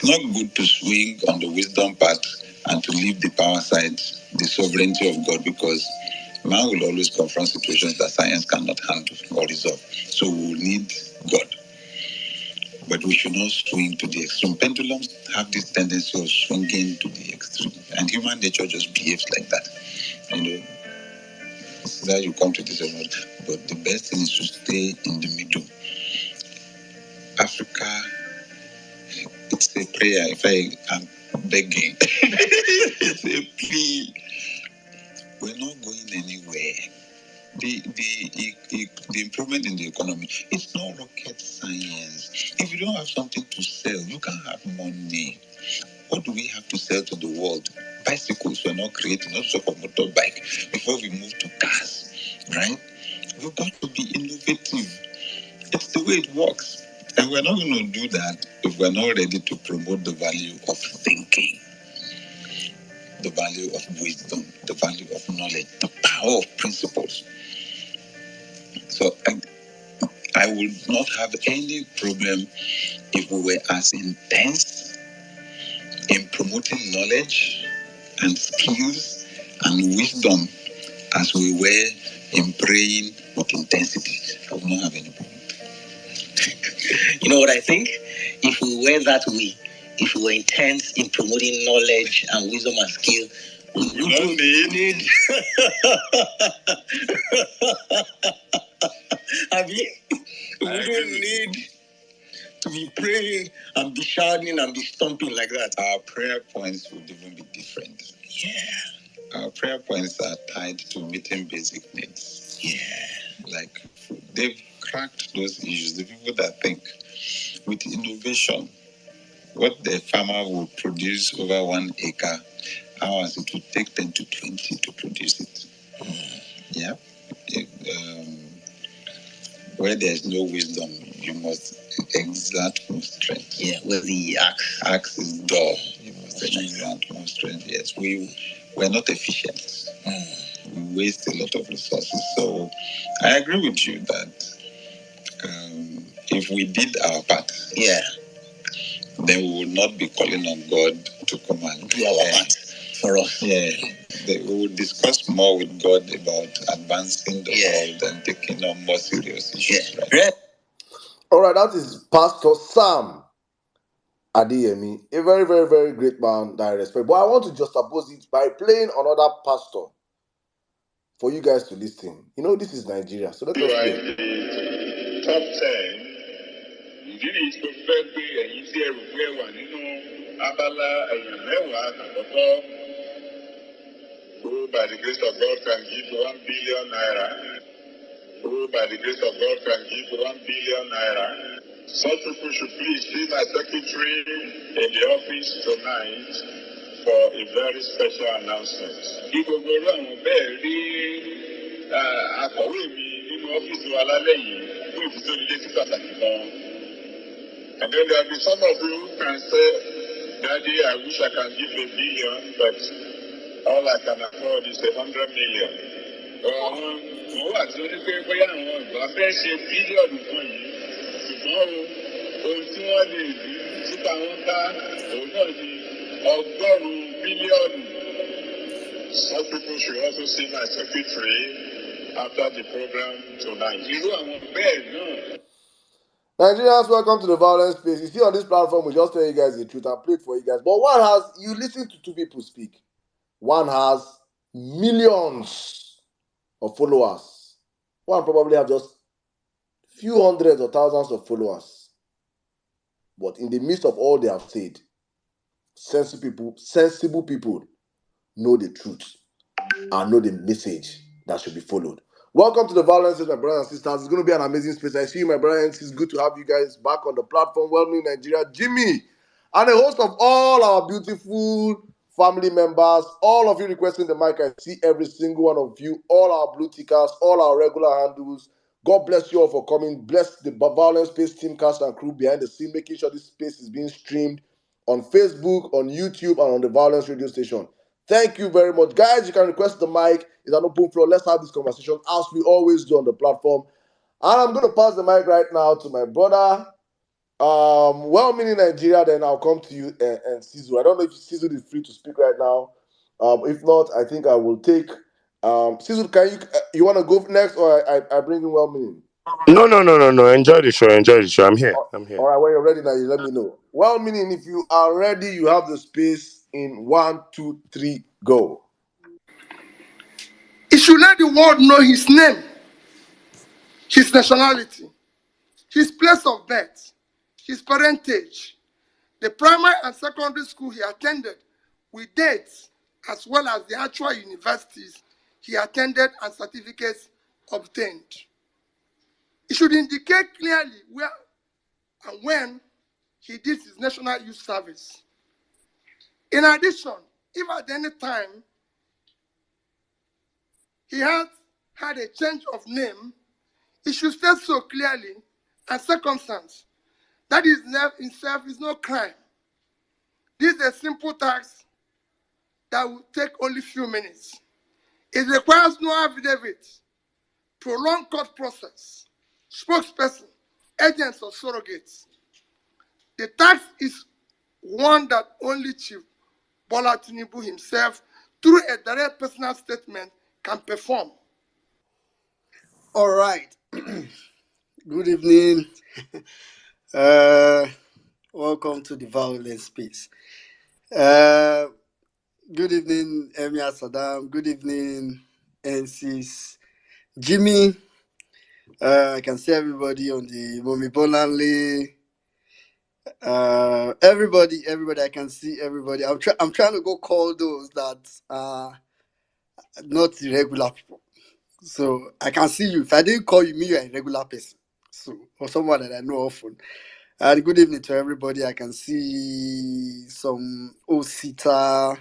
not good to swing on the wisdom part and to leave the power side, the sovereignty of God, because man will always confront situations that science cannot handle or resolve. So we will need God. But we should not swing to the extreme. Pendulums have this tendency of swinging to the extreme, and human nature just behaves like that. It's that you come to this world, but the best thing is to stay in the middle. Africa, it's a prayer. If I am begging, it's a plea. We're not going anywhere. The improvement in the economy, it's not rocket science. If you don't have something to sell, you can't have money. What do we have to sell to the world? Bicycles were not created, not so for motorbike, before we move to cars, right? We've got to be innovative. It's the way it works. And we're not going to do that if we're not ready to promote the value of thinking, the value of wisdom, the value of knowledge, the power of principles. So I would not have any problem if we were as intense in promoting knowledge and skills and wisdom as we were in praying with intensity. I would not have any problem. You know what I think? If we were that way, if we were intense in promoting knowledge and wisdom and skill, we don't need. I mean, we don't need to be praying and be shouting and be stomping like that. Our prayer points would even be different. Yeah. Our prayer points are tied to meeting basic needs. Yeah. Like they've cracked those issues. The people that think with innovation, what the farmer will produce over 1 acre, hours it would take 10 to 20 to produce it. Yeah. Where there's no wisdom, you must exert more strength. Yeah, where the axe is dull, you must exert more strength. Yes, we're not efficient. We waste a lot of resources. So I agree with you that if we did our part, then we will not be calling on God to come and do our part for us. Yeah. We will discuss more with God about advancing the world and taking on more serious issues. Right? All right, that is Pastor Sam Adeyemi, a very, very, very great man that I respect. But I want to just oppose it by playing another pastor for you guys to listen. You know, this is Nigeria, so let us play. Top 10. Ìdí ni tó fẹ́ gbé ẹ̀yìn tí ẹrù gbé wà nínú abala ẹ̀yàn mẹ́wàá àkọ́kọ́. Who by the grace of God can give 1 billion naira. Who by the grace of God can give 1 billion naira. Such people should please see my secretary in the office tonight for a very special announcement. Kí gbogbo orú àwọn bẹ́ẹ̀ rí akọ̀wé mi nínú ọ́fíìsì wa lálẹ́ yìí fún ìfisónílé sí pàtàkì kan. And then there will be some of you who can say, Daddy, I wish I can give 1 billion, but all I can afford is 100 million. Mo wà tí ó ní pé bóyá àwọn ìgbà fẹ́ ṣe bílíọ̀nù kan yìí, ṣùgbọ́n ohun tí wọ́n lè rí síta wọn ká òun náà ni 100 bílíọ̀nù. Some people should also see my secretary after the program tonight. Irú àwọn bẹ́ẹ̀ náà. Nigerians, welcome to the Vawulence space. You see, on this platform, we just tell you guys the truth and play it for you guys. But you listen to two people speak. One has millions of followers. One probably have just few hundreds or thousands of followers. But in the midst of all they have said, sensible people know the truth and know the message that should be followed. Welcome to the Vawulence, my brothers and sisters. It's going to be an amazing space. I see you, my brothers. It's good to have you guys back on the platform. Welcome to Nigeria, Jimmy, and the host of all our beautiful family members. All of you requesting the mic. I see every single one of you. All our blue tickers, all our regular handles. God bless you all for coming. Bless the Vawulence Space team, cast and crew behind the scene, making sure this space is being streamed on Facebook, on YouTube, and on the Vawulence radio station. Thank you very much. Guys, you can request the mic. It's an open floor. Let's have this conversation as we always do on the platform. And I'm going to pass the mic right now to my brother, Well-meaning Nigeria, then I'll come to you and Sizu. I don't know if Sizu is free to speak right now. If not, I think I will take. Sizu, can you want to go next, or I bring in well-meaning? No, no, no, no, no. Enjoy the show. Enjoy the show. I'm here. I'm here. All right, when you're ready now, you let me know. Well-meaning, if you are ready, you have the space in 1, 2, 3, go. He should let the world know his name, his nationality, his place of birth, his parentage, the primary and secondary school he attended with dates, as well as the actual universities he attended and certificates obtained. It should indicate clearly where and when he did his national youth service. In addition, if at any time he has had a change of name, it should state so clearly and circumstance that is itself is no crime. This is a simple task that will take only few minutes. It requires no affidavit, prolonged court process, spokesperson, agents or surrogates. The task is one that only Chief Bola Tinubu himself, through a direct personal statement, can perform. All right. Good evening. Uh, Welcome to the Vawulence space. Good evening, Emir Saddam. Good evening, NCs. Jimmy. I can see everybody on the Momi Bolanle. Everybody. I can see everybody. I'm trying to go call those that are not the regular people. So I can see you. If I didn't call you, me, you're a regular person. So, or someone that I know often. And good evening to everybody. I can see some Osita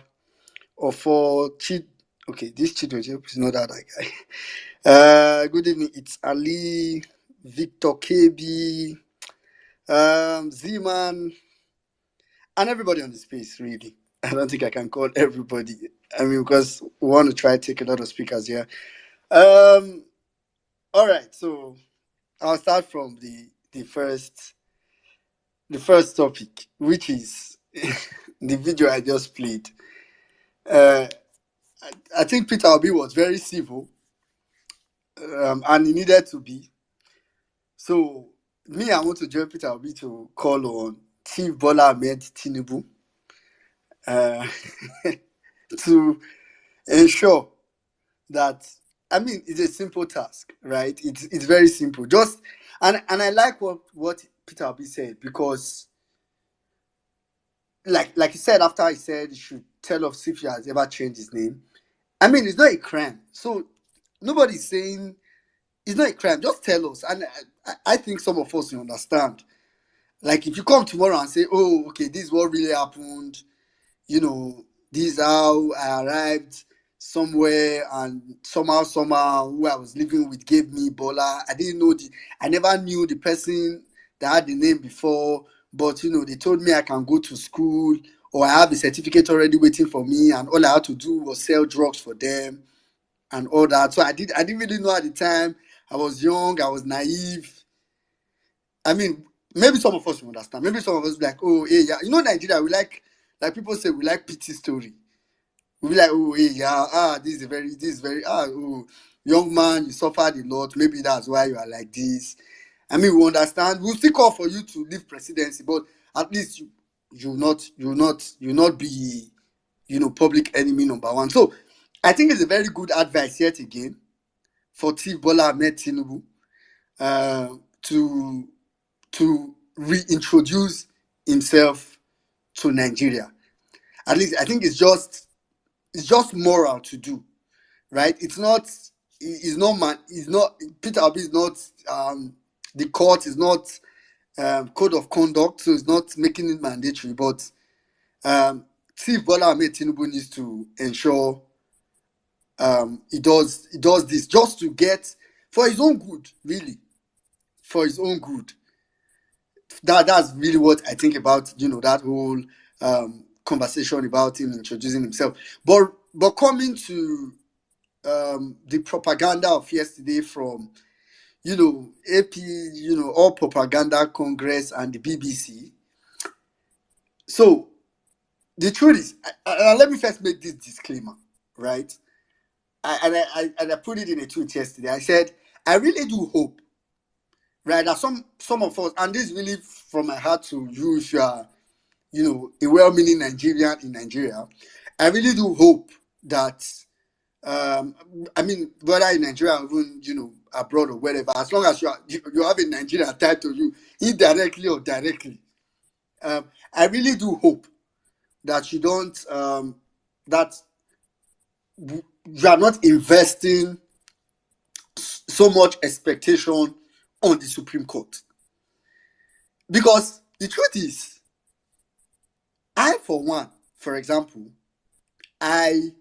or for Chid. Okay, this Chidoje is not that guy. Good evening. It's Ali, Victor KB, Z-Man, and everybody on the space, really. I don't think I can call everybody. I mean, because we want to try to take a lot of speakers here. All right, so I'll start from the first topic, which is the video I just played. Uh, I think Peter Obi was very civil, and he needed to be. So me, I want to join Peter Obi to call on Chief Bola Ahmed Tinubu uh, to ensure that. I mean, it's a simple task, right? It's very simple. Just and I like what Peter Obi said, because like he said, after he said he should tell us if he has ever changed his name. I mean, it's not a crime. So nobody's saying it's not a crime. Just tell us. And I think some of us will understand. Like if you come tomorrow and say, oh, okay, this is what really happened, this is how I arrived somewhere, and somehow who I was living with gave me Bola. I never knew the person that had the name before, but they told me I can go to school, or I have a certificate already waiting for me, and all I had to do was sell drugs for them and all that. So I didn't really know at the time. I was young, I was naive. I mean, maybe some of us will understand. Maybe some of us be like, oh, hey, yeah. Nigeria, we like people say, we like pity story. We be like, oh, hey, yeah, this is very, oh, young man, you suffered a lot. Maybe that's why you are like this. I mean, we understand. We'll still call for you to leave presidency, but at least you'll not be, public enemy number one. So I think it's a very good advice yet again for Chief Bola Ahmed Tinubu to reintroduce himself to Nigeria. At least I think it's just moral to do, right? It's not Peter Obi is not the court is not code of conduct, so it's not making it mandatory. But Chief Bola Ahmed Tinubu needs to ensure he does this just to get, for his own good, really, for his own good. That's really what I think about that whole conversation about him introducing himself. But coming to the propaganda of yesterday from AP, all propaganda Congress and the BBC. So the truth is, let me first make this disclaimer, right? I put it in a tweet yesterday. I said, I really do hope, right, that some of us, and this is really from my heart to you, if you are, a well-meaning Nigerian in Nigeria, I really do hope that, whether in Nigeria or even, abroad or wherever, as long as you have a Nigerian tied to you, indirectly or directly, I really do hope that you don't, that you are not investing so much expectation on the Supreme Court. Because the truth is, I, for one, for example, I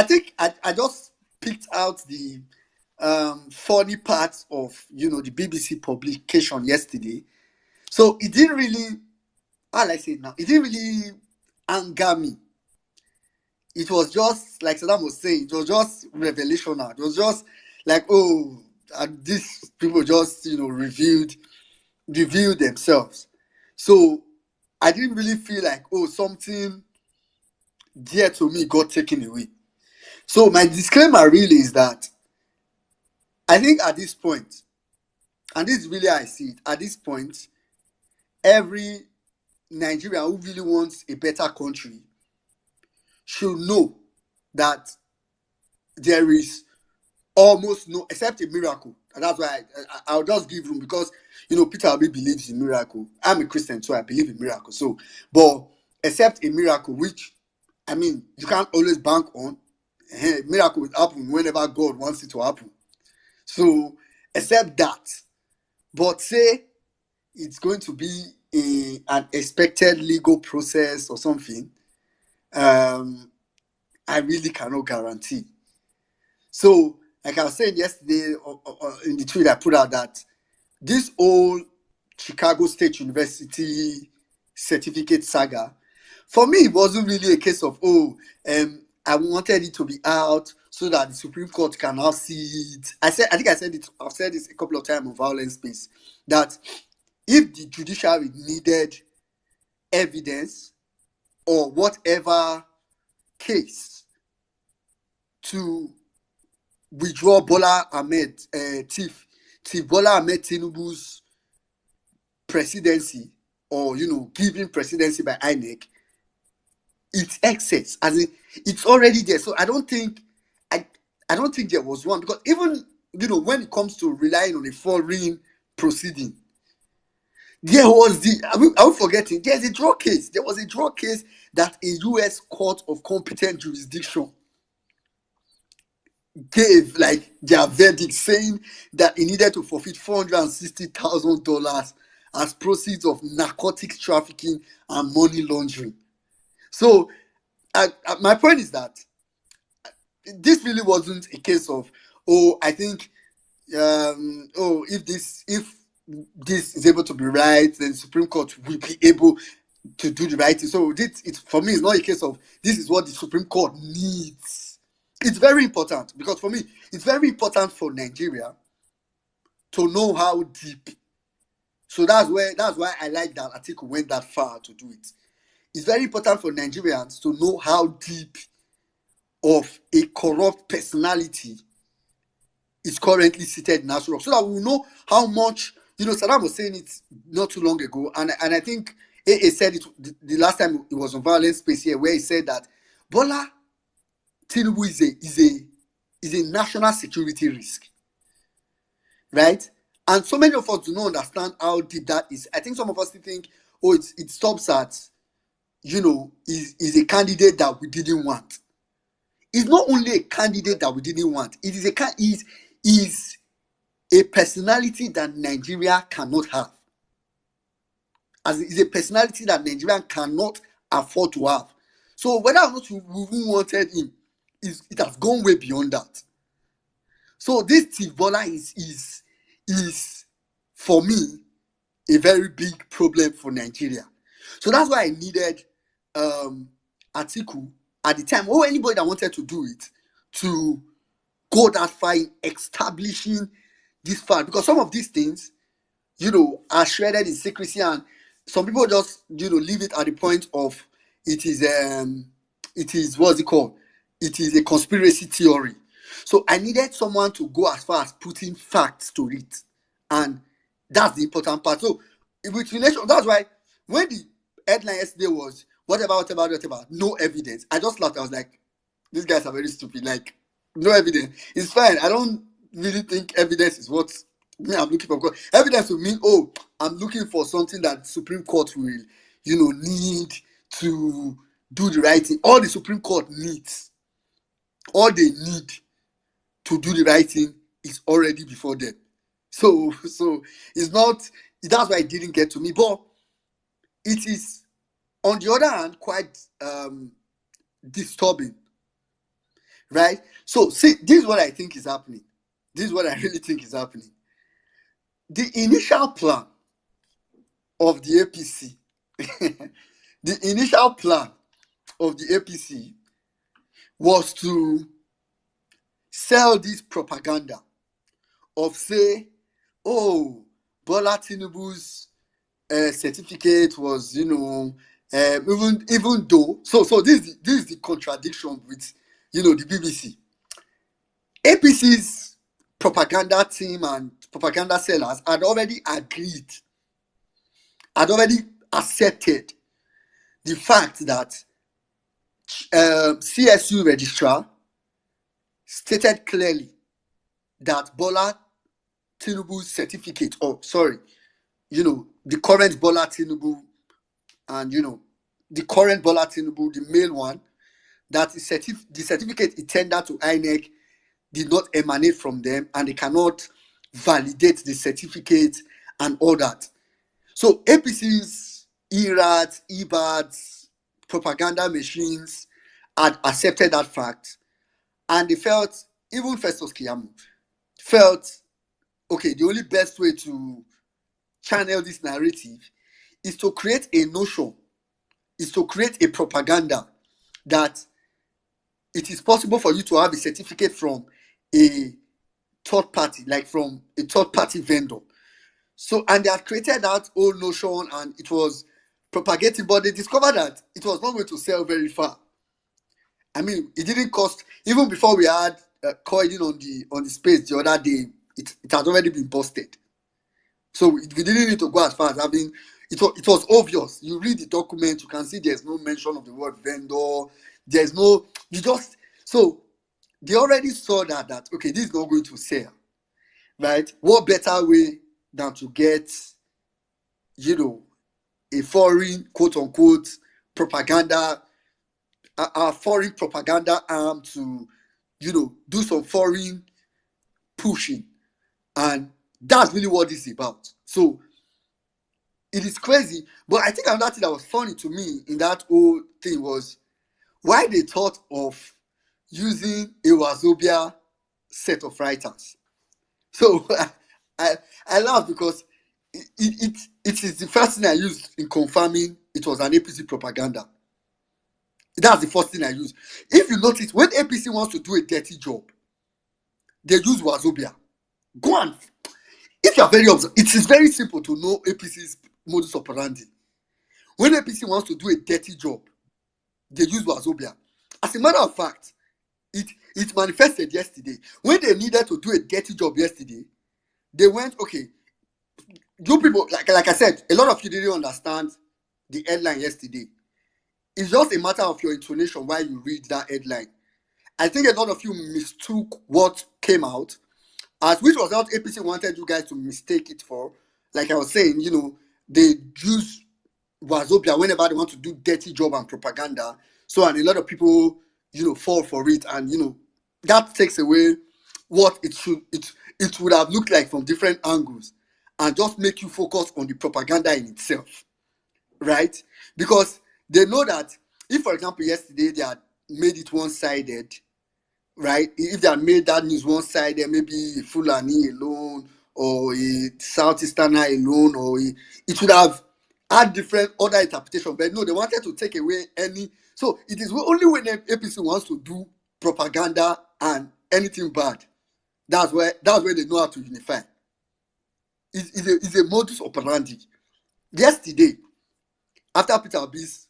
think I just picked out the funny parts of the BBC publication yesterday. So it didn't really, how I say it now, it didn't really anger me. It was just like Saddam was saying, it was just revelational. It was just like, oh, and these people just revealed themselves. So I didn't really feel like, oh, something dear to me got taken away. So my disclaimer really is that I think at this point, and this is really how I see it, at this point, every Nigerian who really wants a better country should know that there is almost no, except a miracle. And that's why I'll just give room, because Peter Obi believes in miracle. I'm a Christian, so I believe in miracle. So, but except a miracle, which you can't always bank on. Miracle will happen whenever God wants it to happen. So, except that, but say it's going to be an expected legal process or something, I really cannot guarantee. So, like I was saying yesterday in the tweet I put out, that this whole Chicago State University certificate saga, for me, it wasn't really a case of, I wanted it to be out so that the Supreme Court can now see it. I've said this a couple of times on Vawulence Space, that if the judiciary needed evidence or whatever case to withdraw Bola Ahmed, Bola Ahmed Tinubu's presidency, or giving presidency by INEC, it's excess, as in it's already there. So I don't think there was one, because even when it comes to relying on a foreign proceeding, there was I'm forgetting, there's a draw case. There was a draw case that a US court of competent jurisdiction gave like their verdict, saying that he needed to forfeit $460,000 as proceeds of narcotics trafficking and money laundering. So my point is that this really wasn't a case of, I think, if this is able to be right, then the Supreme Court will be able to do the right thing. So it's for me, it's not a case of this is what the Supreme Court needs. It's very important, because for me, it's very important for Nigeria to know how deep. So that's why I like that article went that far to do it. It's very important for Nigerians to know how deep of a corrupt personality is currently seated in National Rock, so that we know how much. Saddam was saying it not too long ago, and I think AA said it the last time it was on Vawulence Space here, where he said that Bola Tinubu is a national security risk, right? And so many of us do not understand how deep that is. I think some of us think, it stops at, is a candidate that we didn't want. It's not only a candidate that we didn't want. It is a personality that Nigeria cannot have. As it is a personality that Nigeria cannot afford to have. So whether or not we even wanted him, it has gone way beyond that. So this Tibola is for me a very big problem for Nigeria. So that's why I needed Atiku at the time, or anybody that wanted to do it, to go that far in establishing this fact, because some of these things, are shredded in secrecy, and some people just, leave it at the point of it is what's it called? It is a conspiracy theory. So I needed someone to go as far as putting facts to it, and that's the important part. So with relation, that's why when the headline yesterday was whatever, no evidence, I just laughed. I was like, these guys are very stupid. Like, no evidence. It's fine. I don't really think evidence is what I'm looking for. Evidence will mean, oh, I'm looking for something that Supreme Court will, need to do the right thing. All the Supreme Court needs, all they need to do the right thing is already before them. So it's not, that's why it didn't get to me. But it is, on the other hand, quite disturbing. Right? So, see, this is what I think is happening. This is what I really think is happening. The initial plan of the APC, the initial plan of the APC was to sell this propaganda of, say, oh, Bola Tinubu's certificate was, even though, so this is the contradiction with, the BBC. APC's propaganda team and propaganda sellers had already agreed, had already accepted the fact that CSU registrar stated clearly that Bola Tinubu's certificate, the current Bola Tinubu and, the current Bola Tinubu, the male one, that the certificate he tendered to INEC did not emanate from them, and they cannot validate the certificate and all that. So APC's ERATs, EBADs, propaganda machines had accepted that fact, and they felt, even Festus Keyamo felt, okay, the only best way to channel this narrative is to create a notion, is to create a propaganda that it is possible for you to have a certificate from a third party, like from a third party vendor. So, and they had created that whole notion, and it was propagating, but they discovered that it was not going to sell very far. I mean, it didn't cost, even before we had coiling on the space the other day, it had already been busted. So we didn't need to go as far as having, it was obvious. You read the document, you can see there's no mention of the word vendor. There's no, so they already saw that, okay, this is not going to sell, right? What better way than to get, a foreign, quote unquote, propaganda, a foreign propaganda arm to, do some foreign pushing. And that's really what this is about. So it is crazy. But I think another thing that was funny to me in that whole thing was why they thought of using a Wazobia set of writers. So I laugh because it is the first thing I used in confirming it was an APC propaganda. That's the first thing I used. If you notice, when APC wants to do a dirty job, they use Wazobia. Go on. If you are very observant, it is very simple to know APC's modus operandi. When APC wants to do a dirty job, they use Wazobia. As a matter of fact, it manifested yesterday. When they needed to do a dirty job yesterday, they went, okay, you people, like I said, a lot of you didn't understand the headline yesterday. It's just a matter of your intonation while you read that headline. I think a lot of you mistook what came out, as which was what APC wanted you guys to mistake it for. Like I was saying, they use Wazobia whenever they want to do dirty job and propaganda. So, and a lot of people, fall for it, and that takes away what it would have looked like from different angles, and just make you focus on the propaganda in itself, right? Because they know that if, for example, yesterday they had made it one-sided, right? If they had made that news one-sided, maybe Fulani alone, or a Southeasterner alone, or it would have had different other interpretation. But no, they wanted to take away any. So it is only when APC wants to do propaganda and anything bad, that's where they know how to unify. It's a modus operandi. Yesterday, after Peter Obi's,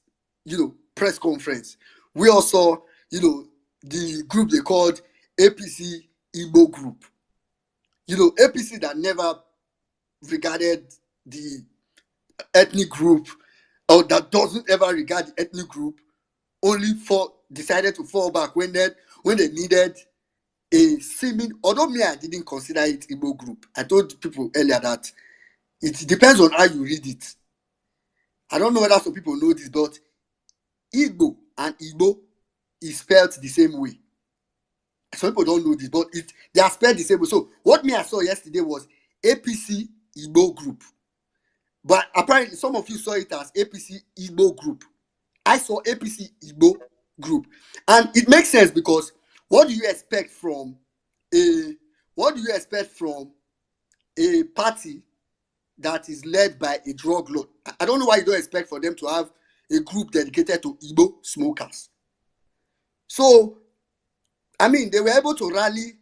press conference, we all saw, the group they called APC Igbo group. APC that never regarded the ethnic group, or that doesn't ever regard the ethnic group, only decided to fall back when they needed a seeming, although me, I didn't consider it Igbo group. I told people earlier that it depends on how you read it. I don't know whether some people know this, but Igbo and Igbo is spelled the same way. Some people don't know this, but they are spelled the same way. So what I saw yesterday was APC Igbo group. But apparently some of you saw it as APC Igbo group. I saw APC Igbo group. And it makes sense because what do you expect from a party that is led by a drug lord? I don't know why you don't expect for them to have a group dedicated to Igbo smokers. So, I mean, they were able to rally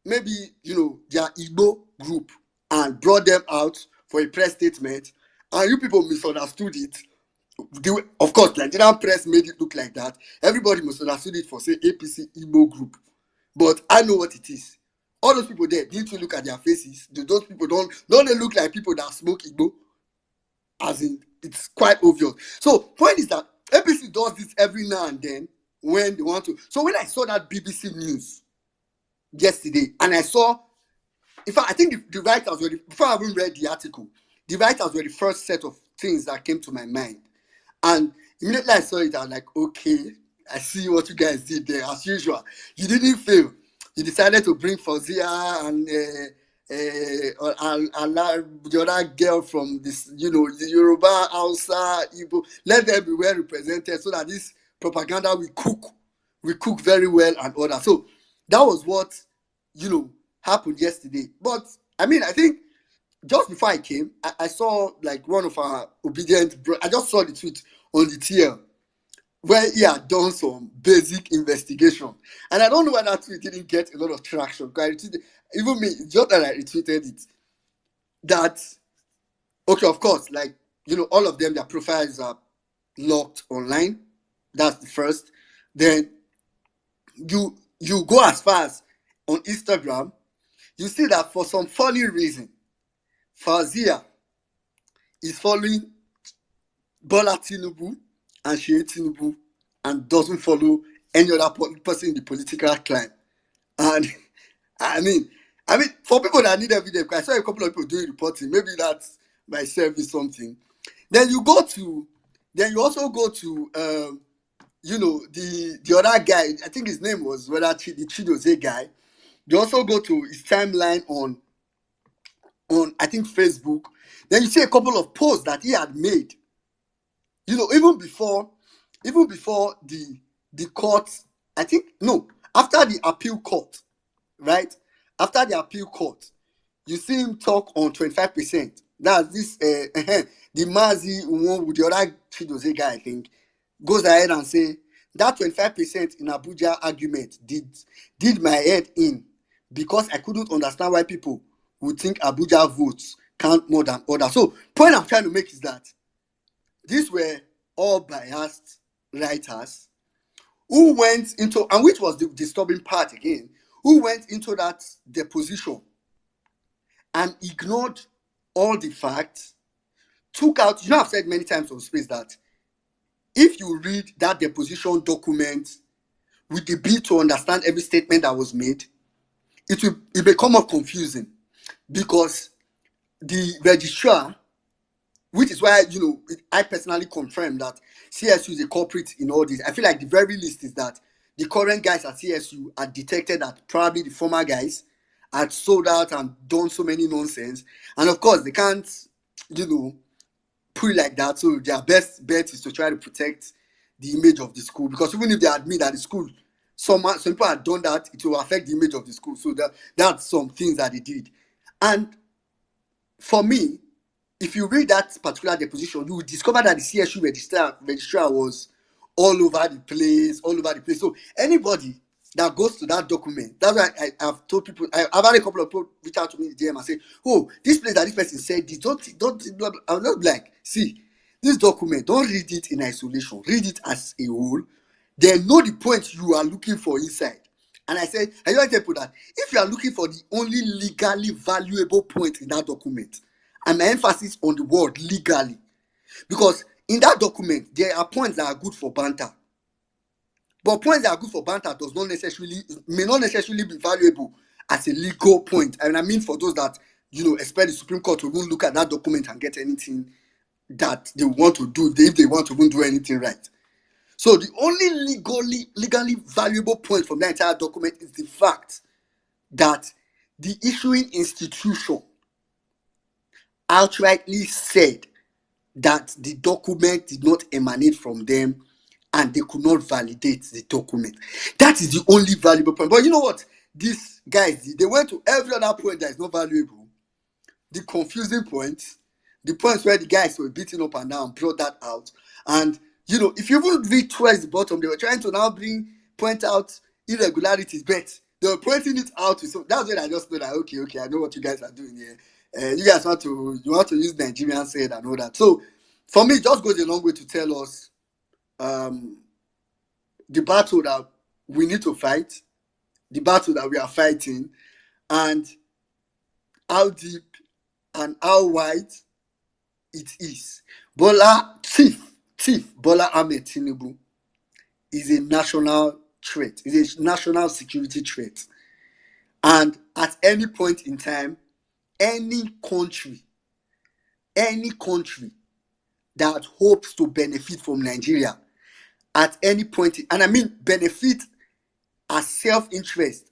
maybe, their Igbo group and brought them out for a press statement. And you people misunderstood it. Of course, Nigerian press made it look like that. Everybody misunderstood it for, say, APC Igbo group. But I know what it is. All those people there, didn't you look at their faces? Those people don't they look like people that smoke Igbo? As in, it's quite obvious. So, point is that APC does this every now and then when they want to. So when I saw that BBC News yesterday, and I saw, in fact, I think the writers were, before I even read the article, the writers were the first set of things that came to my mind. And immediately I saw it, I was like, okay, I see what you guys did there, as usual. You didn't fail. You decided to bring Fauzia and the other girl from this, the Yoruba, Hausa, Igbo. Let them be well represented so that this propaganda we cook very well and all that. So that was what, happened yesterday. But I mean, I think just before I came, I saw like one of our obedient I just saw the tweet on the TL where he had done some basic investigation. And I don't know why that tweet didn't get a lot of traction. Because even me, just that I retweeted it, that, okay, of course, like, all of them, their profiles are locked online. That's the first. Then you go as far as on Instagram, you see that for some funny reason, Fauzia is following Bola Tinubu and Shea Tinubu and doesn't follow any other person in the political climb. And I mean, for people that need evidence, because I saw a couple of people doing reporting, maybe that's my service something. Then you also go to the other guy, I think his name was the Chidoze guy. You also go to his timeline on I think Facebook. Then you see a couple of posts that he had made. Even before the court, I think, no, after the appeal court, right? After the appeal court, you see him talk on 25%. That's this, the Mazi one with the other Chidoze guy, I think, goes ahead and say, that 25% in Abuja argument did my head in because I couldn't understand why people would think Abuja votes count more than others. So, point I'm trying to make is that these were all biased writers who went into, and which was the disturbing part again, who went into that deposition and ignored all the facts, took out, I've said many times on Space that if you read that deposition document with the bid to understand every statement that was made, it will become more confusing because the registrar, which is why, I personally confirm that CSU is a culprit in all this. I feel like the very least is that the current guys at CSU are detected that probably the former guys had sold out and done so many nonsense. And of course, they can't, put it like that. So their best bet is to try to protect the image of the school. Because even if they admit that the school, some people had done that, it will affect the image of the school. So that's some things that they did. And for me, if you read that particular deposition, you will discover that the CSU registrar was all over the place. So anybody that goes to that document. That's why I've told people. I've had a couple of people reach out to me in the DM and say, "Oh, this place that this person said this. Don't." I'm not like, see, this document. Don't read it in isolation. Read it as a whole. Then know the point you are looking for inside. And I said, I just tell people that if you are looking for the only legally valuable point in that document, and my emphasis on the word legally, because in that document there are points that are good for banter. But points that are good for banter may not necessarily be valuable as a legal point. And I mean for those that, expect the Supreme Court to even look at that document and get anything that they want to do, if they want to even do anything right. So the only legally valuable point from the entire document is the fact that the issuing institution outrightly said that the document did not emanate from them and they could not validate the document. That is the only valuable point. But you know what? These guys, they went to every other point that is not valuable. The confusing points, the points where the guys were beating up and down, brought that out. And, if you even read towards the bottom, they were trying to now point out irregularities, but they were pointing it out. So that's when I just know that, okay, I know what you guys are doing here. You guys want to use Nigerian said and all that. So for me, it just goes a long way to tell us the battle that we need to fight, the battle that we are fighting, and how deep and how wide it is. Bola Ahmed Tinubu is a national threat, is a national security threat. And at any point in time, any country that hopes to benefit from Nigeria at any point, and I mean benefit as self-interest,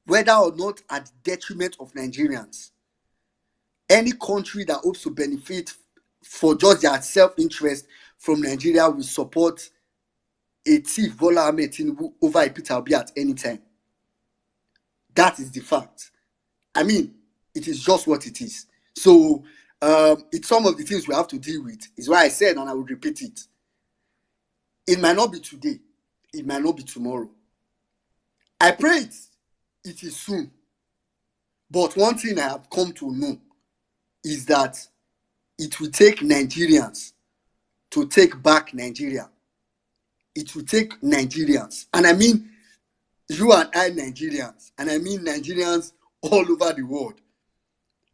whether or not at the detriment of Nigerians, any country that hopes to benefit for just their self-interest from Nigeria will support a thief, Bola Ahmed Tinubu, over a Peter Obi at any time. That is the fact. I mean, it is just what it is. So it's some of the things we have to deal with. Is why I said, and I will repeat it. It might not be today. It might not be tomorrow. I pray it is soon. But one thing I have come to know is that it will take Nigerians to take back Nigeria. It will take Nigerians. And I mean you and I Nigerians. And I mean Nigerians all over the world.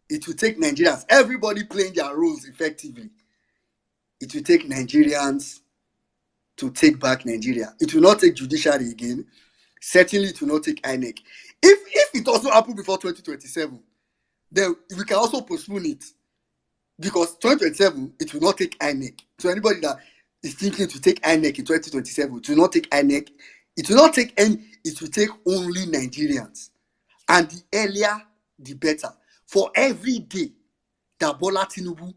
It will take Nigerians, everybody playing their roles effectively. It will take Nigerians to take back Nigeria. It will not take judiciary again. Certainly it will not take INEC. If it also happens before 2027, then we can also postpone it. Because 2027, it will not take INEC. So anybody that is thinking to take INEC in 2027, it will not take INEC. It will not take any, it will take only Nigerians. And the earlier, the better. For every day that Bola Tinubu,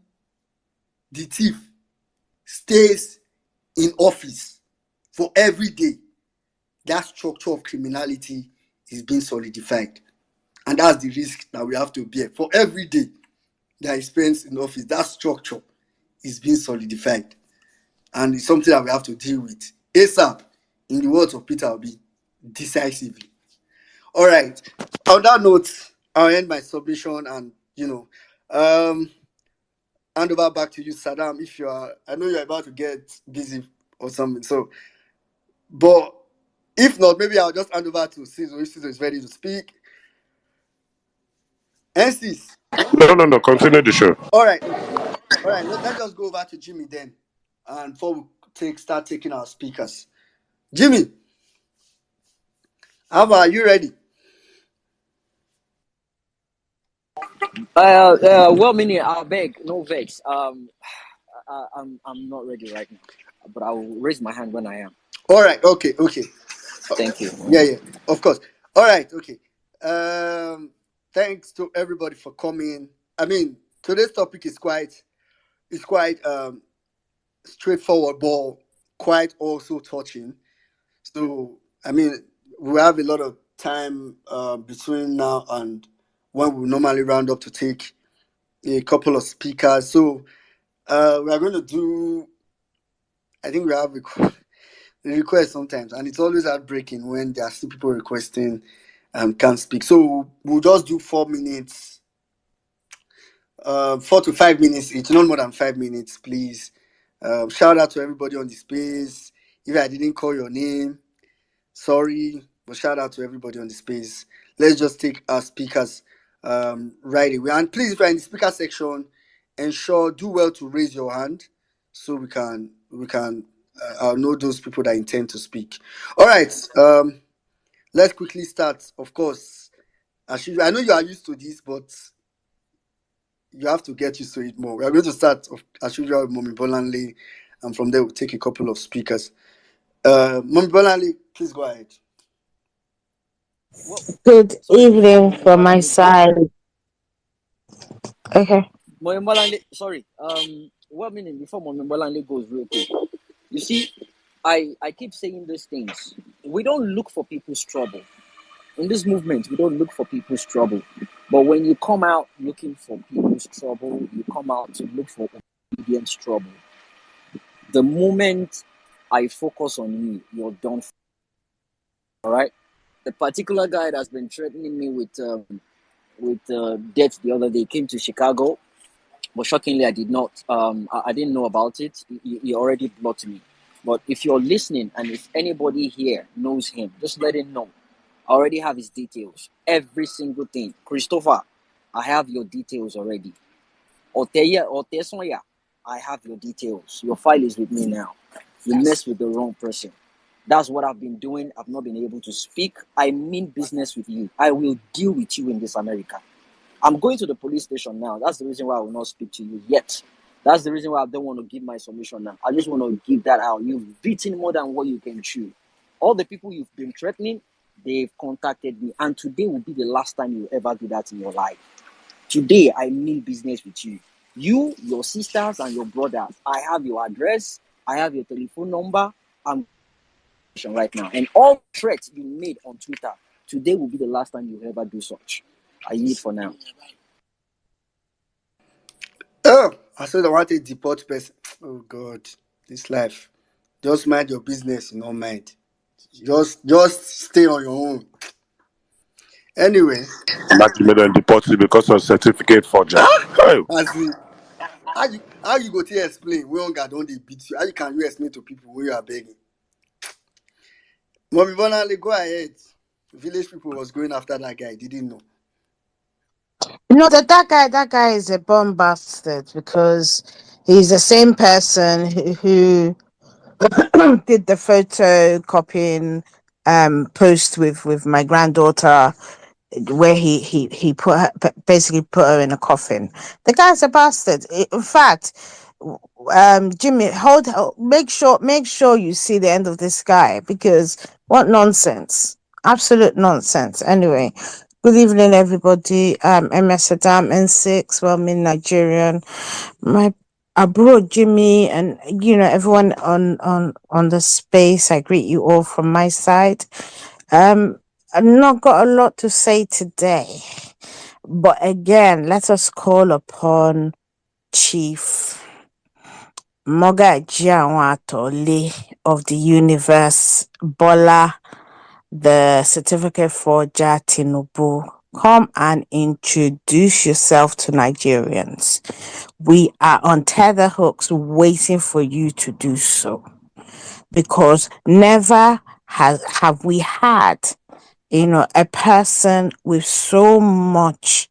the thief, stays in office, for every day, that structure of criminality is being solidified. And that's the risk that we have to bear. For every day that he spends in office, that structure is being solidified. And it's something that we have to deal with ASAP, in the words of Peter Obi, decisively. All right. On that note, I'll end my submission and, hand over back to you, Saddam, if you are, I know you're about to get busy or something. So, but if not, maybe I'll just hand over to Cizo if Cizo is ready to speak. And Cis. No. Continue the show. All right, okay. All right, let's just go over to Jimmy then. And before we start taking our speakers. Jimmy, how about you ready? Well, meaning I'll beg, no vex. I'm not ready right now, but I will raise my hand when I am. All right, okay. Thank you. Yeah, of course. All right, okay. Thanks to everybody for coming. I mean, today's topic is quite straightforward, but quite also touching. So, I mean, we have a lot of time between now and when we normally round up to take a couple of speakers. So, we are going to do, I think we have request sometimes, and it's always heartbreaking when there are still people requesting can't speak. So we'll just do 4 minutes, 4 to 5 minutes each, not more than 5 minutes, please. Shout out to everybody on the space. If I didn't call your name, sorry, but shout out to everybody on the space. Let's just take our speakers right away. And please, if you're in the speaker section, ensure do well to raise your hand so we can know those people that intend to speak. All right, let's quickly start. Of course, as usual, I know you are used to this, but you have to get used to it more. We are going to start as usual with Mommy Bolanle, and from there we'll take a couple of speakers. Mommy Bolanle, please go ahead. Well, Good sorry, before evening from my Momimbolanle goes. side. Okay. Momimbolanle, sorry. 1 minute before Momimbolanle goes, real quick. You see, I keep saying these things. We don't look for people's trouble. In this movement, we don't look for people's trouble. But when you come out looking for people's trouble, you come out to look for obedience trouble. The moment I focus on you, you're done. All right. The particular guy that's been threatening me with death the other day came to Chicago, but shockingly, I did not. I didn't know about it. He already blocked me. But if you're listening, and if anybody here knows him, just let him know. I already have his details. Every single thing. Christopher, I have your details already. Otesoya, I have your details. Your file is with me now. You mess with the wrong person. That's what I've been doing. I've not been able to speak. I mean business with you. I will deal with you in this America. I'm going to the police station now. That's the reason why I will not speak to you yet. That's the reason why I don't want to give my submission now. I just want to give that out. You've beaten more than what you can chew. All the people you've been threatening, they've contacted me. And today will be the last time you ever do that in your life. Today, I mean business with you. You, your sisters, and your brothers. I have your address. I have your telephone number. I'm right now. And all threats you made on Twitter, today will be the last time you ever do such. I yield for now. Oh, I said I want to deport person. Oh God, this life. Just mind your business, you know, mind. Just stay on your own. Anyway, Imagine me then deported because of certificate forger. Hey, as in, how you go to explain when God don't they beat you? How can you explain to people when you are begging? Mommy Bonale, go ahead. Village people was going after that guy. Didn't know. That guy is a bomb bastard because he's the same person who did the photocopying post with my granddaughter where he put her, basically put her in a coffin. The guy's a bastard. In fact, Jimmy, make sure you see the end of this guy because what nonsense, absolute nonsense. Anyway, good evening, everybody. MS Adam N6, well, me Nigerian, my abroad Jimmy, and everyone on the space. I greet you all from my side. I've not got a lot to say today, but again, let us call upon Chief Mogaji Atole of the universe, Bola, the certificate forger Tinubu. Come and introduce yourself to Nigerians. We are on tether hooks waiting for you to do so because never have we had a person with so much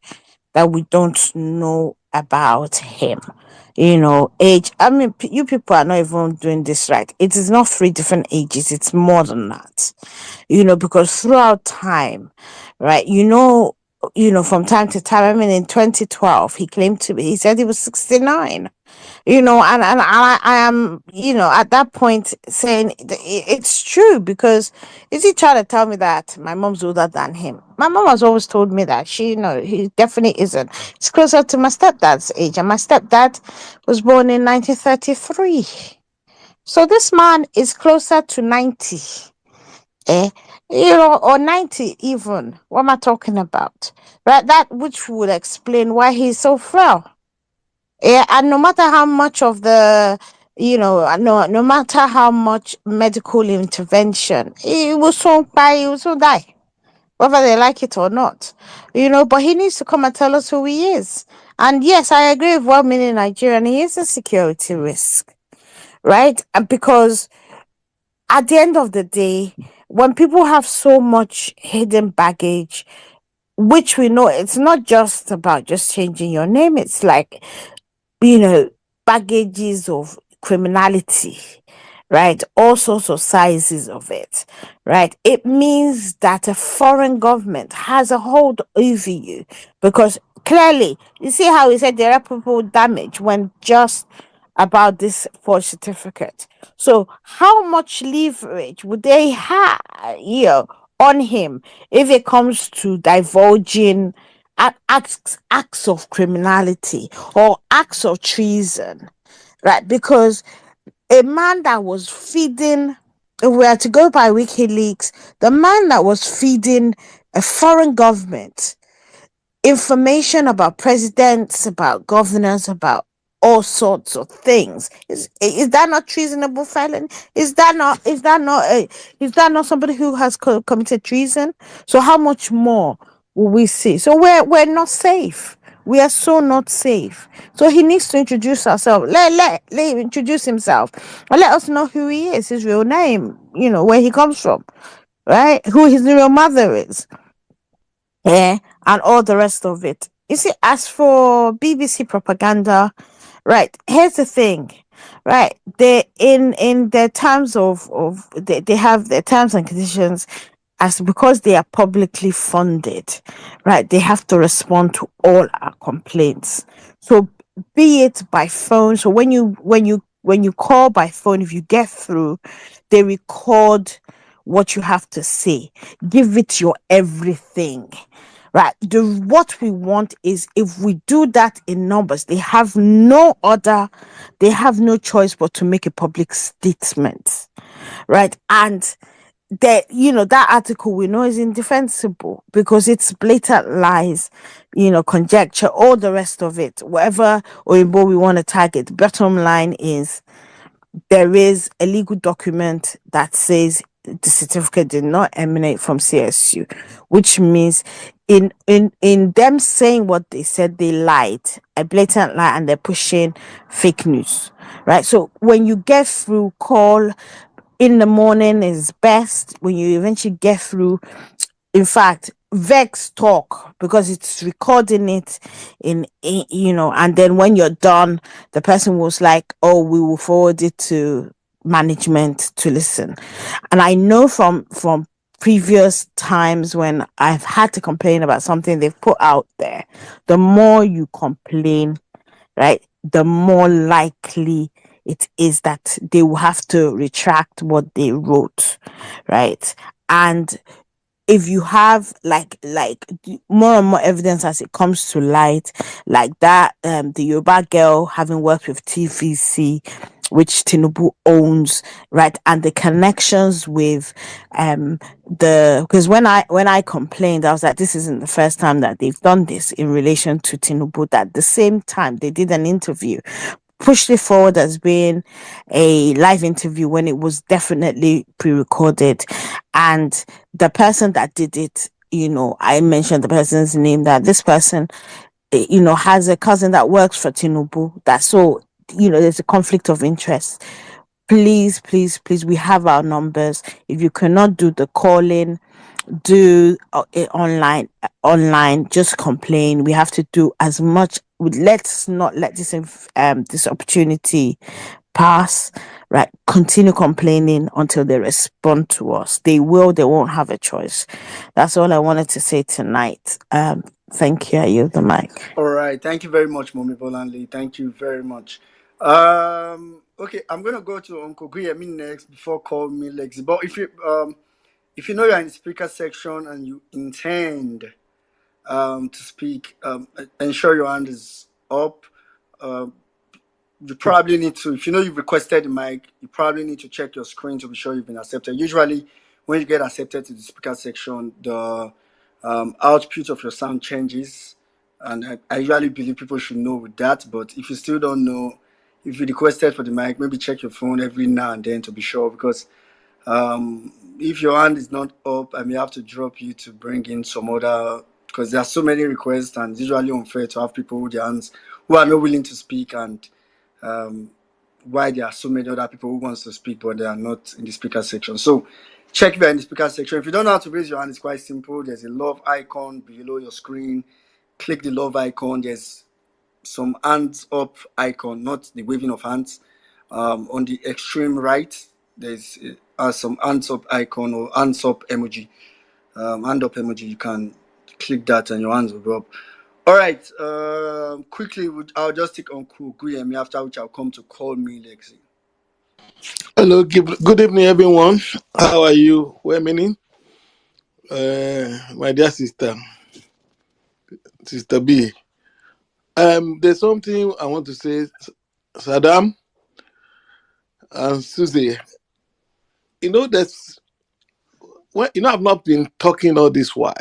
that we don't know about him. Age. I mean, you people are not even doing this right. It is not 3 different ages, it's more than that. Because throughout time, right, from time to time, I mean, in 2012, he said he was 69. And I am, at that point saying it's true because is he trying to tell me that my mom's older than him? My mom has always told me that he definitely isn't. It's closer to my stepdad's age, and my stepdad was born in 1933. So this man is closer to 90, eh? Or 90 even. What am I talking about? Right, that which would explain why he's so frail. Yeah, and no matter how much of the no matter how much medical intervention, he will soon die, he will soon die, whether they like it or not. But he needs to come and tell us who he is. And yes, I agree with well-meaning Nigerian. He is a security risk, right? And because at the end of the day, when people have so much hidden baggage, which we know it's not just about just changing your name, it's like, you know, baggages of criminality, right? All sorts of sizes of it, right? It means that a foreign government has a hold over you because clearly, you see how he said the irreparable damage when just about this forged certificate. So, how much leverage would they have, on him if it comes to divulging acts of criminality or acts of treason, right? Because a man that was feeding, if we are to go by WikiLeaks, the man that was feeding a foreign government information about presidents, about governors, about all sorts of things. Is that not treasonable felon? Is that not somebody who has committed treason? So how much more will we see? So we're not safe. We are so not safe. So he needs to introduce ourselves. Let him introduce himself. And let us know who he is, his real name, where he comes from, right? Who his real mother is. Yeah, and all the rest of it. You see, as for BBC propaganda, right? Here's the thing, right? They in their terms of they have their terms and conditions, as because they are publicly funded, right? They have to respond to all our complaints. So be it by phone. So when you call by phone, if you get through, they record what you have to say. Give it your everything. Right. What we want is, if we do that in numbers, they have no choice but to make a public statement. Right. And that article, we know, is indefensible because it's blatant lies, conjecture, all the rest of it, whatever Oyinbo we want to target. Bottom line is, there is a legal document that says the certificate did not emanate from CSU, which means in them saying what they said, they lied, a blatant lie, and they're pushing fake news, right? So when you get through, call in the morning is best. When you eventually get through, in fact, Vex talk, because it's recording it and then when you're done, the person was like, oh, we will forward it to management to listen. And I know from previous times when I've had to complain about something they've put out there, the more you complain, right, the more likely it is that they will have to retract what they wrote, right? And if you have like more and more evidence as it comes to light, like that, the Yoruba girl having worked with TVC, which Tinubu owns, right, and the connections with because when I complained, I was like, this isn't the first time that they've done this in relation to Tinubu. That at the same time they did an interview, pushed it forward as being a live interview when it was definitely pre-recorded, and the person that did it, I mentioned the person's name, that this person has a cousin that works for Tinubu, that, so there's a conflict of interest. Please, please, please, we have our numbers. If you cannot do the calling, do it online, just complain. We have to do as much. Let's not let this opportunity pass, right? Continue complaining until they respond to us. They won't have a choice. That's all I wanted to say tonight. Thank you. I yield the mic. All right. Thank you very much, Mommy Bolanle. Thank you very much. Okay, I'm gonna go to Uncle Guyemi next before call me Lexi. But if you know you're in the speaker section and you intend to speak, ensure your hand is up. You probably need to, if you know you've requested the mic, you probably need to check your screen to be sure you've been accepted. Usually, when you get accepted to the speaker section, the output of your sound changes, and I usually believe people should know with that. But if you still don't know, if you requested for the mic, maybe check your phone every now and then to be sure, because if your hand is not up, I may have to drop you to bring in some other, because there are so many requests and it's usually unfair to have people with their hands who are not willing to speak, and why there are so many other people who wants to speak but they are not in the speaker section. So check if you're in the speaker section. If you don't know how to raise your hand, it's quite simple. There's a love icon below your screen. Click the love icon. There's some hands up icon, not the waving of hands. On the extreme right, there's some hands up icon or hands up emoji. Hand up emoji, you can click that and your hands will go up. All right, quickly, I'll just take on Guyemi, after which I'll come to Call Me Lexi. Hello, good evening, everyone. How are you? Women, my dear sister, Sister B. There's something I want to say, Saddam and Susie. You know, that's I've not been talking all this while.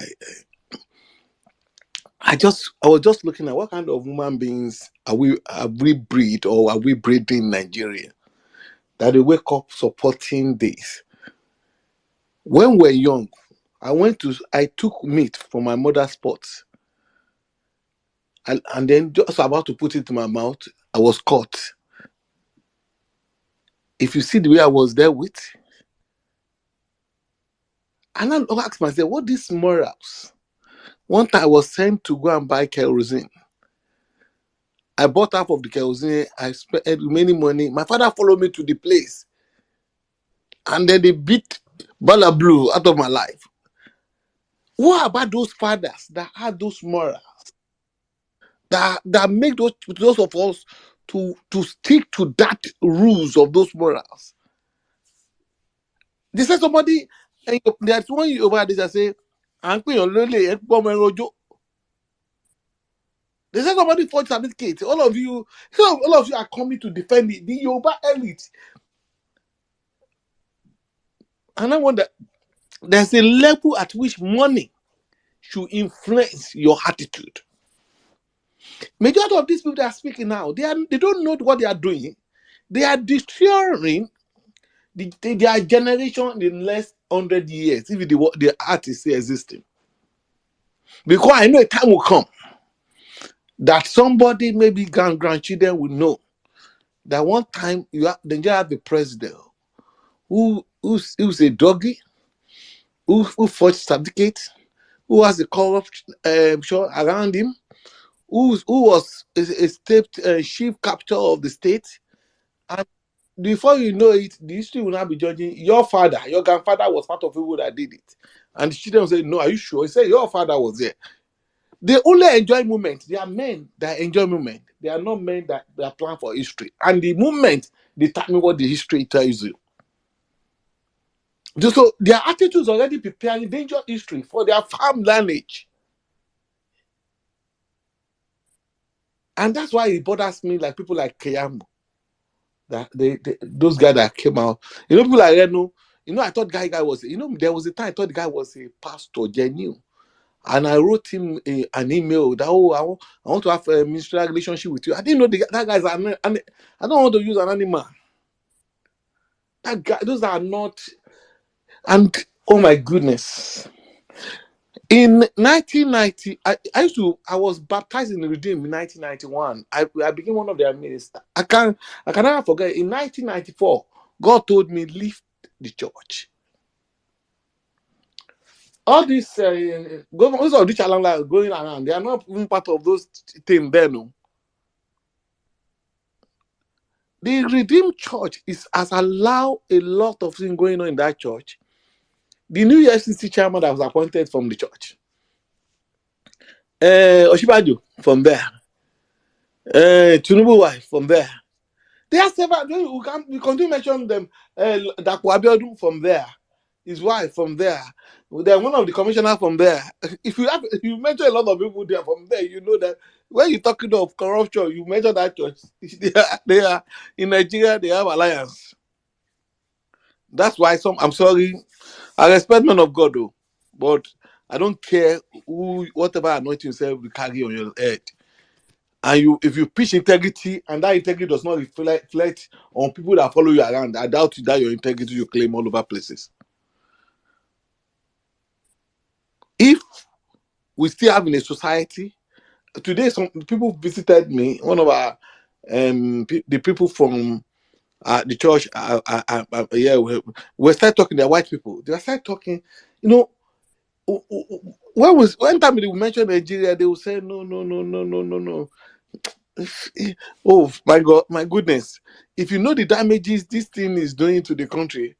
I was just looking at what kind of human beings have we breed, or are we breeding in Nigeria, that they wake up supporting this. When we're young, I took meat from my mother's pots, and then just about to put it in my mouth, I was caught. If you see the way I was there with, and I asked myself, what these morals? One time I was sent to go and buy kerosene. I bought half of the kerosene. I spent remaining money. My father followed me to the place, and then they beat Bala Blue out of my life. What about those fathers that had those morals, that make those of us to stick to that rules of those morals? They said somebody, and there's one over this that say, "I'm paying on lele rojo." They said somebody forged certificate. All of you are coming to defend the Yoruba elite. And I wonder, there's a level at which money should influence your attitude. Majority of these people that are speaking now, they don't know what they are doing. They are destroying their generation in the next 100 years, if the art is still existing. Because I know a time will come that somebody, maybe grandchildren, will know that one time Nigeria have a president who's a doggy, who forged certificates, who has a corrupt show around him, who was a state chief captor of the state, and before you know it, the history will not be judging your father. Your grandfather was part of people that did it, and the children will say, "No, are you sure?" He said, "Your father was there." They only enjoy movement. They are men that enjoy movement. They are not men that plan for history. And the movement determine what the history tells you. So their attitudes already preparing dangerous history for their farm lineage. And that's why it bothers me, like people like Keyambo. That those guys that came out. People like Reno, I thought guy was, there was a time I thought the guy was a pastor, genuine. And I wrote him an email that, I want to have a ministerial relationship with you. I didn't know that guy's I don't want to use an animal. That guy, those are not. And oh my goodness. In 1990, I was baptized in the Redeemed in 1991. I became one of their ministers. I can never forget. In 1994, God told me, leave the church. All these governments of this Alanga going around, they are not even part of those things there, no. The Redeemed Church has allowed a lot of things going on in that church. The new FCC chairman that was appointed from the church, Oshibajo from there, Tinubu wife from there. There are several. We continue to mention them. Dapo Abiodun from there, his wife from there. Then one of the commissioners from there. If you mention a lot of people there from there, you know that when you're talking of corruption, you mention that church. They are in Nigeria. They have alliance. That's why I'm sorry. I respect men of God, though, but I don't care whatever anointing yourself you carry on your head. and if you preach integrity and that integrity does not reflect on people that follow you around, I doubt that your integrity you claim all over places. If we still have in a society today, some people visited me. One of our the people from the church, yeah, we started talking. They're white people. They started talking. You know, when time they mention Nigeria, they will say no, no, no, no, no, no, no. Oh my God, my goodness! If you know the damages this thing is doing to the country,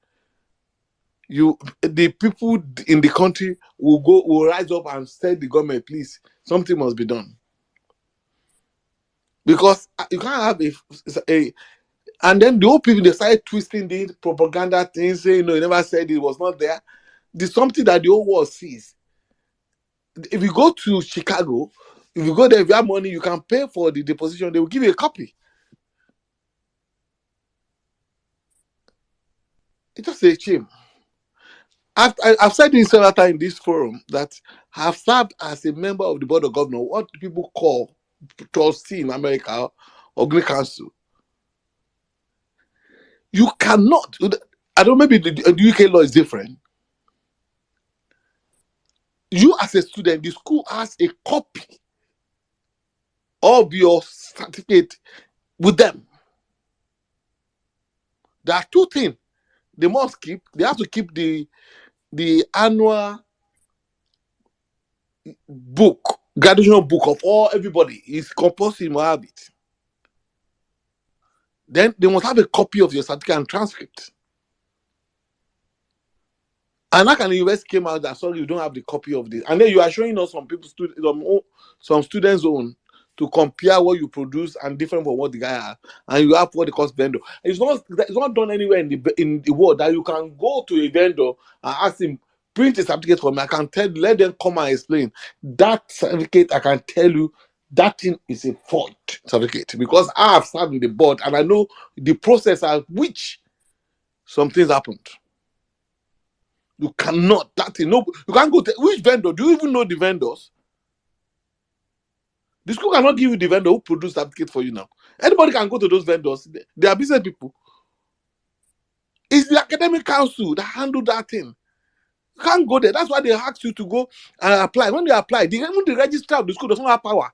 the people in the country will rise up and tell the government, please, something must be done. Because you can't have a and then the old people, they started twisting the propaganda things, saying, no, he never said it was not there. There's something that the whole world sees. If you go to Chicago, if you go there, if you have money, you can pay for the deposition. They will give you a copy. It's just a shame. I've said this several times in this forum that I have served as a member of the board of governors, what people call trustee in America or Greek council. You cannot. I don't know, maybe the UK law is different. You as a student, the school has a copy of your certificate with them. There are two things they must keep. They have to keep the annual book, graduation book of everybody. It's compulsory to have it. Then they must have a copy of your certificate and transcript. And how can the university came out that sorry you don't have the copy of this, and then you are showing us some students' own to compare what you produce and different from what the guy has, and you have what they call vendor. It's not done anywhere in the world that you can go to a vendor and ask him print a certificate for me. I can tell you, let them come and explain that certificate. I can tell you that thing is a fault certificate because I have served in the board and I know the process at which some things happened. You cannot. That thing, no. You can't go to which vendor. Do you even know the vendors? The school cannot give you the vendor who produced that certificate for you now. Anybody can go to those vendors. They are business people. It's the academic council that handle that thing. You can't go there. That's why they ask you to go and apply. When they apply, even the registrar of the school does not have power.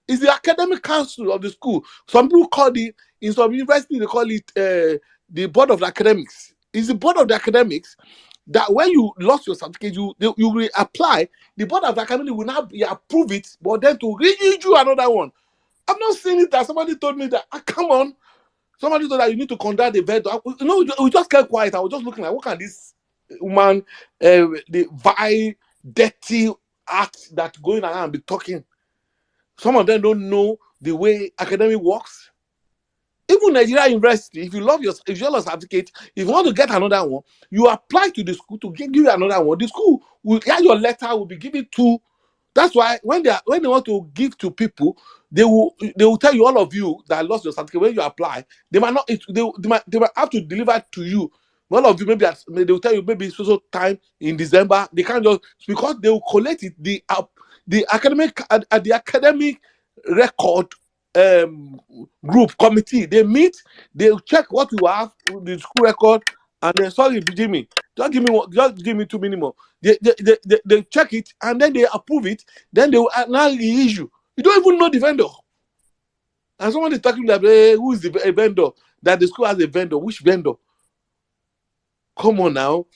It's the academic council of the school. Some people in some universities, they call it the board of the academics. It's the board of the academics that when you lost your certificate, you will apply. The board of the academic will now approve it, but then to reissue another one. I've not seen it that somebody told me that, come on. Somebody told that you need to conduct the vendor. We just kept quiet. I was just looking like, what can this woman, the vile, dirty act that going around and be talking? Some of them don't know the way academic works. Even Nigeria University, if you love your certificate, if you want to get another one, you apply to the school to give you another one. The school will your letter will be given to. That's why when they want to give to people, they will tell you, all of you that lost your certificate, when you apply, they might not. They might have to deliver to you. All of you maybe they will tell you maybe so time in December. They can't just because they will collect it. The academic record group committee, they meet, they check what you have, the school record, and then sorry, Jimmy, just give me 2 minutes. They check it and then they approve it, then they will now reissue. You don't even know the vendor. And someone is talking like, hey, who is the vendor? That the school has a vendor. Which vendor? Come on now.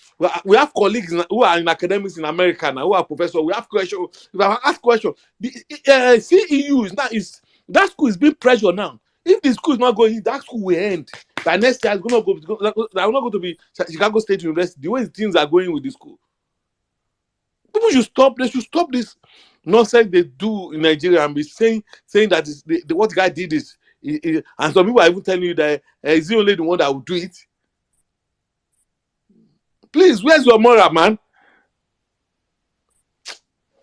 We have colleagues who are in academics in America now, who are professors. We have questions. If I ask questions, the CEU that school is being pressured now. If the school is not going, that school will end. By next year, they're not going to be Chicago State University. The way things are going with the school. People should stop. They should stop this nonsense they do in Nigeria and be saying that what guy did is, and some people are even telling you that is he only the one that will do it. Please, where's your moral, man?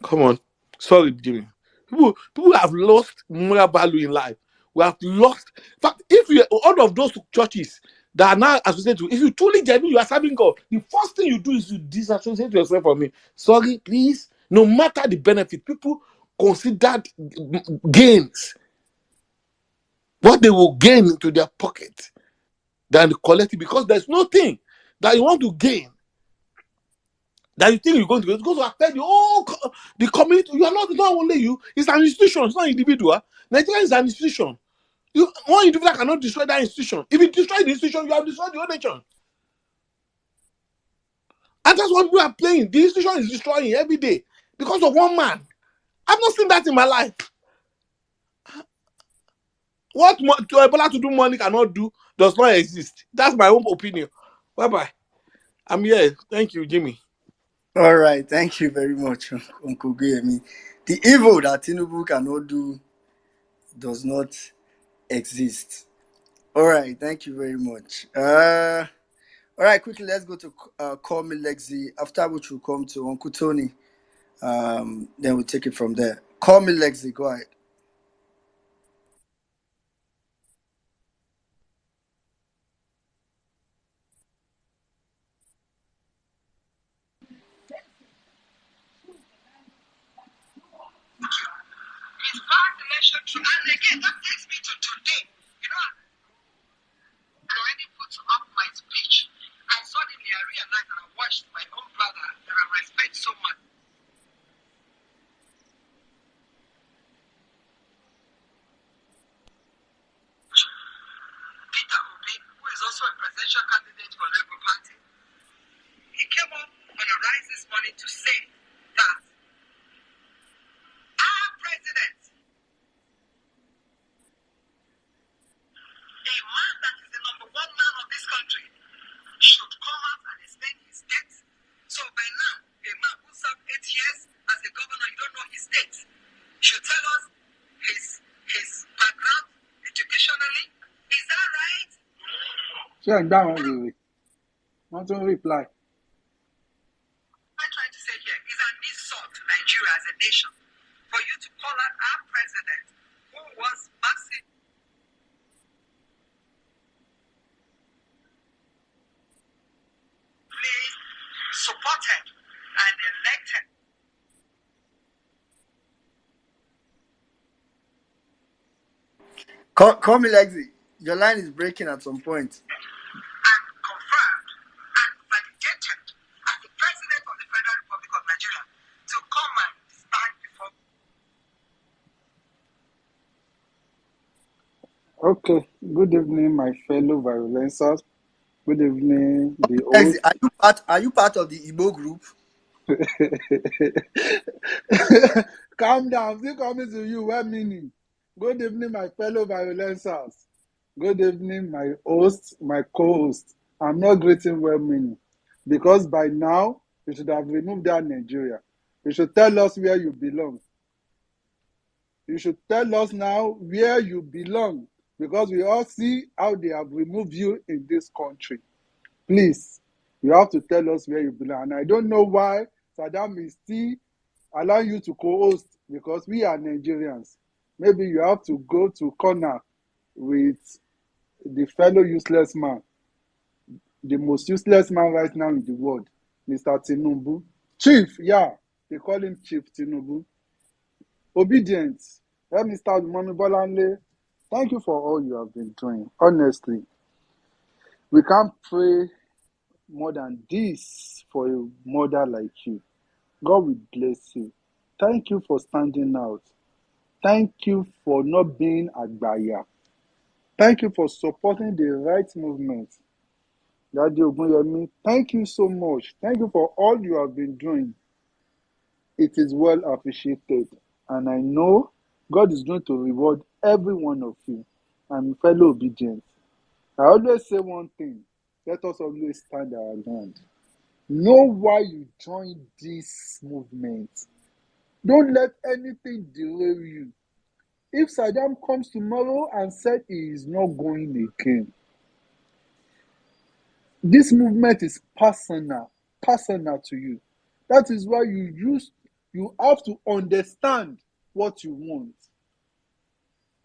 Come on. Sorry, Jimmy. People have lost moral value in life. We have lost. In fact, if all of those churches that are now associated with, if you truly genuine, you are serving God, the first thing you do is you disassociate yourself from me. Sorry, please. No matter the benefit, people considered gains. what they will gain into their pocket than collect it, because there's nothing that you want to gain that you think you're going to get. It's going to affect the whole the community. You are not only you, it's an institution, it's not an individual. Nigeria is an institution. One individual cannot destroy that institution. If you destroy the institution, you have destroyed the whole nation. And that's what we are playing. The institution is destroying every day because of one man. I've not seen that in my life. What Ebola to do money cannot do does not exist. That's my own opinion. Bye-bye. I'm here. Thank you, Jimmy. All right, thank you very much, Uncle Guyemi. The evil that Tinubu cannot do does not exist. All right, thank you very much. All right, quickly, let's go to Call Me Lexi, after which we'll come to Uncle Tony. Then we'll take it from there. Call Me Lexi, go ahead. His bad relation to, and again, that takes me to today. You know, I already put up my speech. I suddenly realized that I watched my own brother that I respect so much. Peter Obi, who is also a presidential candidate for Labour Party, he came up on a rise this morning to say that our president, a man that is the number one man of this country, should come out and explain his state. So by now, a man who served 8 years as a governor, you don't know his state, should tell us his background educationally. Is that right? Sure, that one will want to reply. I'm trying to say here is an insult to Nigeria as a nation for you to call out our president, who was massive. Supported and elected. Call Me Lexi, your line is breaking at some point. And confirmed and validated as the president of the Federal Republic of Nigeria to come and stand before. Okay. Good evening, my fellow violencers. Good evening, the Lexi, host. are you part of the Igbo group? Calm down. Still coming to you. What meaning? Good evening, my fellow violencers. Good evening, my host, my co-host. I'm not greeting well meaning because by now you should have removed that Nigeria. You should tell us where you belong. You should tell us now where you belong because we all see how they have removed you in this country. Please, you have to tell us where you belong. And I don't know why Saddam is still allowing you to co-host because we are Nigerians. Maybe you have to go to corner with the fellow useless man, the most useless man right now in the world, Mr. Tinubu. Chief, yeah, they call him Chief Tinubu. Obedience. Let me start with Mommy Bolanle. Thank you for all you have been doing. Honestly, we can't pray more than this for a mother like you. God will bless you. Thank you for standing out. Thank you for not being Agbaya. Thank you for supporting the right movement. Daddy Ogunyemi, thank you so much. Thank you for all you have been doing. It is well appreciated. And I know God is going to reward every one of you and fellow obedience. I always say one thing. Let us always stand our ground. Know why you joined this movement. Don't let anything derail you. If Saddam comes tomorrow and said he is not going again, this movement is personal to you. That is why you have to understand what you want.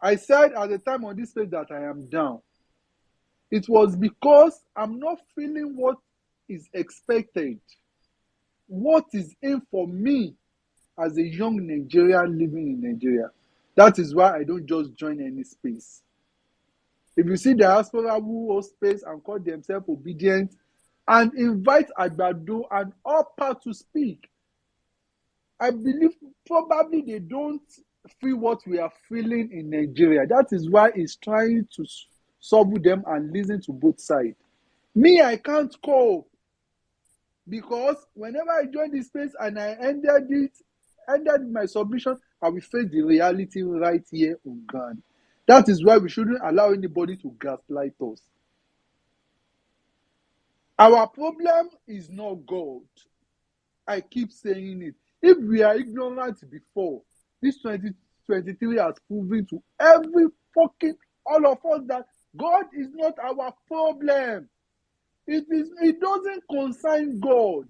I said at the time on this page that I am down. It was because I'm not feeling what is expected, what is in for me as a young Nigerian living in Nigeria. That is why I don't just join any space. If you see diaspora who host space and call themselves obedient and invite Agbado and Upper to speak, I believe probably they don't feel what we are feeling in Nigeria. That is why he's trying to solve them and listen to both sides. Me, I can't cope because whenever I join this space and I ended my submission, I will face the reality right here on ground. That is why we shouldn't allow anybody to gaslight us. Our problem is not God. I keep saying it. If we are ignorant before, this 2023 has proven to every fucking all of us that God is not our problem. It doesn't concern God.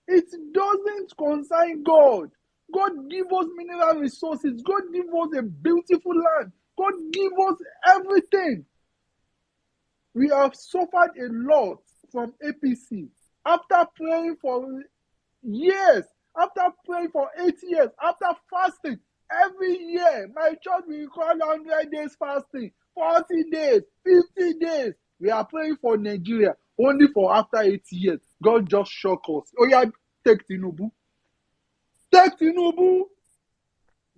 It doesn't concern God. God give us mineral resources. God give us a beautiful land. God give us everything. We have suffered a lot from APC. After praying for years, after praying for 8 years, after fasting, every year, my church will call 100 days fasting, 40 days, 50 days. We are praying for Nigeria. Only for after 8 years, God just shocked us. Oh yeah, take Tinubu. Take Tinubu.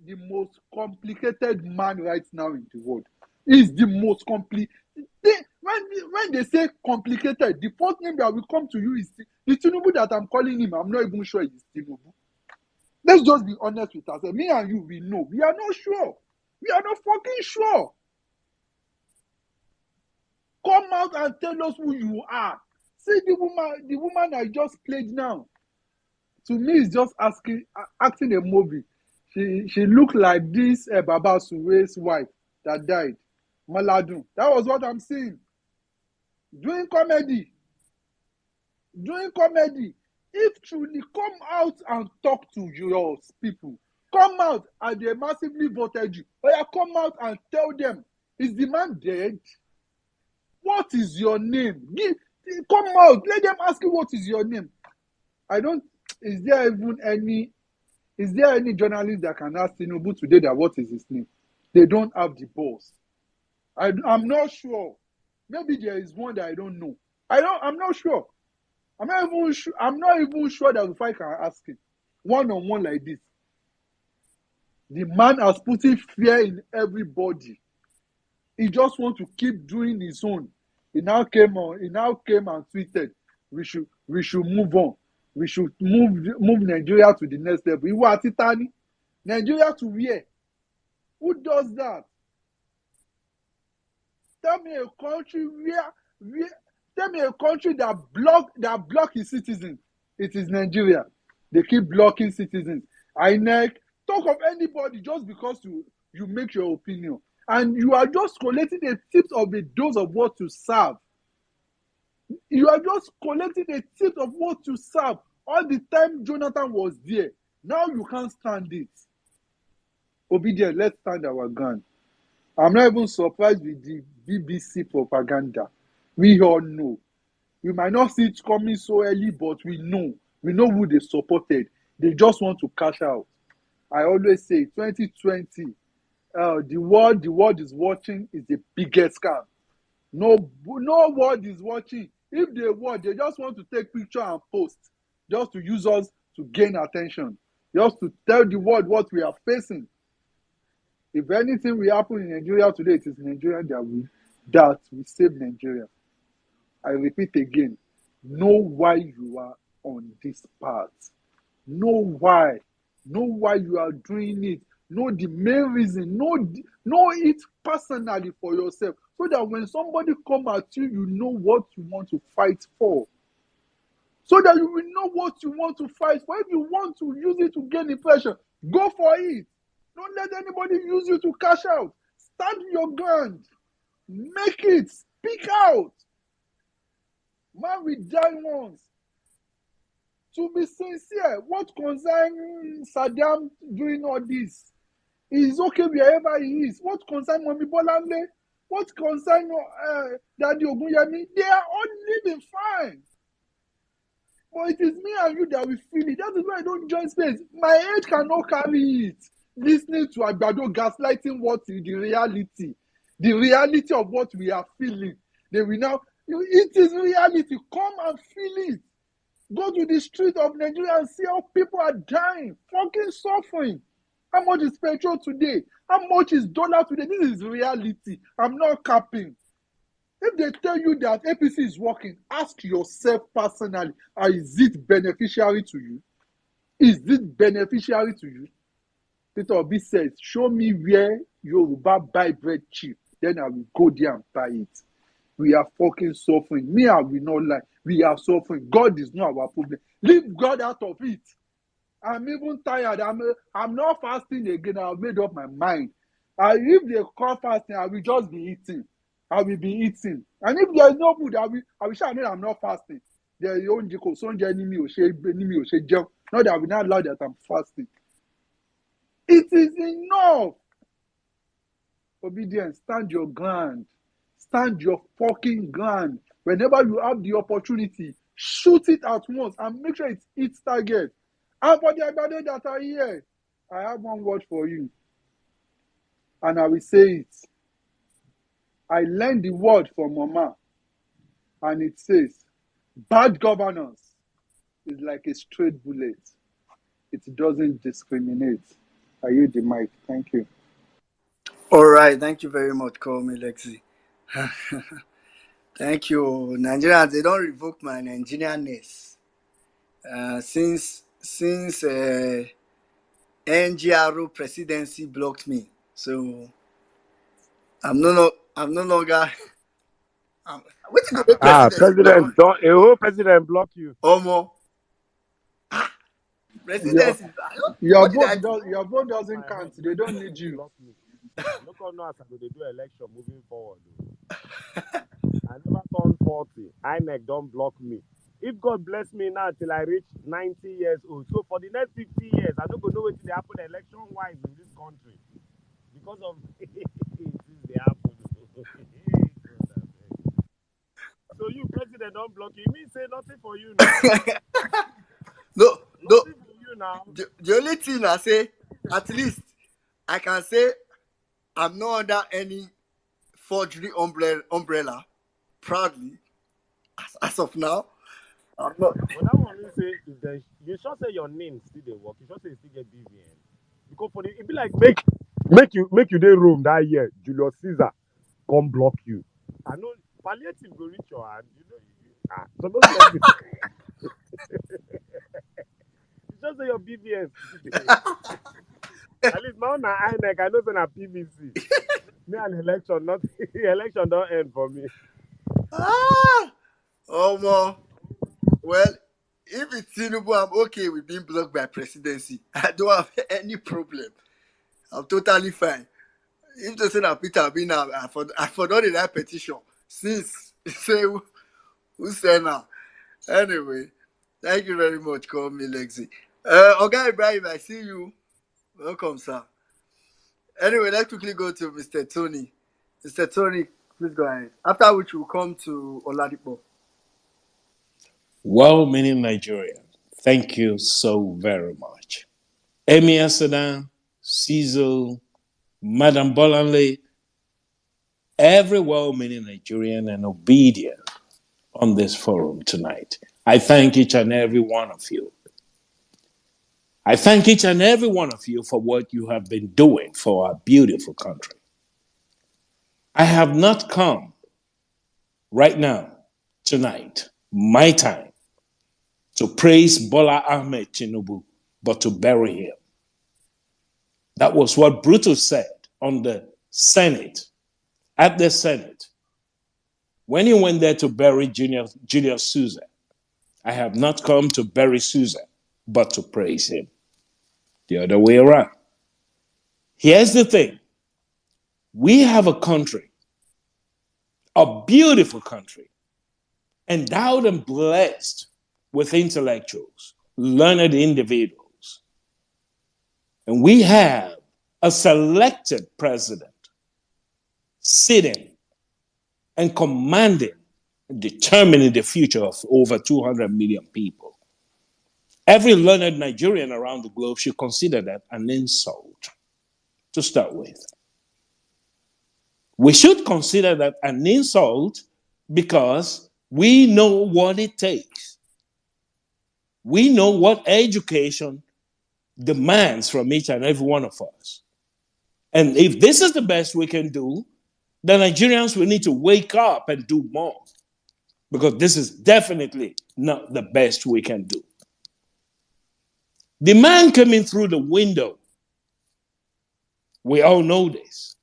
The most complicated man right now in the world. He's the most complicated. When they say complicated, the first name that will come to you is the Tinubu that I'm calling him. I'm not even sure it's Tinubu. Let's just be honest with ourselves. Me and you, we know. We are not sure. We are not fucking sure. Come out and tell us who you are. See the woman I just played now. To me, it's just acting a movie. She looked like this Baba Sure's wife that died, Maladun. That was what I'm saying. Doing comedy. If truly, come out and talk to your people. Come out and they massively voted you. But yeah, come out and tell them, is the man dead? What is your name? Come out. Let them ask you what is your name. Is there any journalist that can ask Tinubu today that what is his name? They don't have the balls. I'm not sure. Maybe there is one that I don't know. I'm not sure. I'm not even sure that if I can ask him one-on-one like this. The man has put in fear in everybody. He just wants to keep doing his own. He now came and tweeted, we should move on. We should move Nigeria to the next level. Iwa Titani. Nigeria to where? Who does that? Tell me a country tell me a country that block its citizens. It is Nigeria. They keep blocking citizens. INEC, talk of anybody just because you make your opinion. And you are just collecting a tip of a dose of what to serve. You are just collecting a tip of what to serve. All the time Jonathan was there. Now you can't stand it. Obedient, let's stand our ground. I'm not even surprised with the BBC propaganda. We all know. We might not see it coming so early, but we know. We know who they supported. They just want to cash out. I always say 2020, the world is watching is the biggest scam. No world is watching. If they watch, they just want to take picture and post, just to use us to gain attention, just to tell the world what we are facing. If anything will happen in Nigeria today, it is Nigeria that will save Nigeria. I repeat again, know why you are on this path. Know why you are doing it. Know the main reason. Know it personally for yourself, so that when somebody come at you, you know what you want to fight for. So that you will know what you want to fight for. If you want to use it to gain impression, go for it. Don't let anybody use you to cash out. Stand your ground. Make it. Speak out. Man, we die once. To be sincere, what concerns Saddam doing all this? He's okay wherever he is. What concerns Mami Bolande? What concerns Daddy Ogunyemi? They are all living fine. But it is me and you that will feel it. That is why I don't join space. My age cannot carry it. Listening to Agbado gaslighting what is the reality. the reality of what we are feeling. They will now, it is reality. Come and feel it. Go to the street of Nigeria and see how people are dying, fucking suffering. How much is petrol today? How much is dollar today? This is reality. I'm not capping. If they tell you that APC is working, ask yourself personally, is it beneficiary to you? Is it beneficiary to you? Peter Obi says, show me where Yoruba buy bread cheap. Then I will go there and buy it. We are fucking suffering. Me, I will not lie. We are suffering. God is not our problem. Leave God out of it. I'm even tired. I'm not fasting again. I've made up my mind. If they call fasting, I will just be eating. I will be eating. And if there is no food, I will show that I'm not fasting. There is only enemy or share. Not that I will not allow that I'm fasting. It is enough. Obedience, stand your ground. Stand your fucking ground. Whenever you have the opportunity, shoot it at once and make sure it hits target. And for the Agbade that are here, I have one word for you. And I will say it. I learned the word from Mama. And it says, bad governance is like a straight bullet. It doesn't discriminate. I yield the mic. Thank you. All right, thank you very much, call me Lexi. Thank you. Nigerians, they don't revoke my Nigerianness. Since NGRO presidency blocked me. So I'm no longer what you go presidency block me? President, don't a whole president block you. Omo. Your, Presidency. your What did vote I do? doesn't My head, count. They make don't president need you. block me. Look how now as I go dey do election moving forward. I never turned 40. INEC don't block me. If God bless me now till I reach 90 years old, so for the next 50 years, I don't go know what they happen election wise in this country because of this they happen. So you president don't block you. It means say nothing for you now. No. Nothing for you now. The only thing I say, at least I can say I'm not under any forgery umbrella proudly as of now. I'm not. But that one you say is that you should say your name still they work. You should say you still get BVN. Because for the it be like make you dey room that year. Julius Caesar come block you. I know palliative go reach your hand. You know so don't let me. You just say your BVN. At least now na INEC, I know say na PVC. Me and election, not election don't end for me. Omo. Well, if it's Tinubu, I'm okay with being blocked by presidency. I don't have any problem. I'm totally fine. If they say that Peter Obi now, I forgot that petition since say who said now. Anyway, thank you very much. Call me Lexi. Okay, Ibrahim, I see you. Welcome, sir. Anyway, let's quickly go to Mr. Tony. Mr. Tony, please go ahead. After which we'll come to Oladipo. Well-meaning Nigeria, thank you so very much. Emir Sudan, Cizo, Madam Bolanle, every well-meaning Nigerian and obedient on this forum tonight. I thank each and every one of you. I thank each and every one of you for what you have been doing for our beautiful country. I have not come right now, tonight, my time, to praise Bola Ahmed Tinubu, but to bury him. That was what Brutus said on the Senate, at the Senate, when he went there to bury Julius Caesar. I have not come to bury Caesar, but to praise him. The other way around. Here's the thing. We have a country, a beautiful country, endowed and blessed with intellectuals, learned individuals. And we have a selected president sitting and commanding and determining the future of over 200 million people. Every learned Nigerian around the globe should consider that an insult to start with. We should consider that an insult because we know what it takes. We know what education demands from each and every one of us. And if this is the best we can do, the Nigerians will need to wake up and do more, because this is definitely not the best we can do. The man coming through the window, we all know this,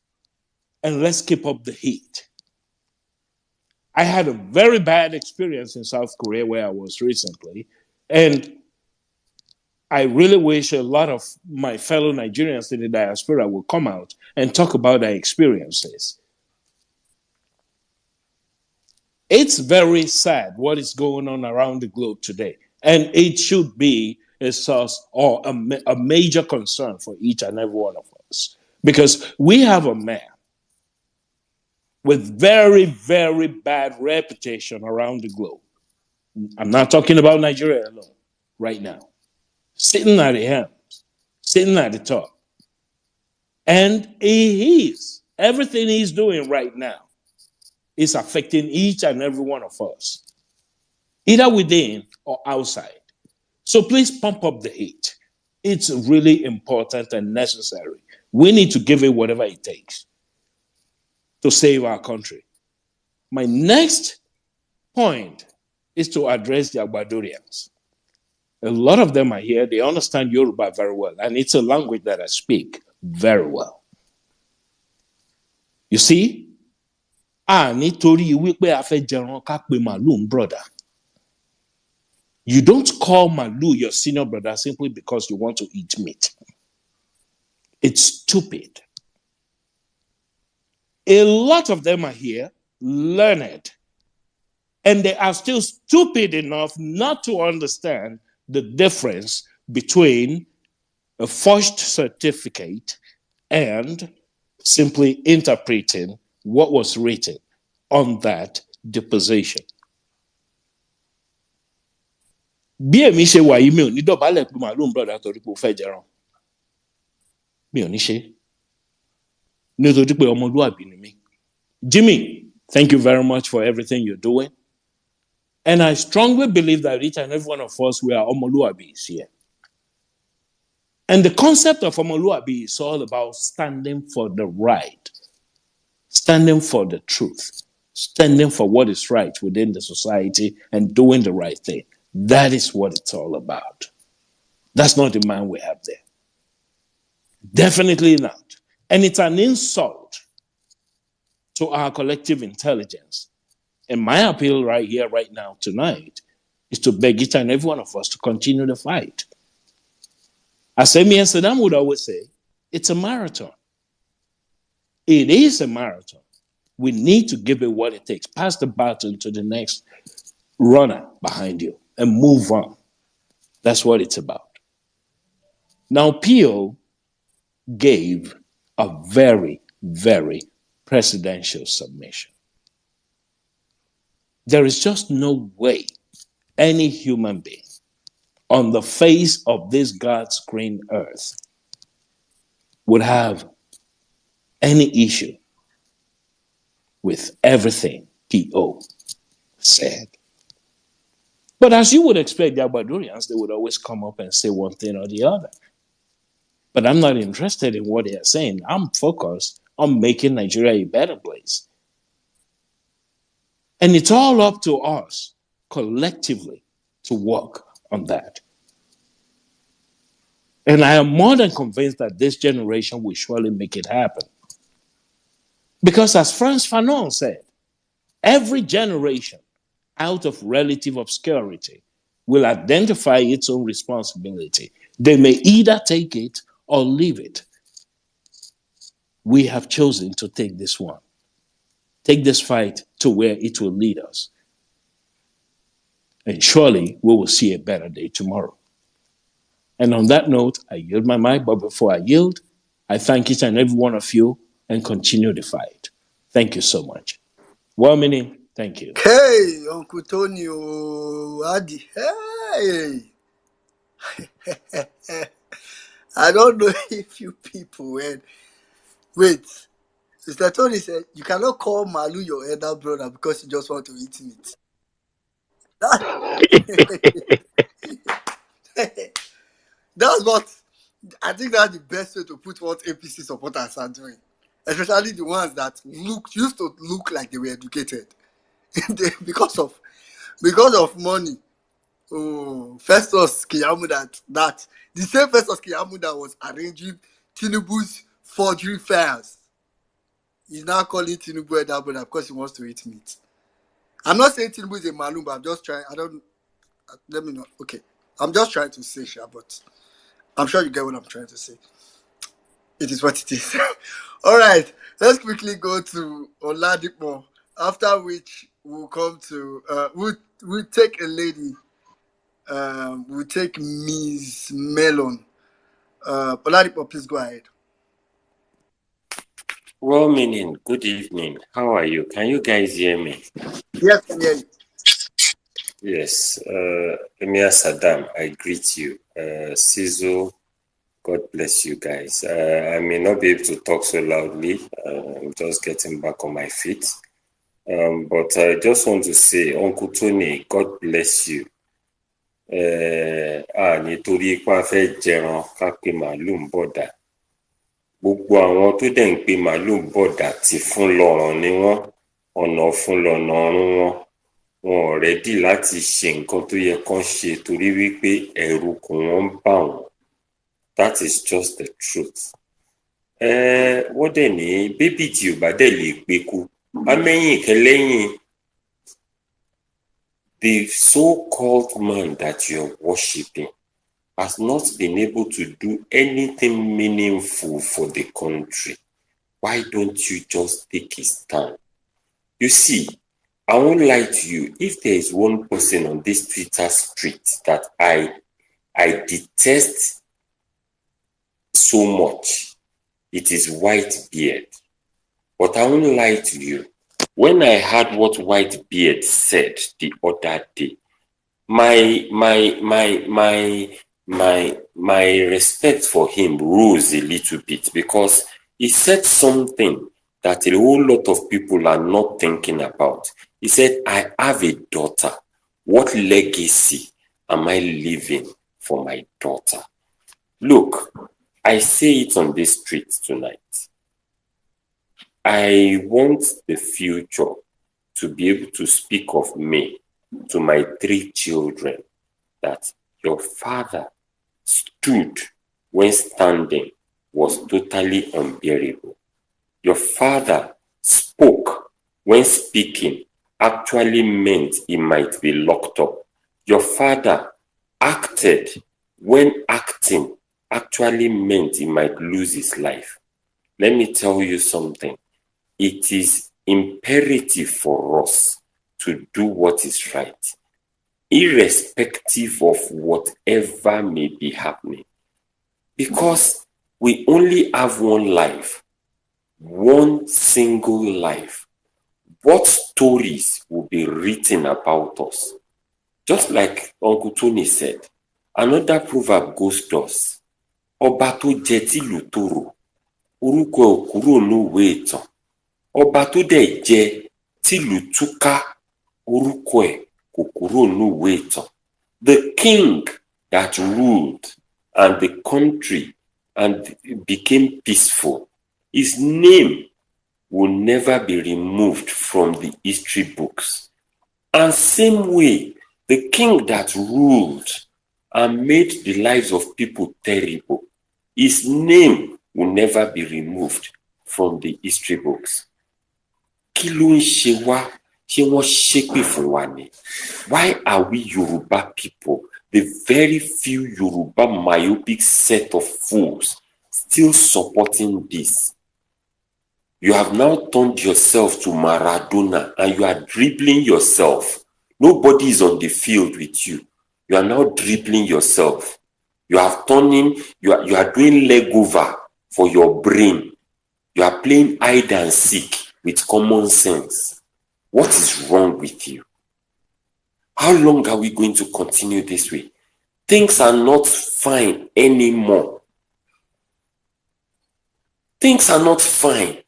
and let's keep up the heat. I had a very bad experience in South Korea where I was recently, and I really wish a lot of my fellow Nigerians in the diaspora will come out and talk about their experiences. It's very sad what is going on around the globe today, and it should be a source or a major concern for each and every one of us, because we have a man with very, very bad reputation around the globe. I'm not talking about Nigeria alone right now. Sitting at the helm, sitting at the top. And everything he's doing right now is affecting each and every one of us, either within or outside. So please pump up the heat. It's really important and necessary. We need to give it whatever it takes to save our country. My next point is to address the Agbadorians. A lot of them are here. They understand Yoruba very well, and it's a language that I speak very well. You see, nítorí wípé a fẹ́ jẹran ká pe màlúù brother. You don't call màlúù your senior brother simply because you want to eat meat. It's stupid. A lot of them are here, learned, and they are still stupid enough not to understand the difference between a forged certificate and simply interpreting what was written on that deposition. Bí èmi ṣe wà yìí, mi ò ní dọ̀bálẹ̀ pé màlúù brother torí pé ó fẹ́ jẹran. Mi ò ní ṣe. Nítorí pé ọmọlúwàbí ni mí. Jimmy, thank you very much for everything you're doing. And I strongly believe that each and every one of us, we are omoluabis here. And the concept of omoluabi is all about standing for the right, standing for the truth, standing for what is right within the society and doing the right thing. That is what it's all about. That's not the man we have there. Definitely not. And it's an insult to our collective intelligence. And my appeal right here, right now, tonight, is to beg each and every one of us to continue the fight. As Amy and Saddam would always say, it's a marathon. It is a marathon. We need to give it what it takes. Pass the baton to the next runner behind you and move on. That's what it's about. Now, Pio gave a very, very presidential submission. There is just no way any human being on the face of this God's green earth would have any issue with everything P.O. said. But as you would expect, the Abadurians, they would always come up and say one thing or the other. But I'm not interested in what they are saying. I'm focused on making Nigeria a better place. And it's all up to us collectively to work on that. And I am more than convinced that this generation will surely make it happen. Because as Frantz Fanon said, every generation out of relative obscurity will identify its own responsibility. They may either take it or leave it. We have chosen to take this one. Take this fight to where it will lead us. And surely we will see a better day tomorrow. And on that note, I yield my mic, but before I yield, I thank each and every one of you and continue the fight. Thank you so much. Well, meaning, thank you. Hey, Uncle Tony, Adi, hey. I don't know if you people went. Wait, Mr. Tony said, you cannot call Malu your elder brother because you just want to eat meat. That's what I think that's the best way to put what APC supporters are doing. Especially the ones that used to look like they were educated. because of money. Oh, Festus Kiyamu that the same Festus Kiyamu that was arranging Tinubu's forgery fairs. He's now calling Tinubu elder brother because he wants to eat meat. I'm not saying Tinubu is a malum, but I'm just trying. Let me know. Okay. I'm just trying to say, but I'm sure you get what I'm trying to say. It is what it is. All right. Let's quickly go to Oladipo, after which we'll come to, we'll take a lady. We'll take Ms. Melon. Oladipo, please go ahead. Well, meaning, good evening. How are you? Can you guys hear me? Yes, can hear you. Yes. Emir Saddam, I greet you. Sizo, God bless you guys. I may not be able to talk so loudly. I'm just getting back on my feet. But I just want to say, Uncle Tony, God bless you. Nítorí ipá fẹ́ jẹran ká pe màálù ń bọ̀dà. Gbogbo àwọn tó dẹ̀ ń pe màálù ń bọ̀dà tí fún lọ́rùn ni wọ́n, ọ̀nà fún lọ́nà ọ̀run wọn. Wọn ò rẹ́dì láti ṣe nǹkan tó yẹ kán ṣe torí wípé ẹ̀rù kù wọ́n ń bà wọ́n. That is just the truth. Wọ́n dẹ̀ ní bébì tí ò bá dẹ̀ lè pékú, amẹ́yìn kẹlẹ́yìn. The so-called man that you're worshipping has not been able to do anything meaningful for the country. Why don't you just take his stand? You see, I won't lie to you. If there is one person on this Twitter street that I detest so much, it is Whitebeard. But I won't lie to you. When I heard what Whitebeard said the other day, my respect for him rose a little bit because he said something that a whole lot of people are not thinking about. He said, I have a daughter. What legacy am I leaving for my daughter? Look, I say it on this street tonight. I want the future to be able to speak of me to my 3 children that your father stood when standing was totally unbearable. Your father spoke when speaking actually meant he might be locked up. Your father acted when acting actually meant he might lose his life. Let me tell you something. It is imperative for us to do what is right, irrespective of whatever may be happening. Because we only have one life, one single life. What stories will be written about us? Just like Uncle Tony said, another proverb goes thus: Ọba tó jẹ tìlú tòrò, orúkọ ò kúrò níwèé ìtàn. Ọba tó dẹ̀ jẹ tìlú túká, orúkọ ẹ̀ kò kúrò níwèé ìtàn. The king that ruled and the country and became peaceful, his name will never be removed from the history books. And same way, the king that ruled and made the lives of people terrible, his name will never be removed from the history books. Kí ló ń ṣe wá? Ṣé wọ́n ṣépè fún wa ni? Why are we Yoruba people, the very few Yoruba myopic set of fools, still supporting this? You have now turned yourself to Maradona and you are dribbling yourself. Nobody is on the field with you. You are now dribbling yourself. You are turning, you are doing leg over for your brain. You are playing hide and seek with common sense. What is wrong with you? How long are we going to continue this way? Things are not fine anymore. Things are not fine.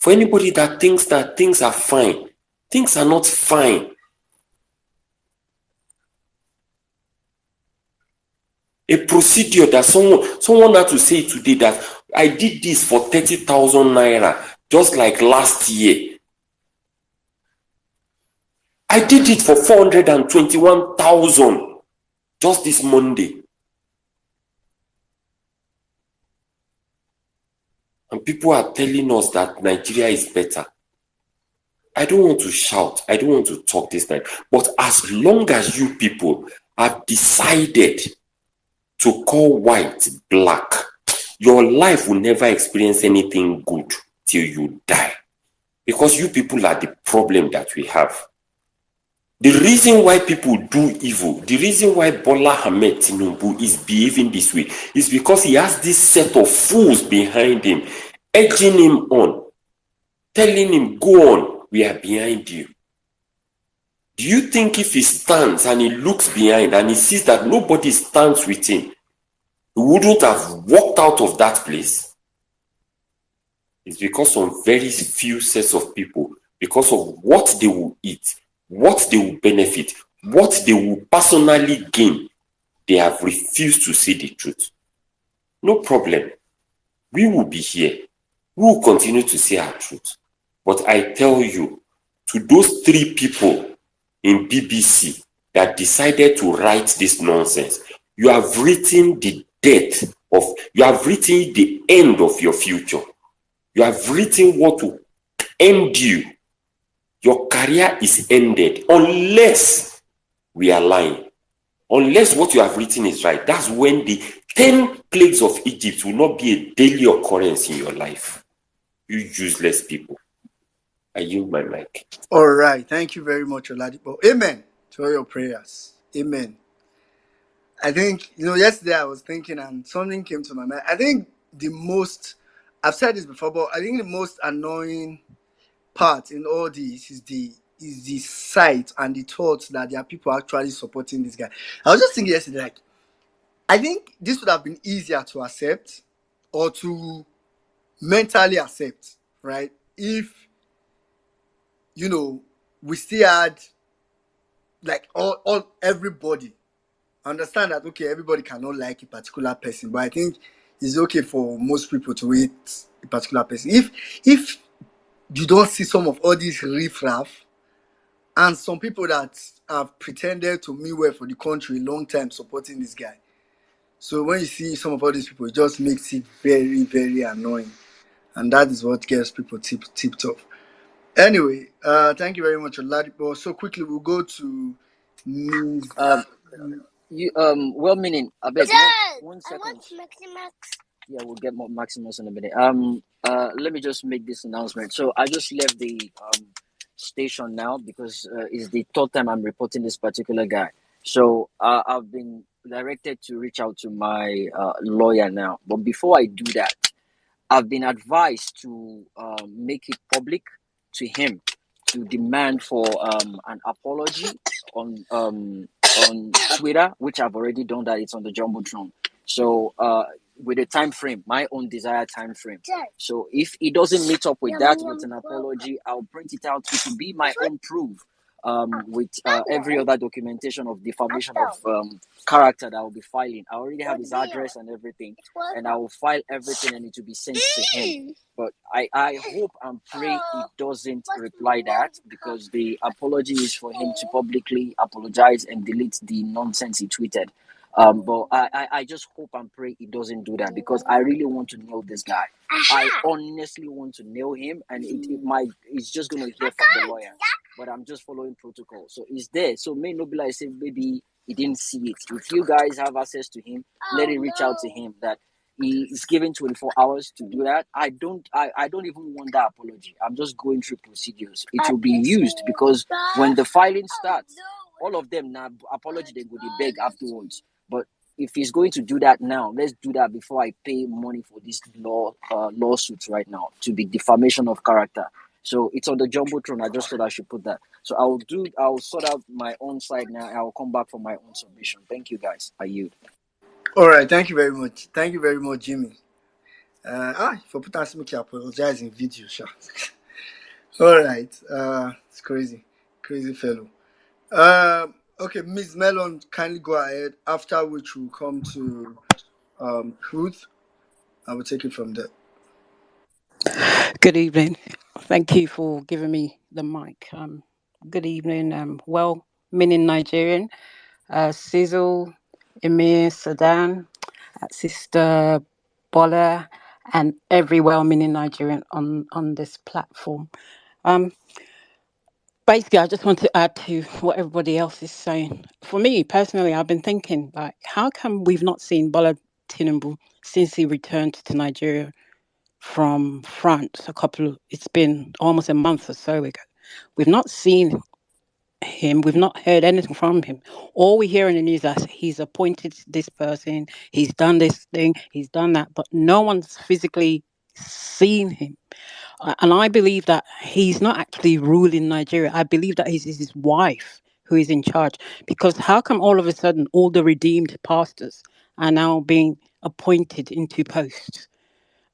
For anybody that thinks that things are fine, things are not fine. A procedure that someone had to say today that I did this for 30,000 naira just like last year. I did it for 421,000 just this Monday. And people are telling us that Nigeria is better. I don't want to shout. I don't want to talk this time. But as long as you people have decided to call white black, your life will never experience anything good till you die. Because you people are the problem that we have. The reason why people do evil, the reason why Bola Ahmed Tinubu is behaving this way is because he has this set of fools behind him, edging him on, telling him, go on, we are behind you. Do you think if he stands and he looks behind and he sees that nobody stands with him, he wouldn't have walked out of that place? It's because of very few sets of people, because of what they will eat, what they will benefit, what they will personally gain, they have refused to say the truth. No problem. We will be here. We will continue to say our truth. But I tell you, to those 3 people in BBC that decided to write this nonsense, you have written the death of, you have written the end of your future. You have written what will end you. Your career is ended unless we are lying. Unless what you have written is right. That's when the 10 plagues of Egypt will not be a daily occurrence in your life. You useless people. I yield my mic. All right. Thank you very much, Oladipo. Amen to all your prayers. Amen. I think, yesterday I was thinking and something came to my mind. I think I've said this before, but I think the most annoying part in all this is the sight and the thoughts that there are people actually supporting this guy. I was just thinking yesterday, like, I think this would have been easier to accept or to mentally accept, right? If, we still had like all everybody understand that, okay, everybody cannot like a particular person, but I think it's okay for most people to hate a particular person. If you don't see some of all these riffraff and some people that have pretended to mean well for the country a long time supporting this guy, so when you see some of all these people, it just makes it very, very annoying, and that is what gets people tipped off. Anyway, thank you very much, Oladipo. So quickly, we'll go to Ms. Well-meaning. I beg. 1 second. Yeah, we'll get more Maximus in a minute. Let me just make this announcement. So I just left the station now because it's the 3rd time I'm reporting this particular guy. So I've been directed to reach out to my lawyer now. But before I do that, I've been advised to make it public to him to demand for an apology on Twitter, which I've already done that. It's on the Jumbotron. So with a time frame, my own desired time frame. So if he doesn't meet up with that with an apology, I'll print it out. It will be my own proof with every other documentation of defamation of character that I'll be filing. I already have his address and everything, and I will file everything and it will be sent to him. But I hope and pray he doesn't reply that, because the apology is for him to publicly apologize and delete the nonsense he tweeted. But I just hope and pray he doesn't do that, because I really want to nail this guy. I honestly want to nail him, and it's just going to hear from the lawyer. But I'm just following protocol. So he's there. So may not be like, say, maybe he didn't see it. If you guys have access to him, let him reach out to him. That he is given 24 hours to do that. I don't even want that apology. I'm just going through procedures. It will be used, because when the filing starts, all of them now apology, they go to beg afterwards. But if he's going to do that now, let's do that before I pay money for this lawsuits right now to be defamation of character. So it's on the Jumbotron. I just thought I should put that. So I'll sort out my own side now. I'll come back for my own submission. Thank you guys. I yield. All right, thank you very much. Thank you very much, Jimmy. For put us make you apologize in video, sure. All right. It's crazy, crazy fellow. Okay, Miss Melon, kindly go ahead. After which we'll come to Truth. I will take it from there. Good evening. Thank you for giving me the mic. Good evening. Meaning Nigerian, Sizzle, Emir, Sudan, Sister Bola, and every well-meaning Nigerian on this platform. Um, Basically, I just want to add to what everybody else is saying. For me personally, I've been thinking, like, how come we've not seen Bola Tinubu since he returned to Nigeria from France it's been almost a month or so ago. We've not seen him, we've not heard anything from him. All we hear in the news is he's appointed this person, he's done this thing, he's done that, but no one's physically seen him. And I believe that he's not actually ruling Nigeria. I believe that it's his wife who is in charge. Because how come all of a sudden all the redeemed pastors are now being appointed into posts?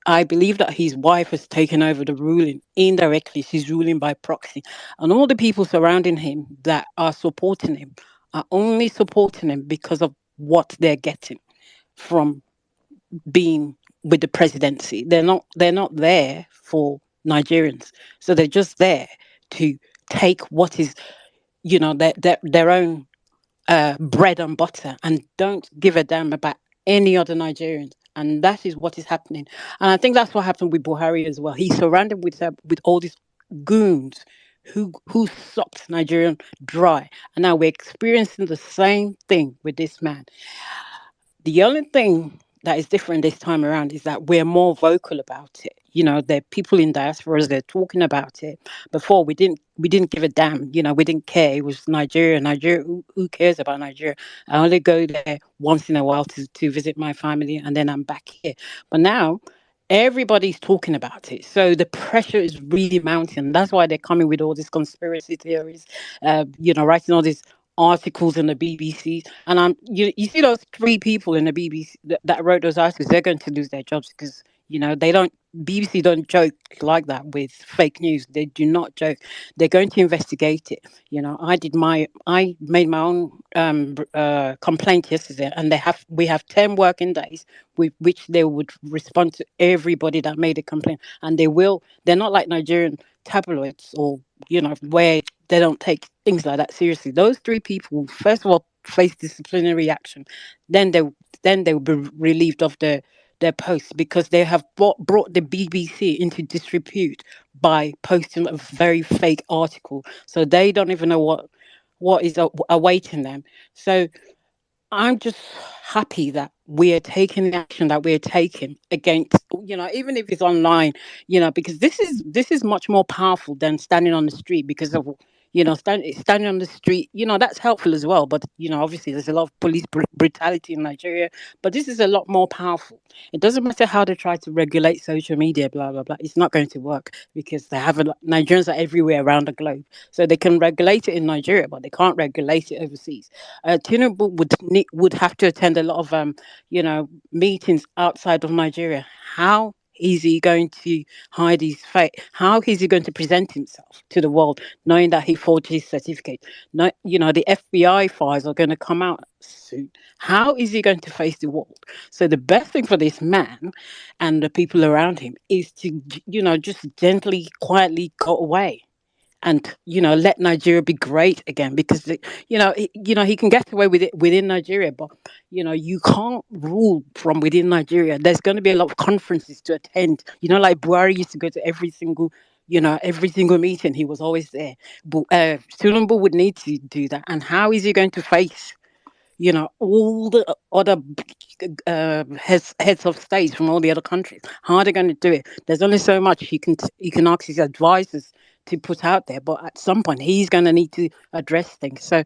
I believe that his wife has taken over the ruling indirectly. She's ruling by proxy. And all the people surrounding him that are supporting him are only supporting him because of what they're getting from being with the presidency. They're not there for Nigerians. So they're just there to take what is, their own bread and butter and don't give a damn about any other Nigerians. And that is what is happening. And I think that's what happened with Buhari as well. He's surrounded with all these goons who sucked Nigerian dry. And now we're experiencing the same thing with this man. The only thing that is different this time around is that we're more vocal about it. There are people in diasporas, they're talking about it. Before we didn't give a damn. We didn't care. It was Nigeria. Nigeria. Who cares about Nigeria? I only go there once in a while to visit my family, and then I'm back here. But now everybody's talking about it, so the pressure is really mounting. That's why they're coming with all these conspiracy theories. Writing all these articles in the BBC. And you see those three people in the BBC that wrote those articles, they're going to lose their jobs because they don't. BBC don't joke like that with fake news. They do not joke. They're going to investigate it. I made my own complaint yesterday, and we have 10 working days with which they would respond to everybody that made a complaint, and they will. They're not like Nigerian tabloids or where they don't take things like that seriously. Those three people, first of all, face disciplinary action, then they will be relieved of their posts because they have brought the BBC into disrepute by posting a very fake article. So they don't even know what is awaiting them. So I'm just happy that we are taking the action that we're taking against, even if it's online, because this is much more powerful than standing on the street because of, standing on the street, that's helpful as well. But, obviously there's a lot of police brutality in Nigeria, but this is a lot more powerful. It doesn't matter how they try to regulate social media, blah, blah, blah. It's not going to work because Nigerians are everywhere around the globe. So they can regulate it in Nigeria, but they can't regulate it overseas. Tinubu would have to attend a lot of meetings outside of Nigeria. How is he going to hide his face? How is he going to present himself to the world, knowing that he forged his certificate? No, the FBI files are going to come out soon. How is he going to face the world? So the best thing for this man and the people around him is to, just gently, quietly go away and let Nigeria be great again because he can get away with it within Nigeria, but you can't rule from within Nigeria. There's going to be a lot of conferences to attend. Like Buhari used to go to every single meeting. He was always there. But Tinubu would need to do that. And how is he going to face all the other heads of states from all the other countries? How are they going to do it? There's only so much he can ask his advisors to put out there, but at some point he's going to need to address things. So,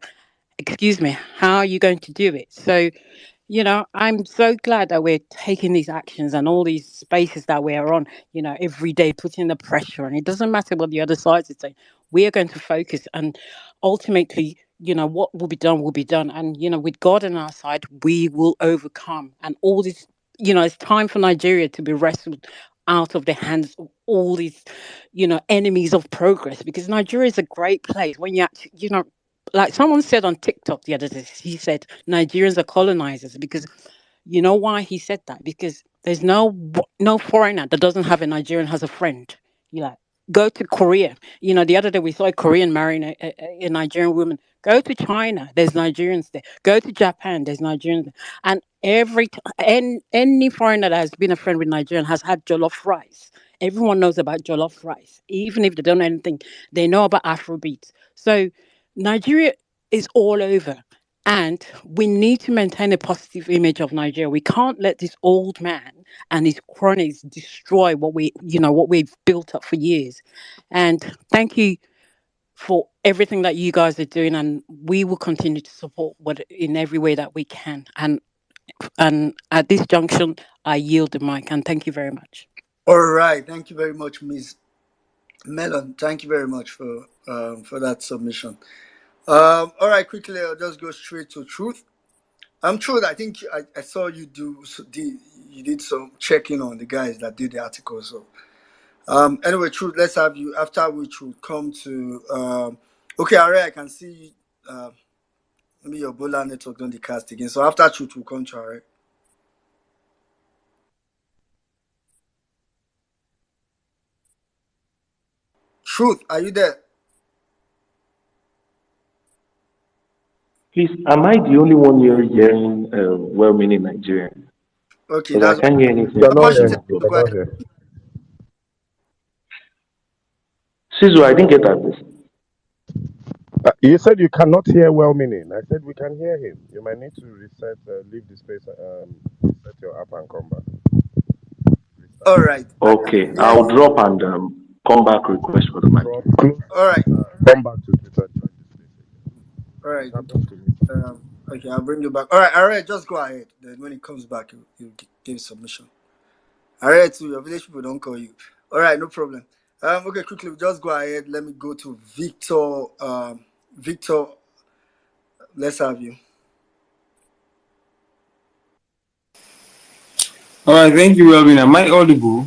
excuse me, how are you going to do it? So, I'm so glad that we're taking these actions and all these spaces that we're on, every day, putting the pressure on. It doesn't matter what the other side is saying. We are going to focus and ultimately, what will be done will be done. And, with God on our side, we will overcome. And all these it's time for Nigeria to be wrestled out of the hands of all these, enemies of progress. Because Nigeria is a great place when you actually, like someone said on TikTok the other day, he said Nigerians are colonizers because you know why he said that? Because there's no foreigner that doesn't have a Nigerian has a friend. You like go to Korea. The other day we saw a Korean marrying a Nigerian woman. Go to China, there's Nigerians there. Go to Japan, there's Nigerians there. And any foreigner that has been a friend with Nigerian has had jollof rice. Everyone knows about jollof rice, even if they don't know anything. They know about Afrobeats. So Nigeria is all over. And we need to maintain a positive image of Nigeria. We can't let this old man and his cronies destroy what we've built up for years. And thank you for everything that you guys are doing, and we will continue to support what in every way that we can. And at this junction, I yield the mic. And thank you very much. All right. Thank you very much, Ms. Melon. Thank you very much for that submission. All right, quickly, I'll just go straight to Truth. Truth, I think I saw you you did some checking on the guys that did the article. So, anyway, Truth, let's have you, after which we'll come to, okay, Ari, I can see, maybe your Bola network don't cast again. So after Truth, we'll come to Ari. Truth, are you there? Please, am I the only one here hearing well-meaning Nigerian? Okay, Because I that's can't hear anything. You're not Washington. here. Go You're not ahead. here. Sizu, I didn't get at this. You said you cannot hear well-meaning. I said we can hear him. You might need to reset, leave the space, reset your app and come back. All right. Okay, Yeah. I'll drop and come back request for the mic. All right. Come back to Twitter. All right. Okay, I'll bring you back. All right, just go ahead. Then when it comes back, you give submission. All right, so your village people don't call you. All right, no problem. Okay, quickly, just go ahead. Let me go to Victor. Victor, let's have you. All right, thank you, Robin. Am I audible?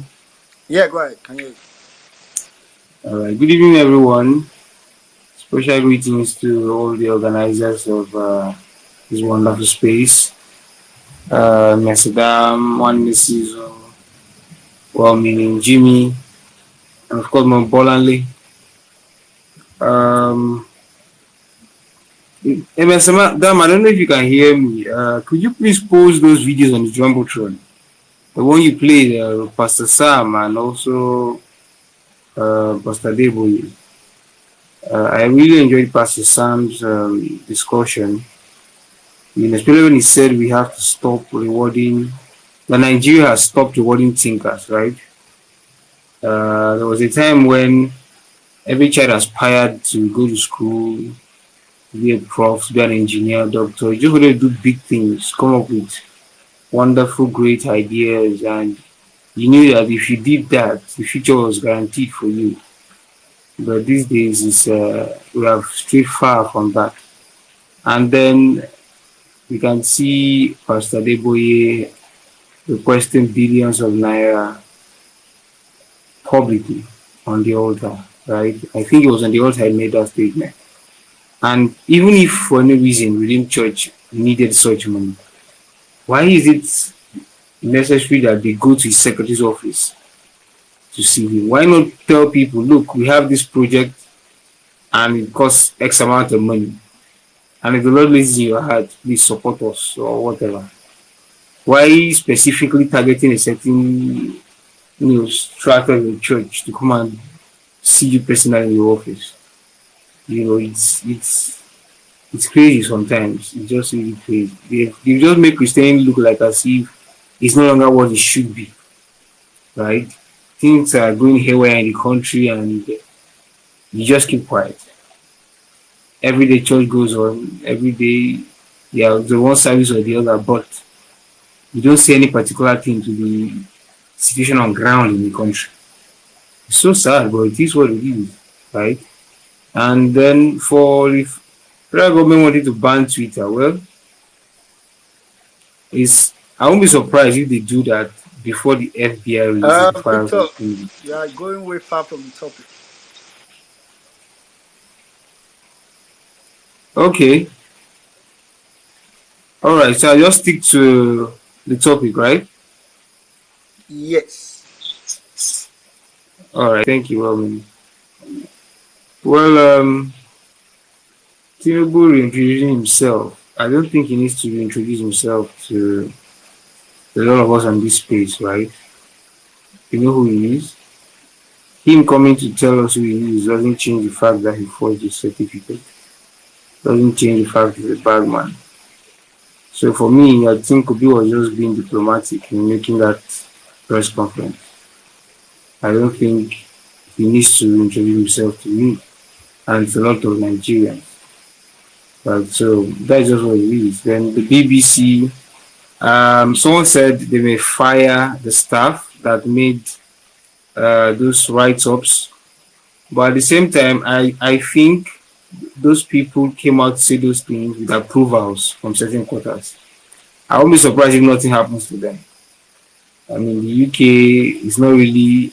Yeah, go ahead. Can you? All right, good evening, everyone. Special greetings to all the organizers of this wonderful space. Mesadam, one Mrs. Well-meaning Jimmy, and of course, Bolanle. Dam, I don't know if you can hear me. Could you please post those videos on the Jumbotron? The one you played, Pastor Sam and also Pastor Deboye. I really enjoyed Pastor Sam's discussion. Especially when he said we have to stop rewarding, that Nigeria has stopped rewarding thinkers, right? There was a time when every child aspired to go to school, to be a prof, to be an engineer, doctor. You just wanted to do big things, come up with wonderful, great ideas, and you knew that if you did that, the future was guaranteed for you. But these days, we have strayed far from that. And then we can see Pastor Deboye requesting billions of naira publicly on the altar, right? I think it was on the altar he made that statement. And even if for any reason within church needed such money, why is it necessary that they go to his secretary's office to see him? Why not tell people, look, we have this project and it costs X amount of money. And if the Lord lays in your heart, please support us or whatever. Why specifically targeting a certain strata of the church to come and see you personally in your office? It's crazy sometimes. It's just really crazy. They just make Christianity look like as if it's no longer what it should be, right? Things are going haywire in the country and you just keep quiet. Every day church goes on, every day the one service or the other, but you don't see any particular thing to the situation on ground in the country. It's so sad, but it is what it is, right? And then for if federal government wanted to ban Twitter, well, it's I won't be surprised if they do that before the FBI releases the files Victor, of Tinubu. you are going way far from the topic. Okay, all right. So I just stick to the topic, right? Yes. All right. Thank you, Well, Tinubu reintroducing himself. I don't think he needs to reintroduce himself to a lot of us on this space, right? You know who he is. Him coming to tell us who he is doesn't change the fact that he forged his certificate. Doesn't change the fact he's a bad man. So for me, I think Obi was just being diplomatic in making that press conference. I don't think he needs to introduce himself to me and to a lot of Nigerians. Right, so that's just what it is. Then the BBC, someone said they may fire the staff that made those write-ups, but at the same time, I think those people came out to say those things with approvals from certain quarters. I won't be surprised if nothing happens to them. I mean, the UK is not really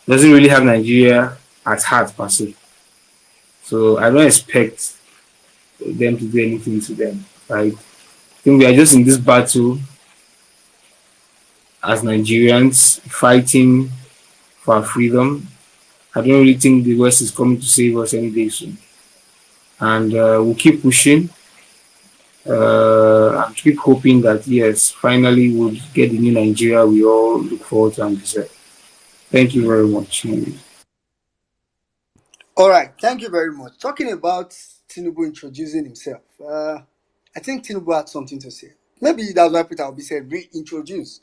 doesn't really have Nigeria at heart per se. So I don't expect them to do anything to them. Right? I think we are just in this battle as Nigerians fighting for our freedom. I don't really think the West is coming to save us any day soon. And we'll keep pushing and keep hoping that, yes, finally we'll get the new Nigeria we all look forward to and deserve. Thank you very much. All right. Thank you very much. Talking about Tinubu introducing himself, I think Tinubu had something to say. Maybe that's why Peter Obi said reintroduce,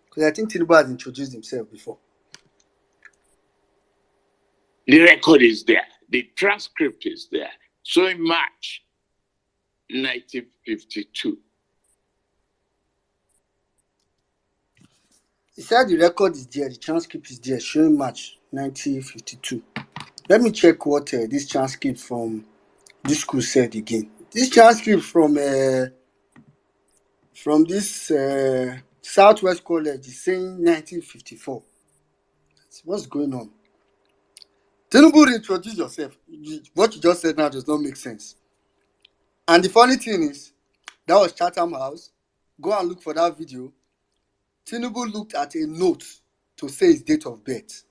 because I think Tinubu has introduced himself before. The record is there. The transcript is there. So in March 1952. He said the record is there, the transcript is there, showing March 1952. Let me check what this transcript from this school said again. This transcript from this Southwest College is saying 1954. What's going on? Tinubu, reintroduce yourself. What you just said now does not make sense. And the funny thing is, that was Chatham House. Go and look for that video. Tinubu looked at a note to say his date of birth.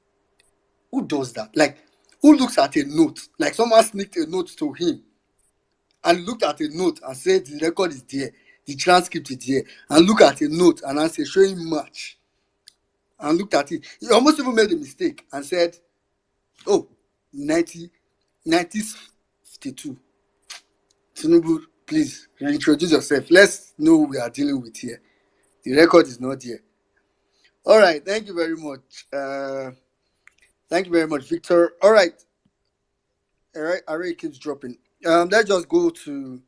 Who does that? Like, who looks at a note? Like someone sneaked a note to him and looked at a note and said the record is there, the transcript is there, and look at a note and answer showing March. And looked at it. He almost even made a mistake and said, oh, 1952. Tinubu, please reintroduce yourself. Let's know who we are dealing with here. The record is not here. All right, thank you very much. Thank you very much, Victor. All right. Array keeps dropping. Let's just go to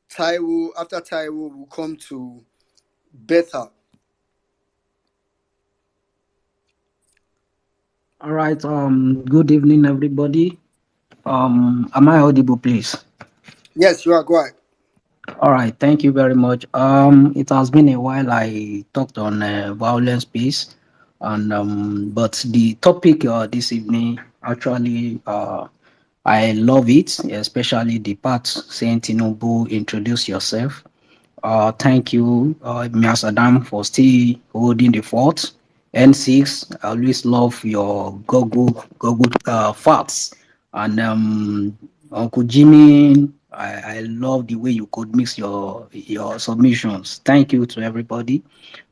Taiwo. After Taiwo, we'll come to Betha. All right. Good evening, everybody. Am I audible, please? Yes, you are. Go ahead. All right. Thank you very much. It has been a while I talked on violence piece, and but the topic this evening actually I love it, especially the part saying Tinubu, introduce yourself. Thank you, Ms. Adam, for still holding the fort. N6, I always love your Google facts. And Uncle Jimmy, I love the way you could mix your submissions. Thank you to everybody.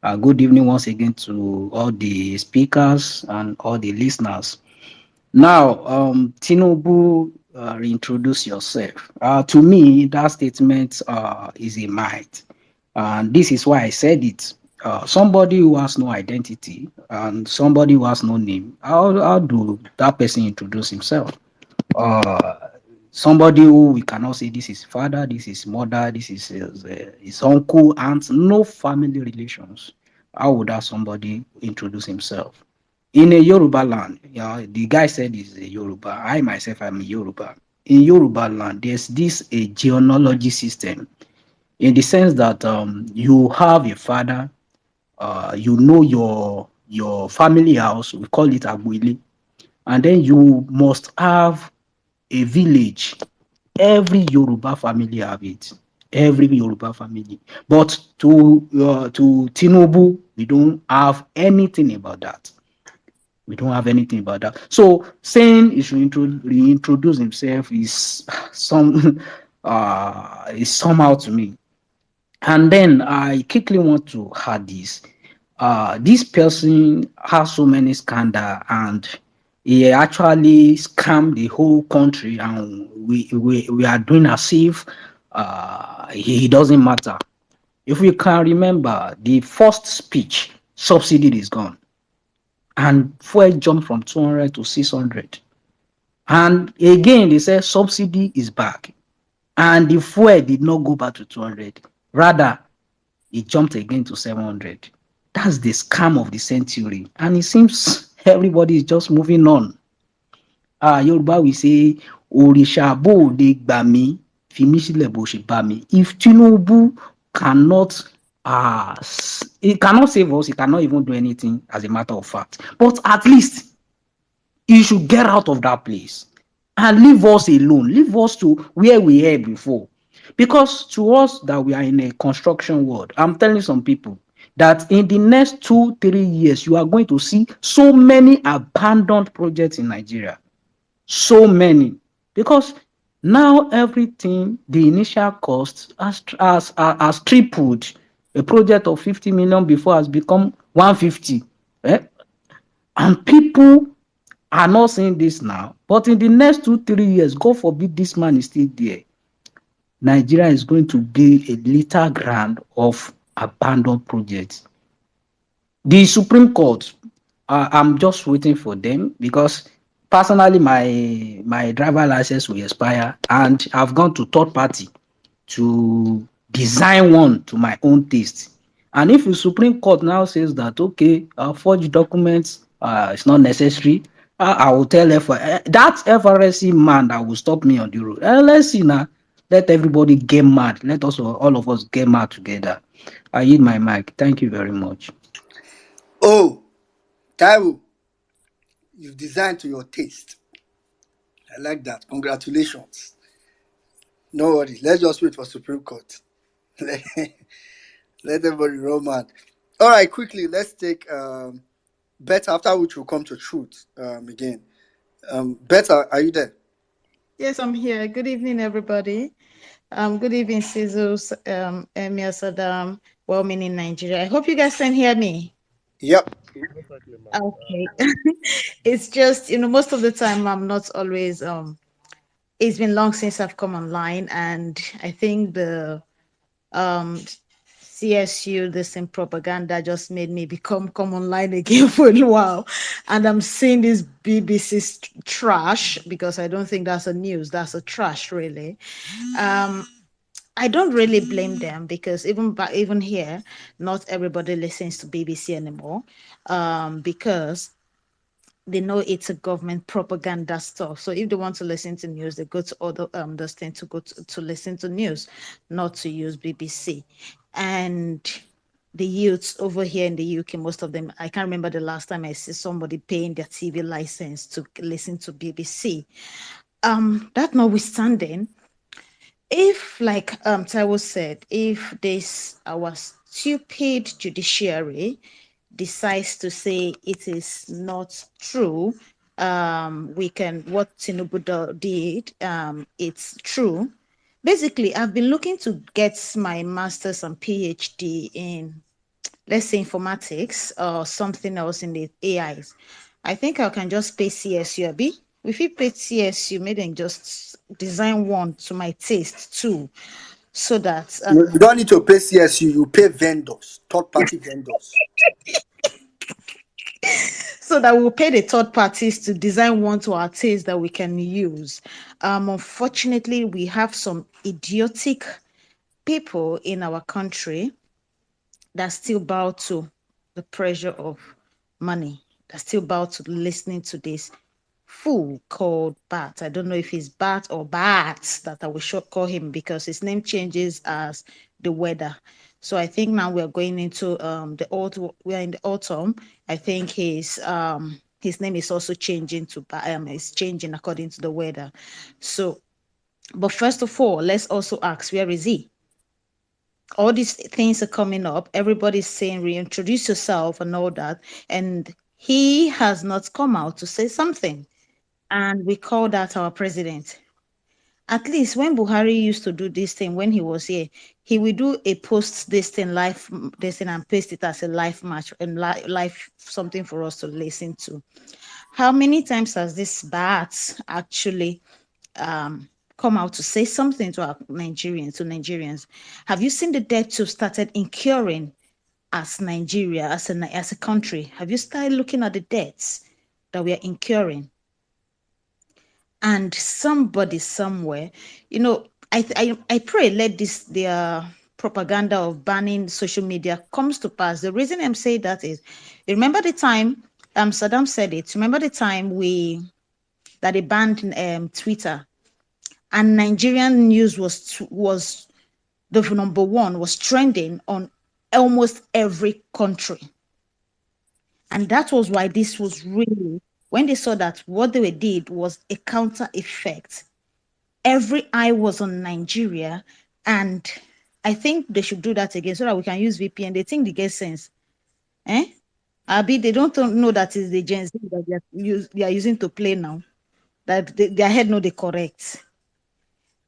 Good evening once again to all the speakers and all the listeners. Now, Tinubu, reintroduce yourself. To me, that statement is a might. And this is why I said it. Somebody who has no identity and somebody who has no name, how do that person introduce himself? Somebody who we cannot say this is father, this is mother, this is his uncle, aunt, no family relations. How would that somebody introduce himself? In a Yoruba land, the guy said he's a Yoruba. I myself am a Yoruba. In Yoruba land, there's this a genealogy system in the sense that you have a father, you know your family house, we call it Abuili, and then you must have a village. Every Yoruba family have it. Every Yoruba family. But to Tinubu, we don't have anything about that. We don't have anything about that. So saying he should reintroduce himself is is somehow to me. And then I quickly want to add this. This person has so many scandal, and he actually scammed the whole country, and we are doing as if he doesn't matter. If we can remember the first speech, subsidy is gone, and fuel jumped from 200 to 600. And again, they said subsidy is back, and the fuel did not go back to 200. Rather, it jumped again to 700. That's the scam of the century. And it seems everybody is just moving on. Yoruba will say, Òrìṣà bò lè gbà mí, fi mí sílẹ̀ bó ṣe bá mi. If Tinubu cannot, he cannot save us, he cannot even do anything as a matter of fact. But at least he should get out of that place and leave us alone, leave us to where we were before. Because to us that we are in a construction world, I'm telling some people that in the next 2-3 years, you are going to see so many abandoned projects in Nigeria. So many. Because now everything, the initial cost has tripled. A project of 50 million before has become 150. And people are not saying this now, but in the next 2-3 years, God forbid this man is still there, Nigeria is going to be a litter ground of abandoned projects. The Supreme Court, I'm just waiting for them because personally, my driver license will expire, and I've gone to third party to design one to my own taste. And if the Supreme Court now says that, okay, forged documents it's not necessary, I will tell that FRSC man that will stop me on the road. Let's see now. Let everybody get mad. Let us all of us get mad together. I yield my mic. Thank you very much. Oh, Taiwo, you've designed to your taste. I like that. Congratulations. No worries. Let's just wait for Supreme Court. Let everybody roll mad. All right, quickly, let's take Better, after which we'll come to Truth again. Better, are you there? Yes, I'm here. Good evening, everybody. Good evening, Sizzles, Emir Saddam, well-meaning Nigeria. I hope you guys can hear me. Yep. Okay. It's just, most of the time I'm not always, it's been long since I've come online, and I think the CSU, the same propaganda just made me come online again for a while. And I'm seeing this BBC trash, because I don't think that's a news, that's a trash, really. I don't really blame them, because even here, not everybody listens to BBC anymore, because they know it's a government propaganda stuff. So if they want to listen to news, they go to other this thing to go to listen to news, not to use BBC. And the youths over here in the UK, most of them, I can't remember the last time I see somebody paying their TV license to listen to BBC. That notwithstanding, if, like Taiwo said, if this our stupid judiciary decides to say it is not true, what Tinubu did, it's true. Basically, I've been looking to get my master's and PhD in, let's say, informatics or something else in the AIs. I think I can just pay CSU a bit. If you pay CSU, maybe then just design one to my taste too, so that You don't need to pay CSU, you pay vendors, third-party vendors. so that we'll pay the third parties to design one to our taste that we can use. Unfortunately, we have some idiotic people in our country that still bow to the pressure of money, that still bow to listening to this fool called Bat. I don't know if he's Bat or Bat that I will call him, because his name changes as the weather. So I think now we're going into we are in the autumn. I think his name is also changing to is changing according to the weather. So, but first of all, let's also ask, where is he? All these things are coming up. Everybody's saying reintroduce yourself and all that, and he has not come out to say something. And we call that our president. At least when Buhari used to do this thing when he was here, he would do a post this thing live this thing and paste it as a live match and live something for us to listen to. How many times has this bat actually come out to say something to our Nigerians? Have you seen the debt to started incurring as Nigeria, as a country? Have you started looking at the debts that we are incurring? And somebody somewhere, I pray let this their propaganda of banning social media comes to pass. The reason I'm saying that is, remember the time Saddam said it. Remember the time that they banned Twitter, and Nigerian news was the number one, was trending on almost every country. And that was why this was really, when they saw that what they did was a counter effect, every eye was on Nigeria. And I think they should do that again so that we can use VPN. They think they get sense. Abi, they don't know that is the Gen Z that they are using to play now. That their head know they correct.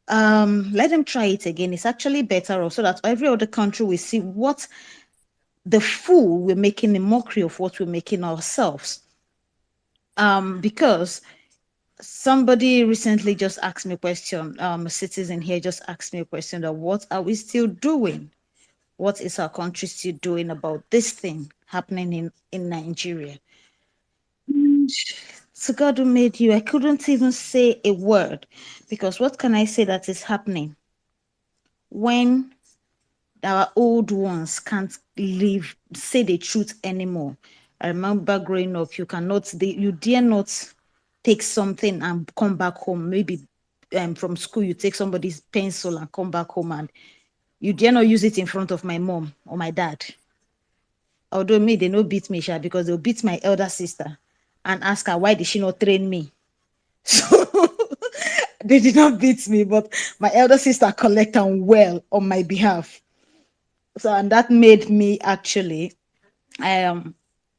Let them try it again. It's actually better so that every other country will see what the fool we're making, a mockery of what we're making ourselves. Because somebody recently just asked me a question. A citizen here just asked me a question that what are we still doing? What is our country still doing about this thing happening in Nigeria? So God who made you, I couldn't even say a word, because what can I say that is happening when our old ones can't say the truth anymore? I remember growing up, you dare not take something and come back home. Maybe from school, you take somebody's pencil and come back home, and you dare not use it in front of my mom or my dad. Although me, they no beat me, sha, because they'll beat my elder sister and ask her why did she not train me. So they did not beat me, but my elder sister collect and well on my behalf. So, and that made me actually,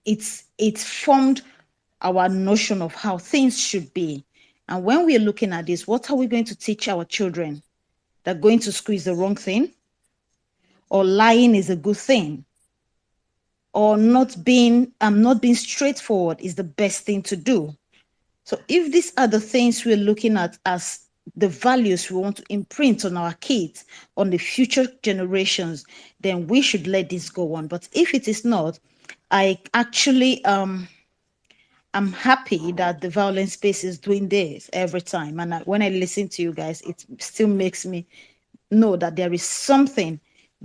it's formed our notion of how things should be. And when we're looking at this, what are we going to teach our children? That going to school is the wrong thing, or lying is a good thing, or not being straightforward is the best thing to do. So if these are the things we're looking at as the values we want to imprint on our kids, on the future generations, then we should let this go on. But if it is not, I actually I'm happy that the violence space is doing this every time. And when I listen to you guys, it still makes me know that there is something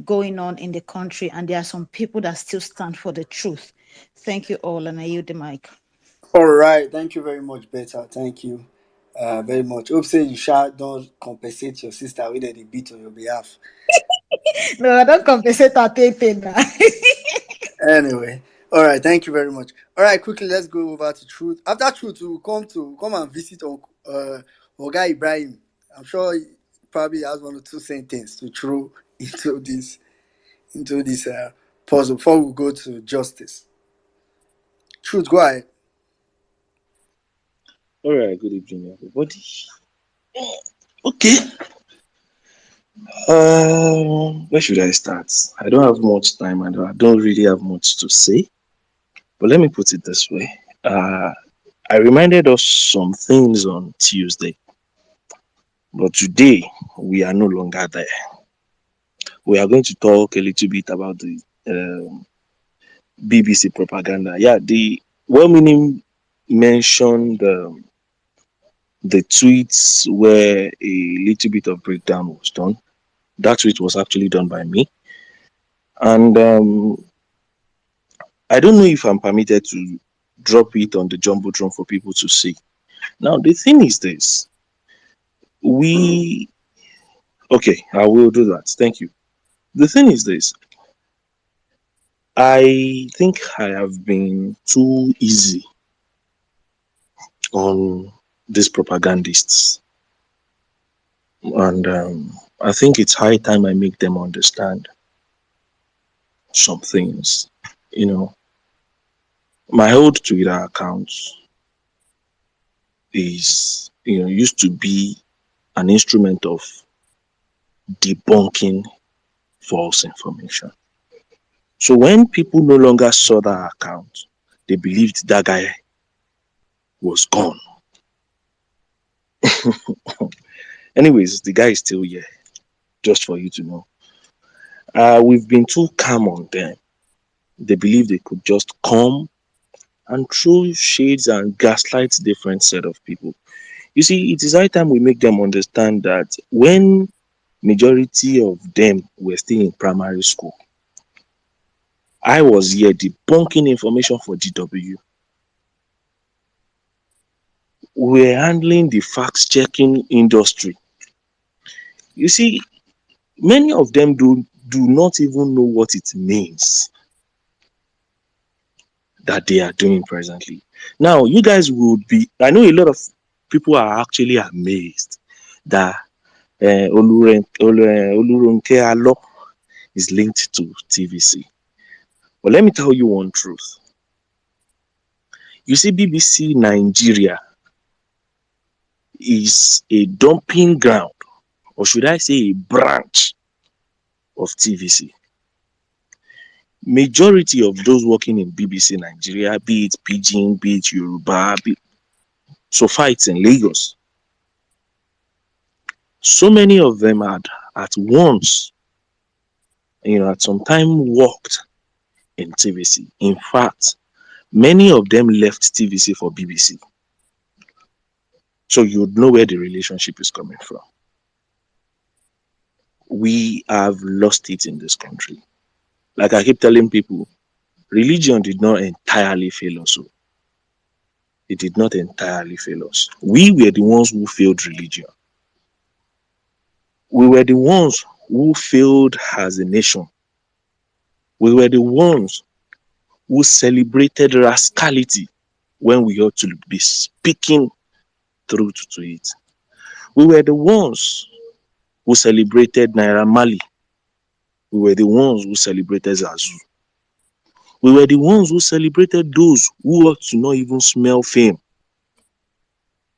going on in the country, and there are some people that still stand for the truth. Thank you all, and I yield the mic. All right, thank you very much, Beta. Thank you very much. Hope say you shall don't compensate your sister with the beat on your behalf. No, I don't compensate our pain now. Anyway, all right, thank you very much. All right, quickly, let's go over to Truth. After Truth, we'll come and visit Oga Ibrahim. I'm sure he probably has one or two sentences to throw into this puzzle before we go to justice. Truth, go ahead. All right, good evening, everybody. Okay, where should I start? I don't have much time and I don't really have much to say. But let me put it this way. I reminded us some things on Tuesday, but today we are no longer there. We are going to talk a little bit about the BBC propaganda. Yeah, the well-meaning mentioned the tweets where a little bit of breakdown was done. That tweet was actually done by me, and I don't know if I'm permitted to drop it on the jumbotron for people to see. Now, the thing is this: we okay, I will do that. Thank you. The thing is this: I think I have been too easy on these propagandists, and I think it's high time I make them understand some things. You know, my old Twitter account is, used to be an instrument of debunking false information. So when people no longer saw that account, they believed that guy was gone. Anyways, the guy is still here, just for you to know. We've been too calm on them. They believe they could just come and throw shades and gaslight different set of people. You see, it is high time we make them understand that when majority of them were still in primary school, I was here debunking information for GW. We're handling the fact checking industry. You see, many of them do not even know what it means that they are doing presently. Now, you guys would be, I know a lot of people are actually amazed that Olurunke Alo is linked to TVC. But let me tell you one truth. You see, BBC Nigeria is a dumping ground, or should I say a branch of TVC. Majority of those working in BBC Nigeria, be it Pidgin, be it Yoruba, so far it's in Lagos. So many of them had at once, at some time worked in TVC. In fact, many of them left TVC for BBC. So you would know where the relationship is coming from. We have lost it in this country. Like I keep telling people, religion did not entirely fail us. It did not entirely fail us. We were the ones who failed religion. We were the ones who failed as a nation. We were the ones who celebrated rascality when we ought to be speaking truth to it. We were the ones who celebrated Naira Marley. We were the ones who celebrated Zazu. We were the ones who celebrated those who ought to not even smell fame.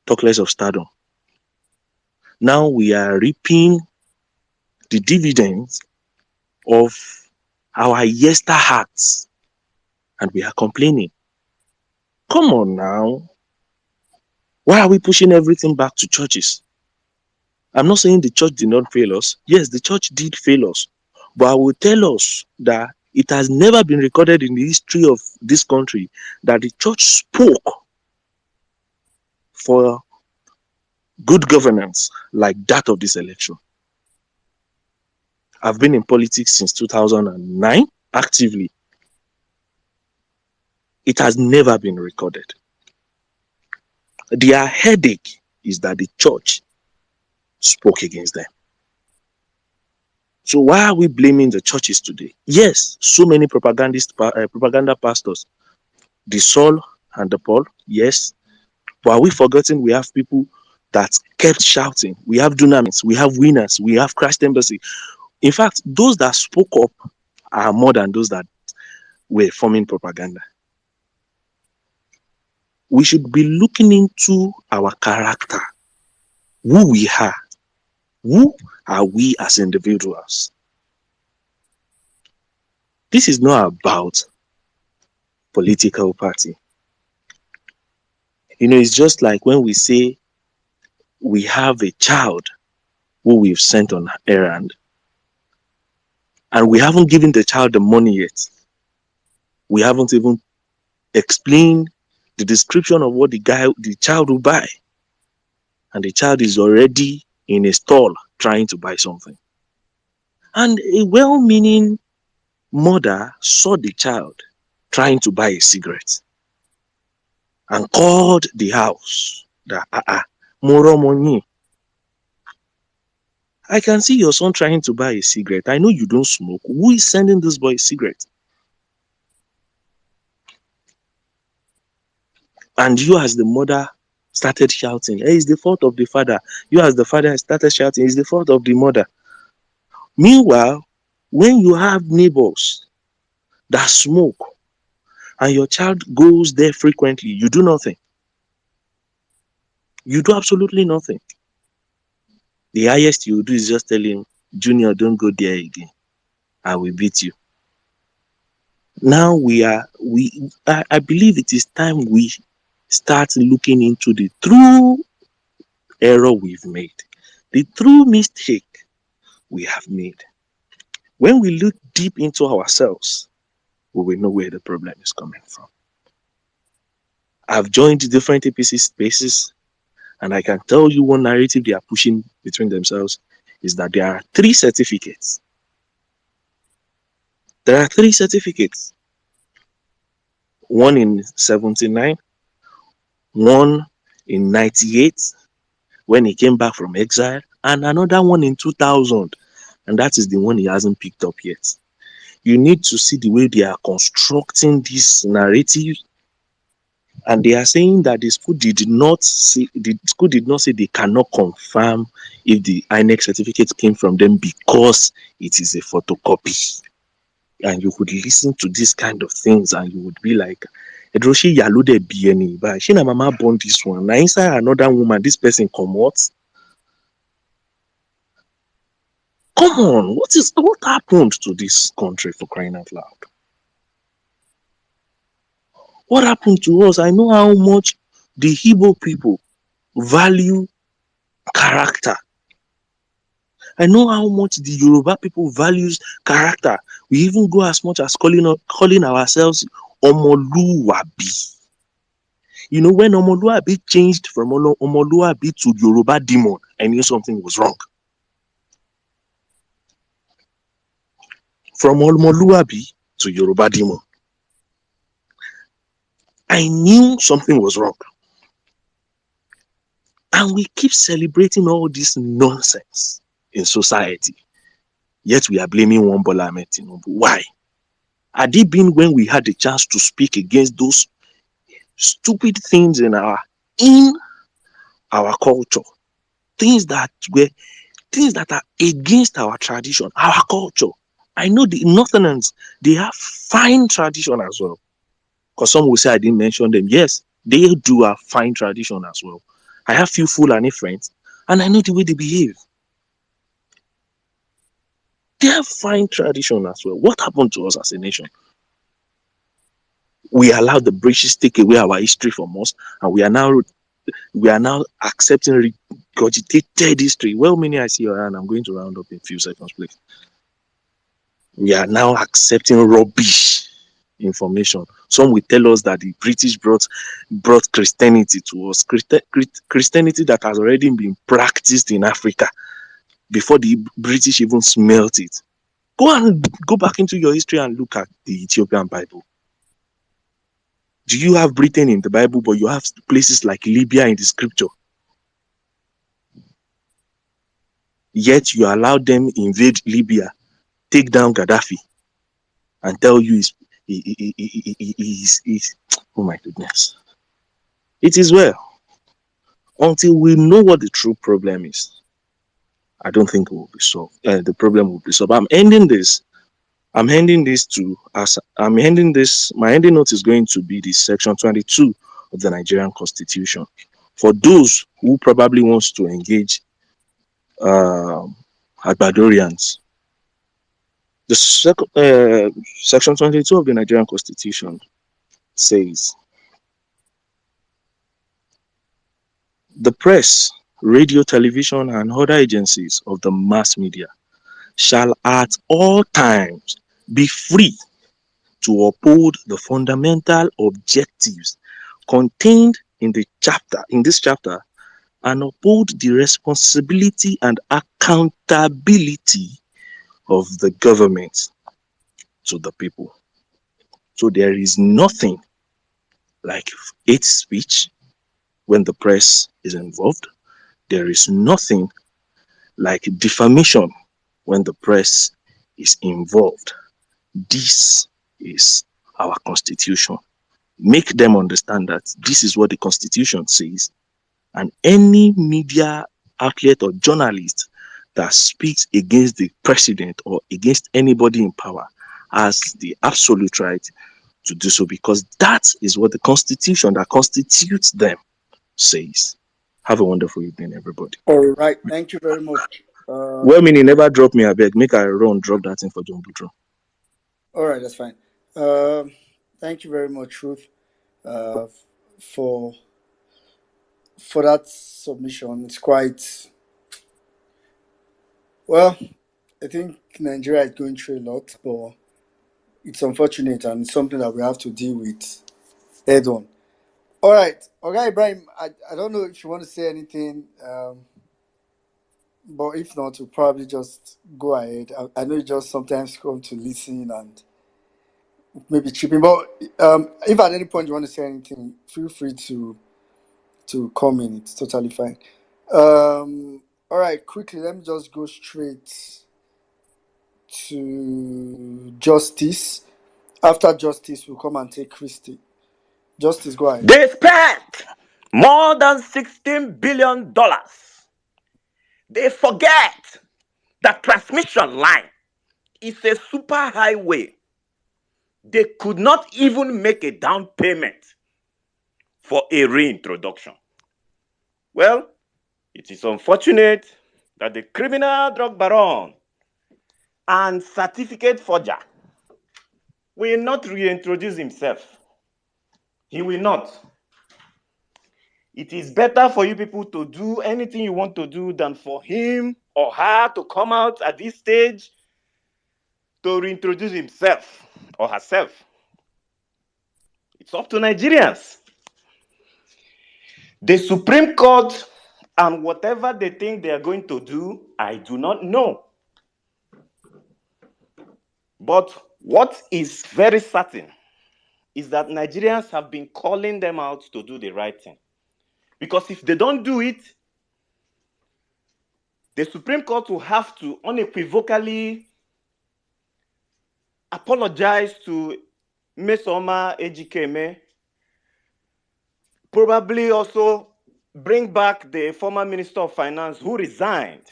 Talk less of stardom. Now we are reaping the dividends of our yester hearts, and we are complaining. Come on now. Why are we pushing everything back to churches? I'm not saying the church did not fail us. Yes, the church did fail us. But I will tell us that it has never been recorded in the history of this country that the church spoke for good governance like that of this election. I've been in politics since 2009, actively. It has never been recorded. Their headache is that the church spoke against them. So why are we blaming the churches today? Yes, so many propaganda pastors, the Saul and the Paul, yes. But are we forgetting we have people that kept shouting? We have dunamis, we have winners, we have Christ Embassy. In fact, those that spoke up are more than those that were forming propaganda. We should be looking into our character, who we are. Who are we as individuals? This is not about political party. It's just like when we say we have a child who we've sent on errand, and we haven't given the child the money yet. We haven't even explained the description of what the child will buy, and the child is already in a stall trying to buy something. And a well-meaning mother saw the child trying to buy a cigarette and called the house that Moro money. I can see your son trying to buy a cigarette. I know you don't smoke. Who is sending this boy a cigarette? And you as the mother started shouting, hey, it's the fault of the father. You as the father started shouting, it's the fault of the mother. Meanwhile, when you have neighbors that smoke and your child goes there frequently, you do nothing. You do absolutely nothing. The highest you do is just tell him, Junior, don't go there again. I will beat you. Now I believe it is time we start looking into the true error we've made, the true mistake we have made. When we look deep into ourselves, we will know where the problem is coming from. I've joined different APC spaces, and I can tell you one narrative they are pushing between themselves is that there are 3 certificates. There are 3 certificates. One in 79, one in 98, when he came back from exile, and another one in 2000, and that is the one he hasn't picked up yet. You need to see the way they are constructing this narrative, and they are saying that the school did not say they cannot confirm if the INEC certificate came from them because it is a photocopy. And you could listen to this kind of things and you would be like, Edroshi Yalude BNE, but she na mama born this one. Now inside another woman, this person come out. Come on, what happened to this country, for crying out loud? What happened to us? I know how much the Igbo people value character. I know how much the Yoruba people values character. We even go as much as calling ourselves Omoluwabi. You know, when Omoluwabi changed from Omoluwabi to Yoruba demon, I knew something was wrong. From Omoluwabi to Yoruba demon, I knew something was wrong. And we keep celebrating all this nonsense in society. Yet we are blaming one Bola Ahmed Tinubu. Why? Had it been when we had the chance to speak against those stupid things in our culture, things that are against our tradition, our culture? I know the Northerners, they have fine tradition as well. Because some will say I didn't mention them. Yes, they do have fine tradition as well. I have few Fulani friends, and I know the way they behave. They have fine tradition as well. What happened to us as a nation? We allowed the British take away our history from us, and we are now accepting regurgitated history. Well, many I see your hand. I'm going to round up in a few seconds, please. We are now accepting rubbish information. Some will tell us that the British brought Christianity to us. Christianity that has already been practiced in Africa before the British even smelt it. Go back into your history and look at the Ethiopian Bible. Do you have Britain in the Bible, but you have places like Libya in the scripture? Yet you allow them invade Libya, take down Gaddafi, and tell you he's oh my goodness. It is well. Until we know what the true problem is, I don't think it will be solved. The problem will be solved. My ending note is going to be the section 22 of the Nigerian Constitution. For those who probably wants to engage Agbadorians, the section 22 of the Nigerian Constitution says, the press, radio, television, and other agencies of the mass media shall at all times be free to uphold the fundamental objectives contained in this chapter and uphold the responsibility and accountability of the government to the people. So there is nothing like hate speech when the press is involved. There is nothing like defamation when the press is involved. This is our constitution. make them understand that this is what the Constitution says, and any media outlet or journalist that speaks against the president or against anybody in power has the absolute right to do so, because that is what the Constitution that constitutes them says. Have a wonderful evening, everybody. All right, thank you very much. Well, meaning never drop me, I beg. Make I run, drop that thing for John Boudreaux. All right, that's fine. Thank you very much, Ruth, uh, for that submission. It's quite well. I think Nigeria is going through a lot, but it's unfortunate and it's something that we have to deal with head on. All right, okay, Ibrahim. I don't know if you want to say anything, but if not, we'll probably just go ahead. I know you just sometimes come to listen and maybe chip in, but if at any point you want to say anything, feel free to come in. It's totally fine. All right, quickly, let me just go straight to Justice. After Justice, we'll come and take Christy. Justice, go ahead. They spent more than $16 billion. They forget that transmission line is a super highway. They could not even make a down payment for a reintroduction. Well, it is unfortunate that the criminal drug baron and certificate forger will not reintroduce himself. He will not. It is better for you people to do anything you want to do than for him or her to come out at this stage to reintroduce himself or herself. It's up to Nigerians. The Supreme Court and whatever they think they are going to do, I do not know. But what is very certain is that Nigerians have been calling them out to do the right thing. Because if they don't do it, the Supreme Court will have to unequivocally apologize to Mesoma Ejikeme, probably also bring back the former Minister of Finance who resigned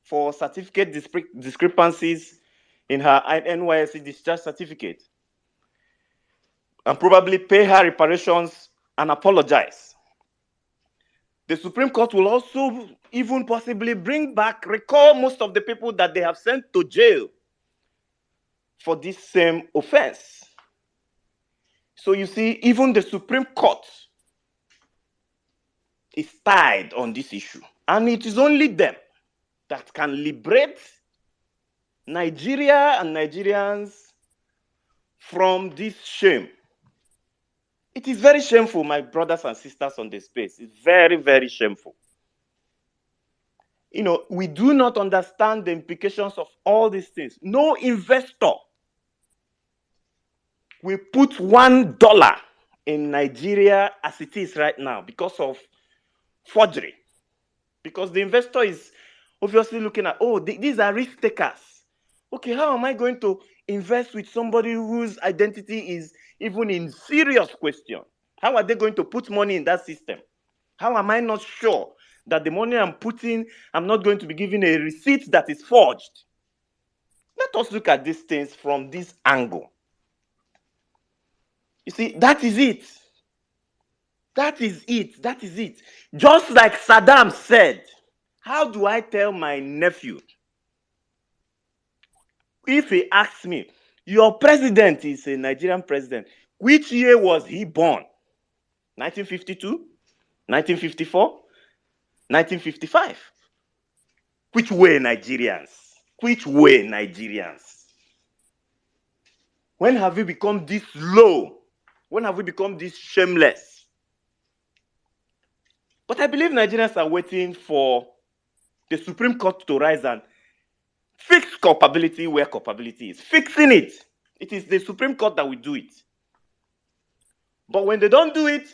for certificate discrepancies in her NYSC discharge certificate, and probably pay her reparations and apologize. The Supreme Court will also even possibly recall most of the people that they have sent to jail for this same offense. So you see, even the Supreme Court is tied on this issue. And it is only them that can liberate Nigeria and Nigerians from this shame. It is very shameful, my brothers and sisters on the space. It's very, very shameful. You know, we do not understand the implications of all these things. No investor will put $1 in Nigeria as it is right now because of forgery. Because the investor is obviously looking at, these are risk takers. Okay, how am I going to invest with somebody whose identity is even in serious question? How are they going to put money in that system? How am I not sure that the money I'm putting, I'm not going to be given a receipt that is forged? Let us look at these things from this angle. You see, that is it. That is it. That is it. Just like Saddam said, how do I tell my nephew, if he asks me, your president is a Nigerian president, which year was he born? 1952? 1954? 1955? Which way, Nigerians? Which way, Nigerians? When have we become this low? When have we become this shameless? But I believe Nigerians are waiting for the Supreme Court to rise and fix culpability where culpability is. Fixing it. It is the Supreme Court that will do it. But when they don't do it,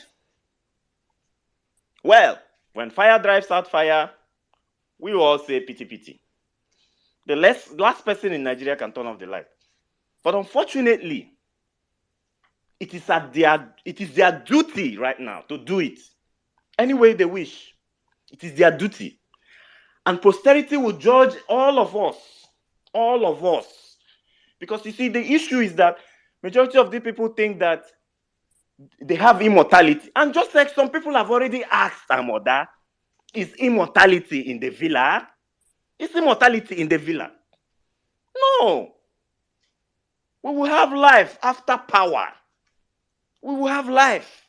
well, when fire drives out fire, we will all say pity, pity. The last person in Nigeria can turn off the light. But unfortunately, it is their duty right now to do it any way they wish. It is their duty. And posterity will judge all of us. All of us. Because you see, the issue is that majority of the people think that they have immortality. And just like some people have already asked our mother, is immortality in the villa? Is immortality in the villa? No. We will have life after power. We will have life.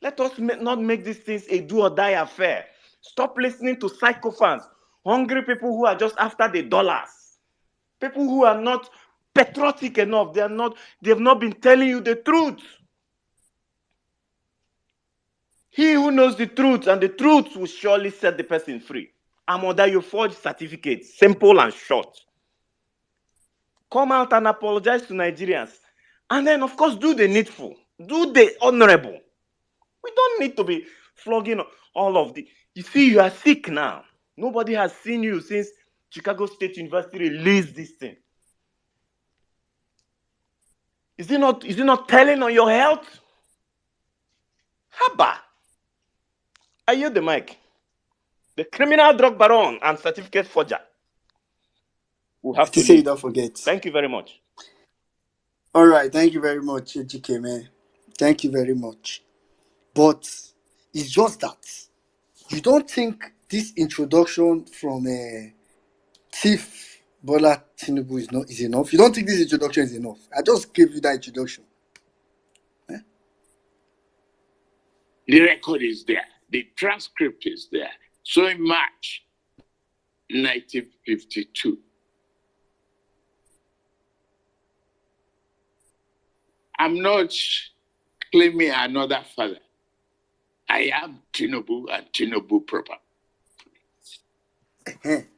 Let us not make these things a do or die affair. Stop listening to sycophants, hungry people who are just after the dollars. People who are not patriotic enough. They have not been telling you the truth. He who knows the truth, and the truth will surely set the person free. Amoda, you forge certificates, simple and short. Come out and apologize to Nigerians. And then, of course, do the needful. Do the honorable. We don't need to be flogging all of the... You see, you are sick now. Nobody has seen you since Chicago State University released this thing. Is it not telling on your health? Haba. I yield the mic. The criminal drug baron and certificate forger will have to say you leave. don't forget. Thank you very much. All right, thank you very much, GK, man. Thank you very much. But it's just that you don't think this introduction from Chief Bola Tinubu is enough? You don't think this introduction is enough? I just gave you that introduction. The record is there. The transcript is there. So in March 1952, I'm not claiming another father. I am Tinubu and Tinubu proper.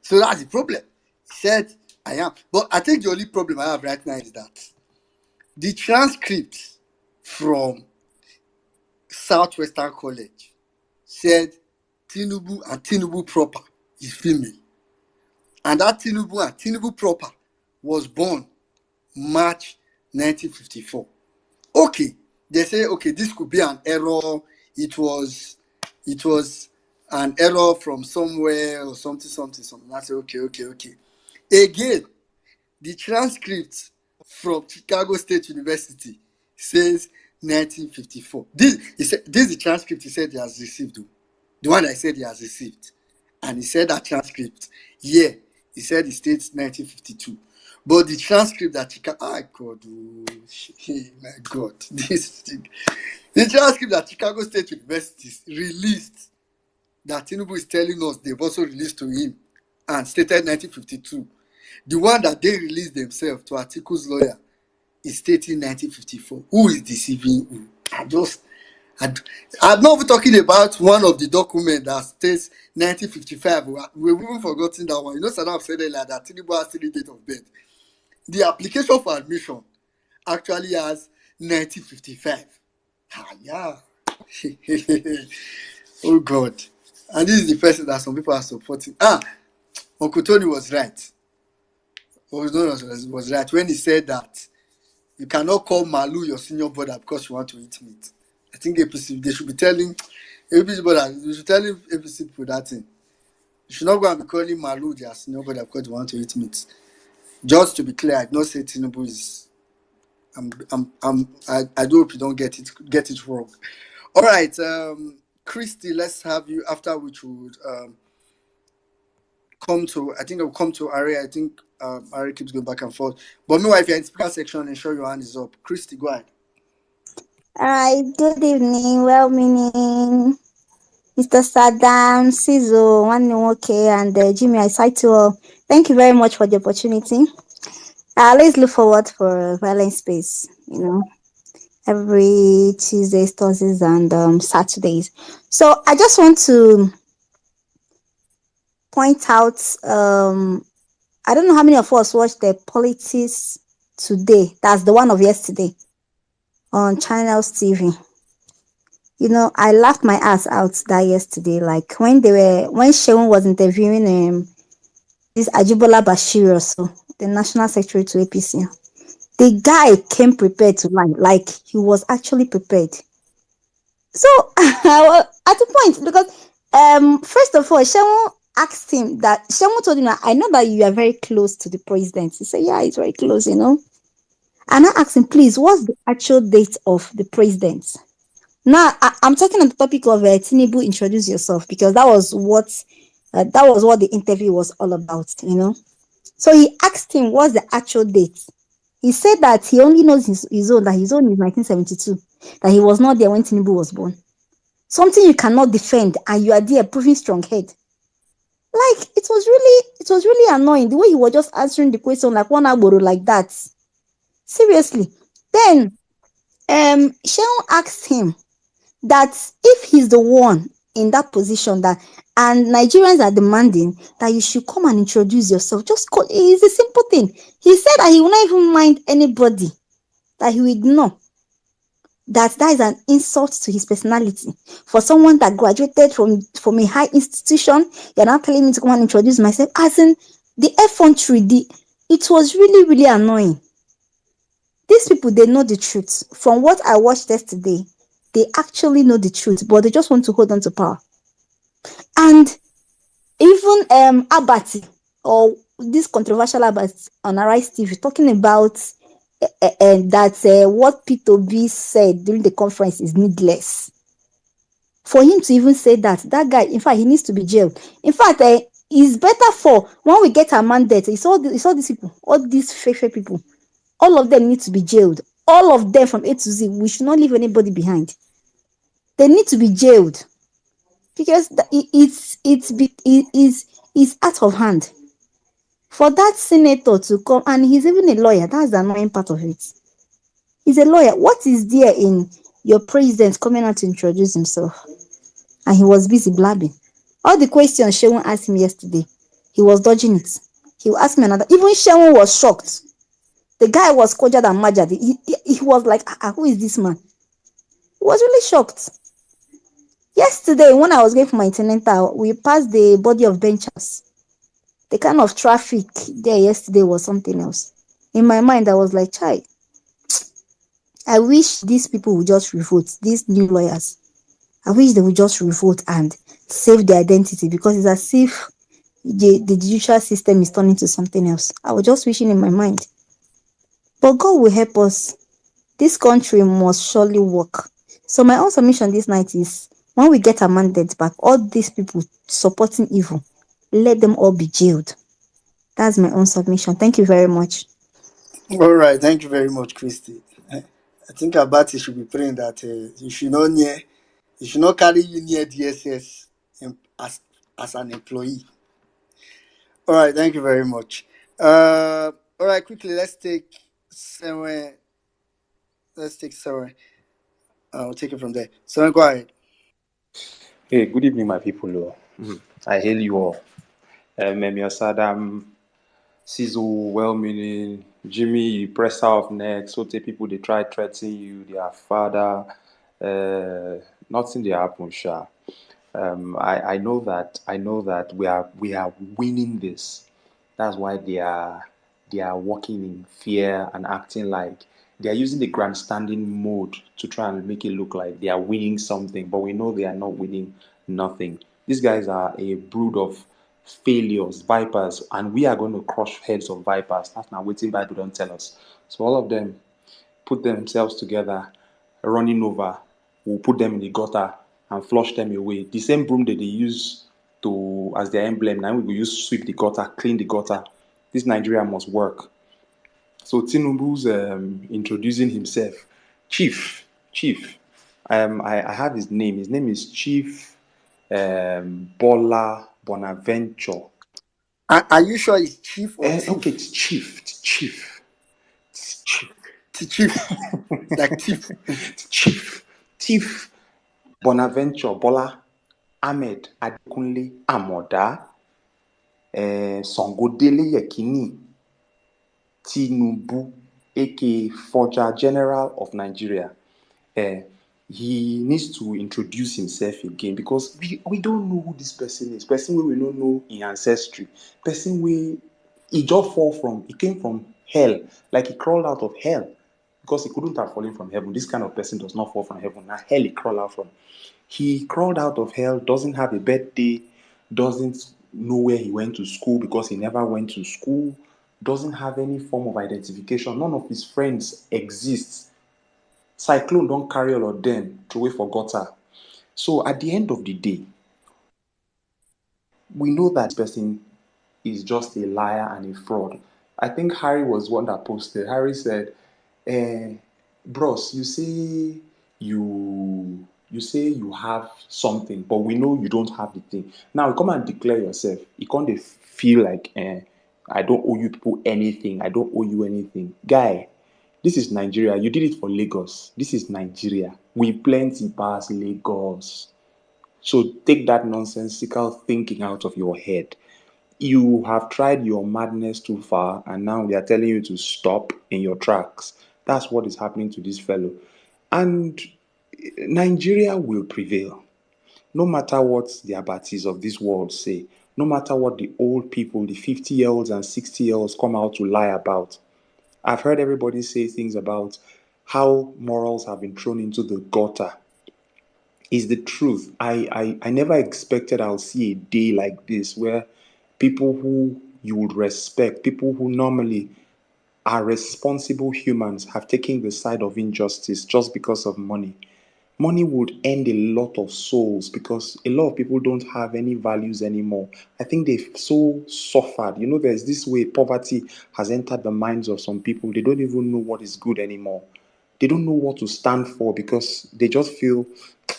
So that's the problem. He said, I am. But I think the only problem I have right now is that the transcript from Southwestern College said Tinubu and Tinubu proper is female. And that Tinubu and Tinubu proper was born March 1954. Okay, they say, okay, this could be an error. It was an error from somewhere or something. I say, okay. Again, the transcript from Chicago State University says 1954. This is the transcript he said he has received. The one I said he has received. And he said that transcript, he said it states 1952. But the transcript that Chicago, my God, this thing. The transcript that Chicago State University released, that Tinubu is telling us they've also released to him and stated 1952. The one that they released themselves to Atiku's lawyer is stating 1954. Who is deceiving who? I'm not even talking about one of the documents that states 1955. We've even forgotten that one. You know, Saddam said earlier that Tinubu has 3 date of birth. The application for admission actually has 1955. Yeah. Oh God. And this is the person that some people are supporting. Uncle Tony was right. Was right when he said that you cannot call Malu your senior brother because you want to eat meat. I think APC, they should be telling APC brother, you should tell APC people that thing. You should not go and be calling Malu their senior brother because you want to eat meat. Just to be clear, I do not say Tinubu is. I do hope you don't get it wrong. All right, Christy, let's have you. After which would come to. I think I'll come to Ari. I think Ari keeps going back and forth. But meanwhile, if you're in the speaker section, ensure your hand is up. Christy, go ahead. All right. Good evening. Well-meaning Mr. Saddam, Sizo, Wanwoke, and Jimmy. I cite you all. Thank you very much for the opportunity. I always look forward for Violent Space, every Tuesdays, Thursdays, and Saturdays. So I just want to point out, I don't know how many of us watched the Politics Today. That's the one of yesterday on Channels TV. I laughed my ass out that yesterday. Like when Sheun was interviewing this Ajibola Bashir, also the National Secretary to APC. The guy came prepared to line, like he was actually prepared. So at a point, because first of all, Shamu asked him that Shamu told him, I know that you are very close to the president. He said, yeah, he's very close, And I asked him, please, what's the actual date of the president? Now I'm talking on the topic of Tinubu, introduce yourself, because that was what the interview was all about, So he asked him, what's the actual date? He said that he only knows his own, that his own is 1972, that he was not there when Tinubu was born. Something you cannot defend, and you are there proving strong head. Like, it was really annoying the way he was just answering the question like one agboro like that. Seriously. Then Sheon asked him that if he's the one in that position, that and Nigerians are demanding that you should come and introduce yourself. Just call. It's a simple thing. He said that he will not even mind anybody, that he will ignore. That is an insult to his personality. For someone that graduated from a high institution, you're now telling me to come and introduce myself. As in the effrontery, it was really, really annoying. These people, they know the truth. From what I watched yesterday, they actually know the truth, but they just want to hold on to power. And even Abati, or this controversial Abati on Arise TV, talking about that what P2B said during the conference is needless. For him to even say that guy, in fact, he needs to be jailed. In fact, it's better for when we get a mandate. It's all these people, all these fake people. All of them need to be jailed. All of them from A to Z. We should not leave anybody behind. They need to be jailed because it's out of hand. For that senator to come, and he's even a lawyer, that's the annoying part of it. He's a lawyer. What is there in your president coming out to introduce himself? And he was busy blabbing. All the questions Shewan asked him yesterday, he was dodging it. He will ask me another. Even Shewan was shocked. The guy was colder than Majad. He was like, who is this man? He was really shocked. Yesterday, when I was going for my internet, we passed the body of benchers. The kind of traffic there yesterday was something else. In my mind, I was like, chai, I wish these people would just revolt, these new lawyers. I wish they would just revolt and save their identity, because it's as if the judicial system is turning to something else. I was just wishing in my mind. But God will help us. This country must surely work. So my own submission this night is, when we get our mandate back, all these people supporting evil, let them all be jailed. That's my own submission. Thank you very much. All right, thank you very much, Christy. I think Abati should be praying that you should not carry you near DSS as an employee. All right, thank you very much. All right, quickly, let's take Seven. I'll take it from there. Seven, go ahead. Hey, good evening, my people. I hail you all. Emir Saddam, Sizzle, well-meaning, Jimmy, press off next. So take people, they try threatening you, their father. Nothing they happen, sha. I know that we are winning this. That's why they are walking in fear and acting like they are using the grandstanding mode to try and make it look like they are winning something, but we know they are not winning nothing. These guys are a brood of failures, vipers, and we are going to crush heads of vipers. That's now waiting Bible don't tell us. So all of them put themselves together, running over, we'll put them in the gutter and flush them away. The same broom that they use to as their emblem, now we will use sweep the gutter, clean the gutter. This Nigeria must work. So Tinubu's introducing himself. Chief. I have his name. His name is Chief Bola Bonaventure. Are you sure it's chief or chief? Okay, it's chief. Chief. Like chief. Chief Bonaventure Bola Ahmed Adekunle Amoda Sangodele Yekini Tinubu, aka Forger General of Nigeria. He needs to introduce himself again, because we don't know who this person is. Person we don't know in ancestry. Person we he came from hell. Like he crawled out of hell because he couldn't have fallen from heaven. This kind of person does not fall from heaven. Now hell he crawled out from. He crawled out of hell, doesn't have a birthday, doesn't know where he went to school because he never went to school, doesn't have any form of identification. None of his friends exist. Cyclone don't carry all of them to wait for gutter. So at the end of the day, we know that this person is just a liar and a fraud. I think Harry was one that posted. Harry said, bros, you say you have something, but we know you don't have the thing. Now come and declare yourself. You can't feel like I don't owe you people anything. I don't owe you anything. Guy, this is Nigeria. You did it for Lagos. This is Nigeria. We plenty pass Lagos. So take that nonsensical thinking out of your head. You have tried your madness too far, and now they are telling you to stop in your tracks. That's what is happening to this fellow. And Nigeria will prevail. No matter what the abatis of this world say, no matter what the old people, the 50-year-olds and 60-year-olds come out to lie about. I've heard everybody say things about how morals have been thrown into the gutter. Is the truth. I never expected I'll see a day like this where people who you would respect, people who normally are responsible humans, have taken the side of injustice just because of money. Money would end a lot of souls because a lot of people don't have any values anymore. I think they've so suffered. You know, there's this way poverty has entered the minds of some people. They don't even know what is good anymore. They don't know what to stand for because they just feel,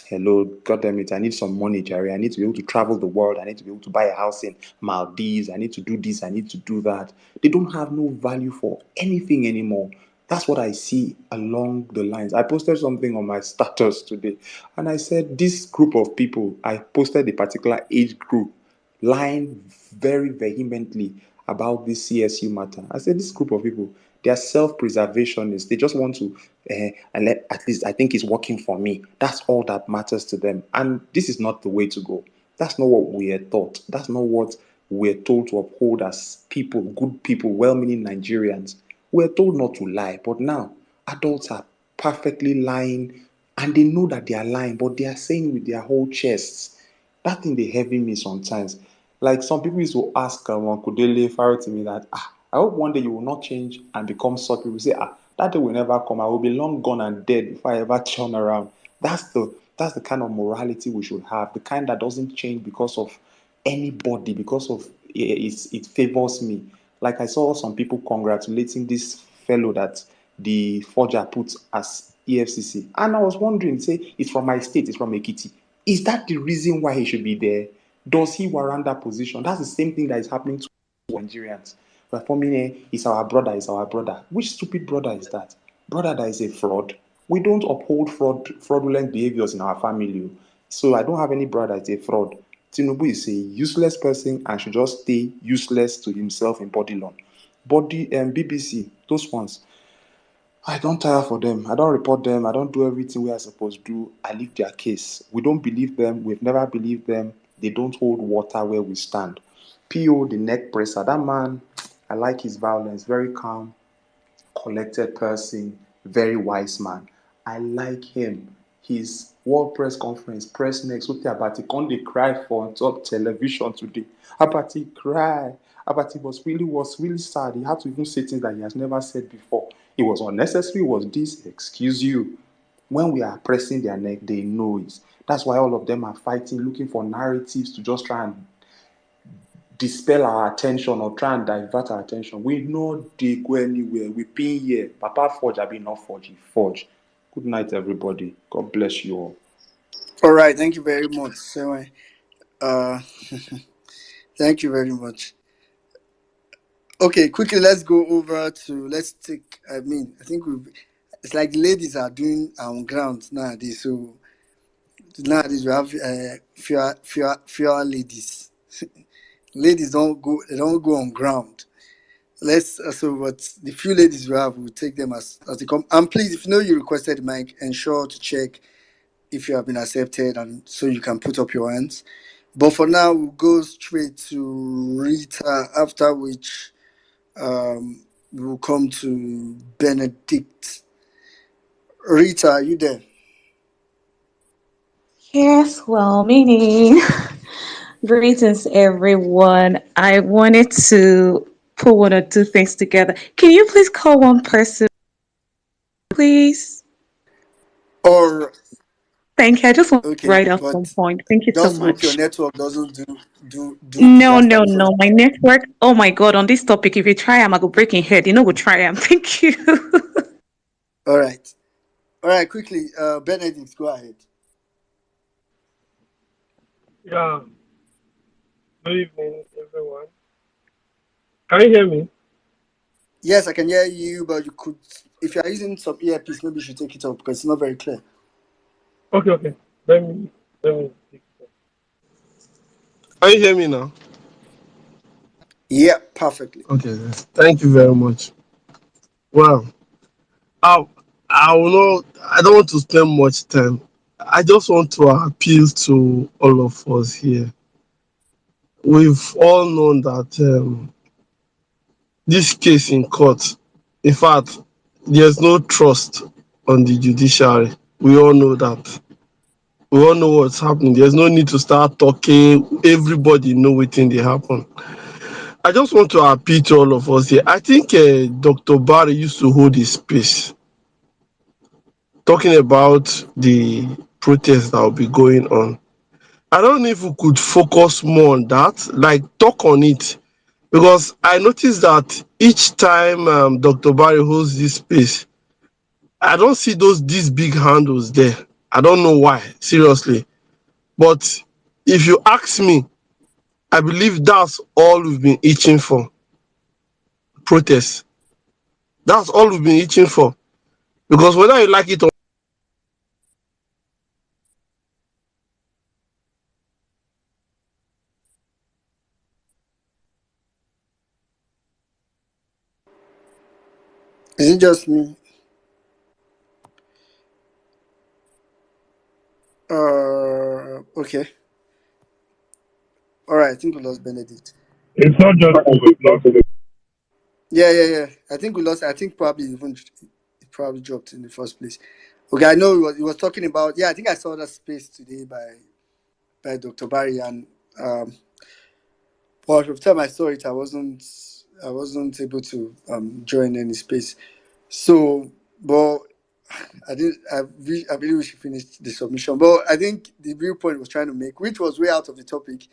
hello, God damn it, I need some money, Jerry. I need to be able to travel the world. I need to be able to buy a house in Maldives. I need to do this. I need to do that. They don't have no value for anything anymore. That's what I see along the lines. I posted something on my status today, and I said, this group of people, I posted a particular age group lying very vehemently about this CSU matter. I said, this group of people, they are self-preservationists. They just want to, and at least I think it's working for me. That's all that matters to them. And this is not the way to go. That's not what we are taught. That's not what we're told to uphold as people, good people, well-meaning Nigerians. We're told not to lie, but now adults are perfectly lying, and they know that they are lying, but they are saying with their whole chests. That thing they heavy me sometimes. Like some people used to ask Kudele Pharaoh to me that, I hope one day you will not change and become such. People say, that day will never come. I will be long gone and dead if I ever turn around. That's the kind of morality we should have. The kind that doesn't change because of anybody, because of it favors me. Like I saw some people congratulating this fellow that the forger put as EFCC. And I was wondering, say, it's from my state, it's from Ekiti. Is that the reason why he should be there? Does he warrant that position? That's the same thing that is happening to Nigerians. But for me, it's our brother, it's our brother. Which stupid brother is that? Brother that is a fraud. We don't uphold fraudulent behaviors in our family. So I don't have any brother that's a fraud. Tinubu is a useless person and should just stay useless to himself in body law. But the BBC, those ones, I don't tire for them. I don't report them. I don't do everything we are supposed to do. I leave their case. We don't believe them. We've never believed them. They don't hold water where we stand. PO, the neck presser, that man, I like his violence. Very calm, collected person, very wise man. I like him. His World Press Conference, press next, Uti Abati, can they cry for on top television today? Abati cry. Abati was really sad. He had to even say things that he has never said before. It was unnecessary, was this, excuse you. When we are pressing their neck, they know it. That's why all of them are fighting, looking for narratives to just try and dispel our attention or try and divert our attention. We know they go anywhere. We been here. Papa Forge, I been not Forge. He Forge. Good night, everybody. God bless you all. All right, thank you very much. So, thank you very much. Okay, quickly, let's go over to, let's take, I think it's like the ladies are doing on ground nowadays. So nowadays we have fewer ladies. Ladies they don't go on ground. Let's but the few ladies we have, we'll take them as they come. And please, if you know you requested the mic, ensure to check if you have been accepted, and so you can put up your hands. But for now, we'll go straight to Rita. After which, we will come to Benedict. Rita, are you there? Yes, well, meaning greetings, everyone. I wanted to put one or two things together. Can you please call one person, please? Or Thank you. I just want to okay, write out some but point. Thank you so just hope your much. network doesn't do No, disaster no, because no. My network. Oh my God. On this topic, if you try, I'm gonna break in head. You know, go try. Thank you. all right. All right, quickly, Benedict, go ahead. Yeah, good evening, everyone. Can you hear me? Yes, I can hear you, but you could, if you are using some earpiece, maybe you should take it up because it's not very clear. Okay, okay. Let me speak. Can you hear me now? Yeah, perfectly. Okay, then. Thank you very much. Well, I, I will not. I don't want to spend much time. I just want to appeal to all of us here. We've all known that this case in court, in fact, there's no trust on the judiciary. We all know that. We all know what's happening. There's no need to start talking. Everybody know wetin dey happen. I just want to appeal to all of us here. I think Dr. Barry used to hold his space talking about the protest that will be going on. I don't know if we could focus more on that, like talk on it, because I noticed that each time Dr. Barry holds this space, I don't see these big handles there. I don't know why, seriously. But if you ask me, I believe that's all we've been itching for. Protest. That's all we've been itching for. Because whether you like it or Is it just me? Okay. All right, I think we lost Benedict. it's not just you, it's not. Yeah. I think we lost. I think probably even it probably dropped in the first place. Okay, I know he was talking about. Yeah, I think I saw that space today by Dr. Barry, and but from the time I saw it, I wasn't able to join any space. So, but I did. I believe we should finish the submission. But I think the viewpoint he was trying to make, which was way out of the topic,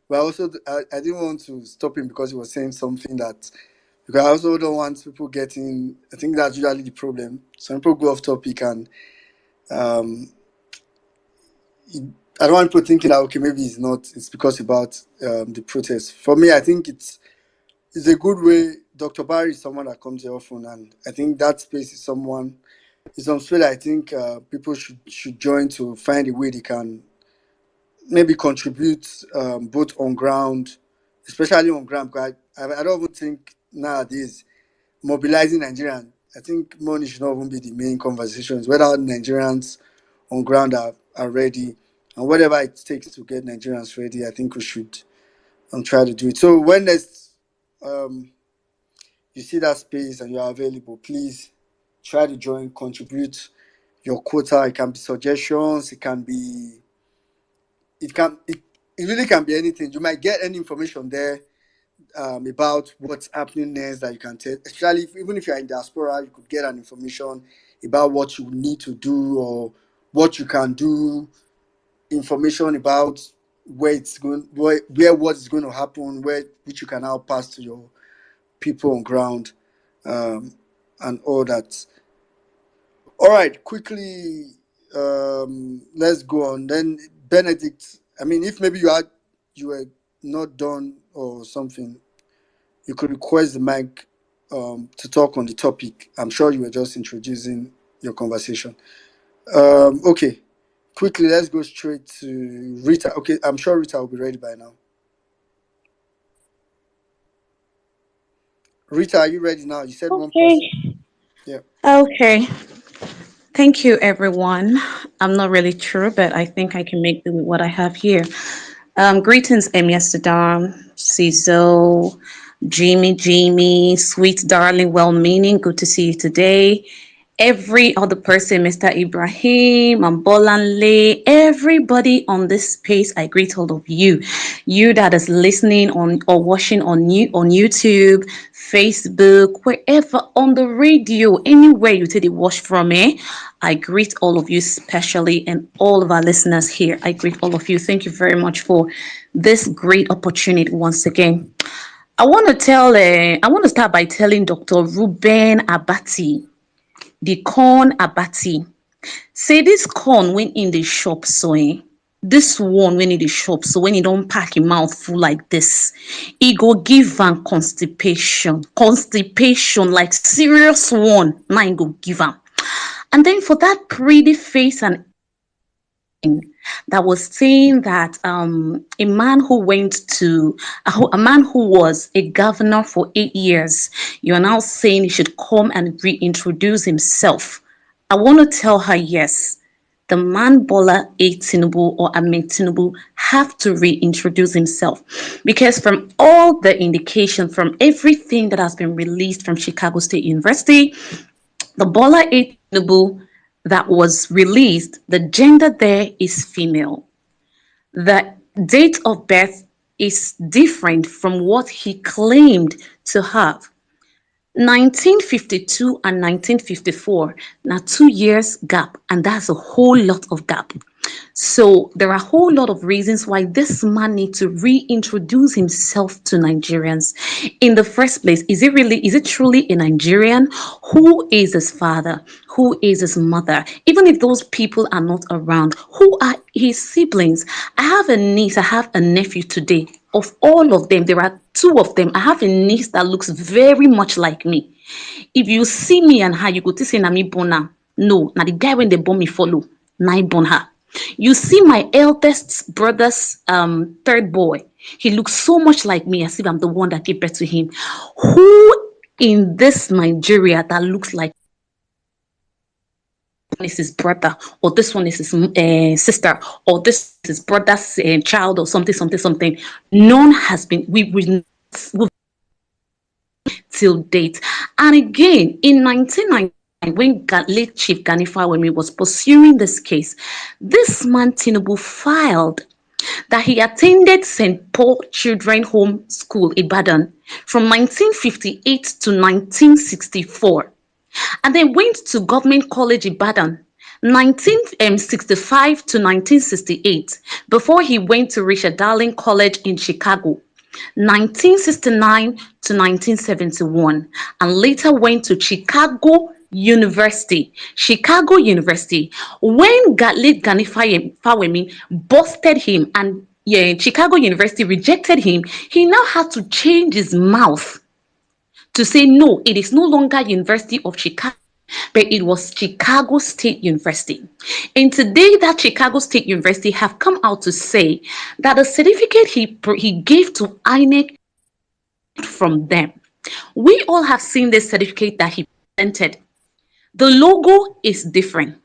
but I didn't want to stop him because he was saying something that, because I also don't want people getting. I think that's usually the problem. Some people go off topic and um, I don't want people thinking that okay maybe it's not. It's because about the protest. For me, I think it's a good way. Dr. Barry is someone that comes here often, and I think that space is someone. It's some space I think people should join to find a way they can maybe contribute both on ground, especially on ground. Because I don't even think nowadays mobilizing Nigerians. I think money should not even be the main conversations. Whether Nigerians on ground are ready, and whatever it takes to get Nigerians ready, I think we should try to do it. So when next um, you see that space and you are available, please try to join, contribute your quota. It can be suggestions, it really can be anything. You might get any information there about what's happening next that you can tell. Especially even if you're in diaspora, you could get an information about what you need to do or what you can do. Information about where it's going, where what is going to happen, where which you can now pass to your people on ground, um, and all that. All right, quickly, let's go on. Then Benedict, I mean, if maybe you were not done or something, you could request the mic to talk on the topic. I'm sure you were just introducing your conversation. Okay, quickly, let's go straight to Rita. Okay, I'm sure Rita will be ready by now. Rita, are you ready now? You said one Okay. person. Yeah. Okay. Thank you, everyone. I'm not really sure, but I think I can make do with what I have here. Greetings, Amy Saddam, Cizo, Jimmy, sweet darling, well meaning, good to see you today. Every other person, Mr. Ibrahim and Bolanle, everybody on this space, I greet all of you. You that is listening on or watching on YouTube, Facebook, wherever on the radio, anywhere you take the watch from me. I greet all of you especially and all of our listeners here. I greet all of you. Thank you very much for this great opportunity once again. I want to start by telling Dr. Ruben Abati, the corn Abati. Say this corn went in the shop, so this one went in the shop. So when you don't pack your mouth full like this, it go give am constipation, like serious one. Now it go give am. And then for that pretty face and that was saying that a man who went to a man who was a governor for 8 years, you are now saying he should come and reintroduce himself. I want to tell her yes. The man Bola A. Tinubu or Ahmed Tinubu have to reintroduce himself because from all the indication, from everything that has been released from Chicago State University, the Bola A. Tinubu that was released, the gender there is female. The date of birth is different from what he claimed to have. 1952 and 1954, now 2 years gap, and that's a whole lot of gap. So there are a whole lot of reasons why this man needs to reintroduce himself to Nigerians. In the first place, is it truly a Nigerian? Who is his father? Who is his mother? Even if those people are not around, who are his siblings? I have a niece, I have a nephew today. Of all of them, there are two of them. I have a niece that looks very much like me. If you see me and her, you go to say na me born her. No, now the guy when they born me follow, na I born her. You see my eldest brother's third boy. He looks so much like me as if I'm the one that gave birth to him. Who in this Nigeria that looks like is his brother, or this one is his sister, or this is his brother's child, or something? None has been. We've till date. And again, in 1999, when late Chief Gani Fawemi was pursuing this case, this man Tinubu filed that he attended St. Paul Children Home School, Ibadan, from 1958 to 1964, and then went to Government College, Ibadan, 1965 to 1968, before he went to Richard Darling College in Chicago, 1969 to 1971, and later went to Chicago University. When Gatlit Gani Fawemi busted him and Chicago University rejected him, he now had to change his mouth to say, no, it is no longer University of Chicago, but it was Chicago State University. And today that Chicago State University have come out to say that the certificate he gave to INEC from them. We all have seen this certificate that he presented. The logo is different.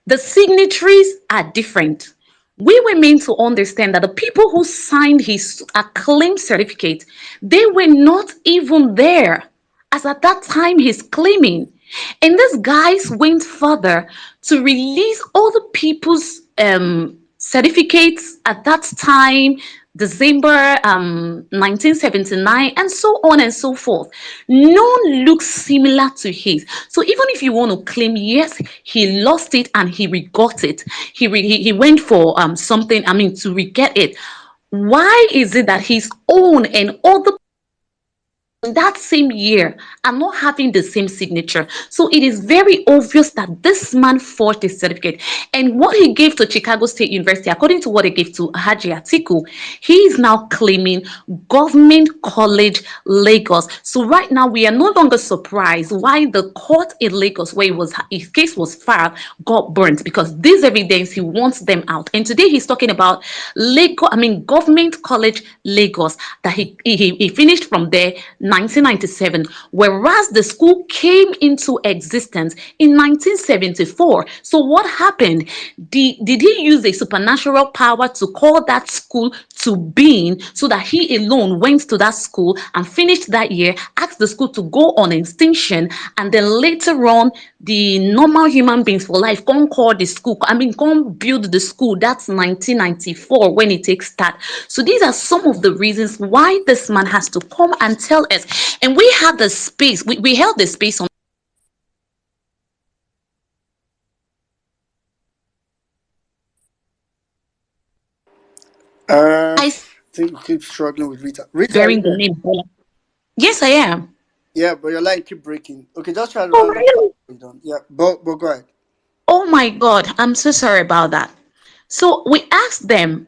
The signatories are different. We were meant to understand that the people who signed his acclaimed certificate, they were not even there as at that time he's claiming. And these guys went further to release all the people's certificates at that time, December 1979, and so on and so forth. None looks similar to his. So even if you want to claim, yes, he lost it and he re-got it, he went for something, to re-get it. Why is it that his own and other that same year are not having the same signature? So it is very obvious that this man forged his certificate, and what he gave to Chicago State University, according to what he gave to Haji Atiku, he is now claiming Government College Lagos. So right now we are no longer surprised why the court in Lagos, where his case was filed, got burnt, because this evidence, he wants them out. And today he's talking about Government College Lagos, that he finished from there. 1997, whereas the school came into existence in 1974. So what happened? Did he use a supernatural power to call that school to being so that he alone went to that school and finished that year, asked the school to go on extinction, and then later on, the normal human beings for life come call the school, come build the school? That's 1994 when it takes start. So these are some of the reasons why this man has to come and tell us. And we had the space, we held the space on. I I think we keep struggling with Rita. Rita, are you bearing the there? name Bola. Yes, I am. Yeah, but your line keep breaking. Okay, just try to Oh, round up. really? We're done. Yeah, but go ahead. Oh my God, I'm so sorry about that. So we asked them,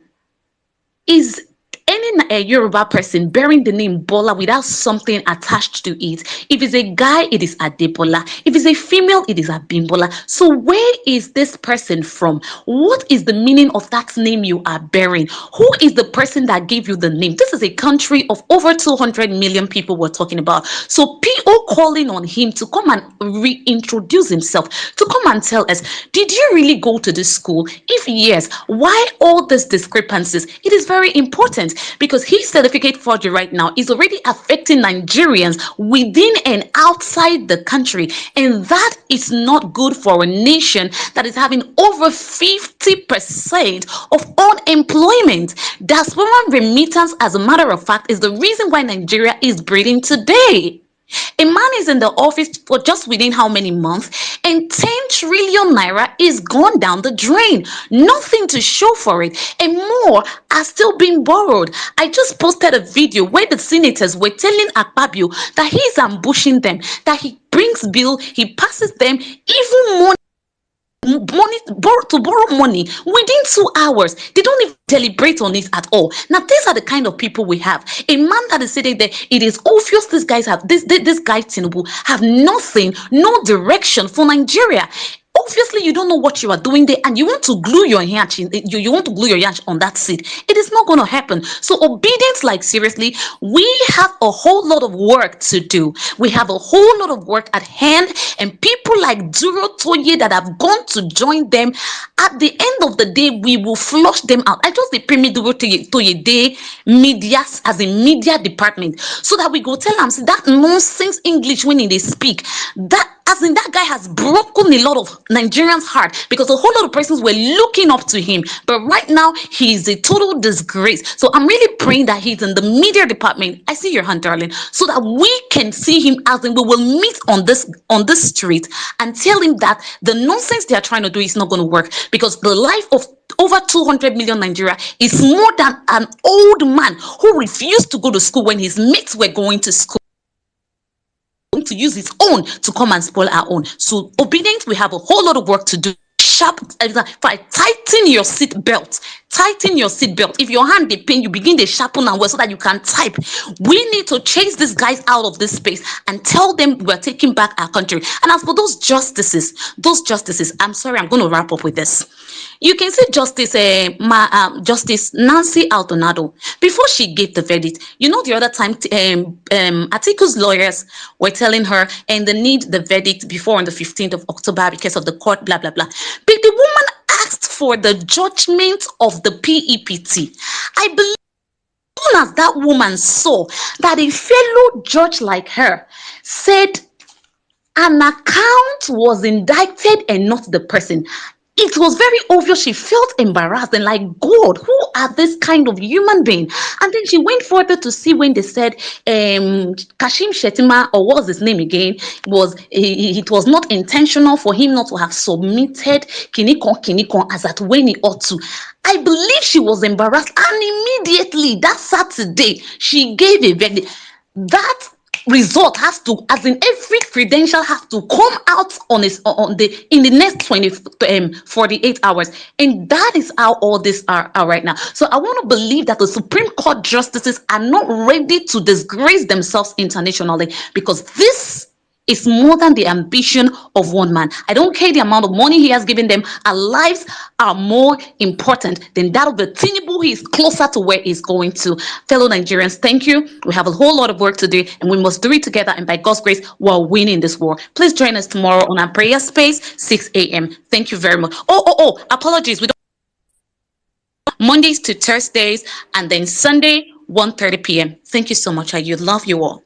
is any Yoruba person bearing the name Bola without something attached to it? If it's a guy, it is Adebola. If it's a female, it is Abimbola. So where is this person from? What is the meaning of that name you are bearing? Who is the person that gave you the name? This is a country of over 200 million people we're talking about. So PO calling on him to come and reintroduce himself, to come and tell us, did you really go to this school? If yes, why all these discrepancies? It is very important because his certificate forgery right now is already affecting Nigerians within and outside the country, and that is not good for a nation that is having over 50% of unemployment. Diaspora remittance, as a matter of fact, is the reason why Nigeria is breathing today. A man is in the office for just within how many months, and 10 trillion naira is gone down the drain. Nothing to show for it, and more are still being borrowed. I just posted a video where the senators were telling Akpabio that he's ambushing them, that he brings bill, he passes them, even more money to borrow money within 2 hours. They don't even deliberate on it at all. Now these are the kind of people we have. A man that is sitting there, it is obvious these guys have this guy Tinubu have nothing, no direction for Nigeria. Obviously, you don't know what you are doing there, and you want to glue your hand, you want to glue your hand on that seat. It is not going to happen. So, obedience, like seriously, we have a whole lot of work to do. We have a whole lot of work at hand, and people like Duro Toye that have gone to join them, at the end of the day, we will flush them out. I just the premier Duro Toye Day media, as a media department, so that we go tell them, see, that nonsense English when they speak, that as in that guy has broken a lot of Nigerians' heart because a whole lot of persons were looking up to him. But right now, he is a total disgrace. So I'm really praying that he's in the media department. I see your hand, darling, so that we can see him as in we will meet on this street and tell him that the nonsense they are trying to do is not going to work, because the life of over 200 million Nigeria is more than an old man who refused to go to school when his mates were going to school, to use his own to come and spoil our own. So obedience, we have a whole lot of work to do. Sharp, tighten your seat belt. Tighten your seat belt. If your hand they pain, you begin to sharpen and well so that you can type. We need to chase these guys out of this space and tell them we're taking back our country. And as for those justices, I'm sorry, I'm going to wrap up with this. You can see Justice Nancy Aldonado, before she gave the verdict. You know, the other time, Atiku's lawyers were telling her, and they need the verdict before on the 15th of October because of the court, blah, blah, blah. But the woman asked for the judgment of the PEPT. I believe as soon as that woman saw that a fellow judge like her said an account was indicted and not the person, it was very obvious she felt embarrassed and like, God, who are this kind of human being? And then she went further to see when they said Kashim Shetima, or what was his name again, it was not intentional for him not to have submitted Kinikon as at when he ought to. I believe she was embarrassed, and immediately that Saturday she gave a verdict. That result has to, as in every credential has to come out in the next 48 hours, and that is how all this are right now. So I want to believe that the Supreme Court justices are not ready to disgrace themselves internationally, because this is more than the ambition of one man. I don't care the amount of money he has given them. Our lives are more important than that of the Tinubu. He is closer to where he's going to. Fellow Nigerians, thank you. We have a whole lot of work to do, and we must do it together. And by God's grace, we're winning this war. Please join us tomorrow on our prayer space, 6 a.m. Thank you very much. Apologies. We don't Mondays to Thursdays, and then Sunday, 1:30 p.m. Thank you so much. I love you all.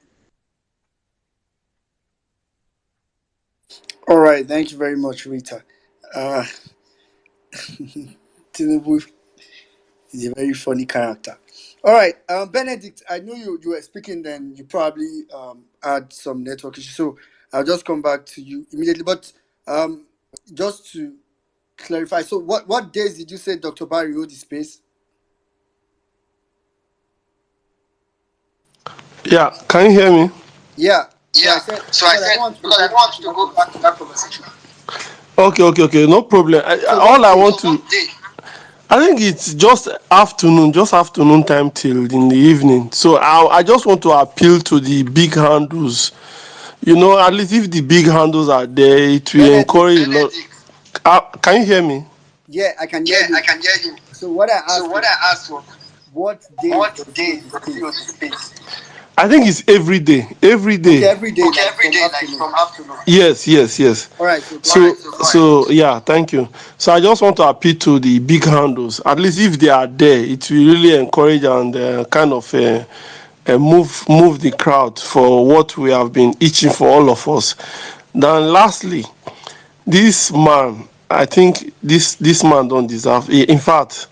All right, thank you very much, Rita. Uh, Tinubu is a very funny character. All right, Benedict, I know you were speaking, then you probably had some network issues, so I'll just come back to you immediately. But just to clarify, so what days did you say Dr. Barry owed the space? Yeah, can you hear me? Yeah. So I Yeah. said So I because I don't said want to because I go don't back want to to that go back to conversation. that conversation. Okay, no problem. So All what I day? want to, I think it's just afternoon time till in the evening. So I just want to appeal to the big handles. At least if the big handles are there, it will encourage a lot. Can you hear me? Yeah, I can hear Yeah, I you. can hear you. So what I So asked what was, I asked was, what days what does he owe day the does he owe space? the space? I think it's every day. Every Okay, day. every day, Okay, like every from day, like afternoon. from afternoon. Yes. All right, so go So, ahead. so yeah, thank you. So I just want to appeal to the big handles. At least if they are there, it will really encourage and kind of move the crowd for what we have been itching for, all of us. Then lastly, this man, I think this man don't deserve. In fact,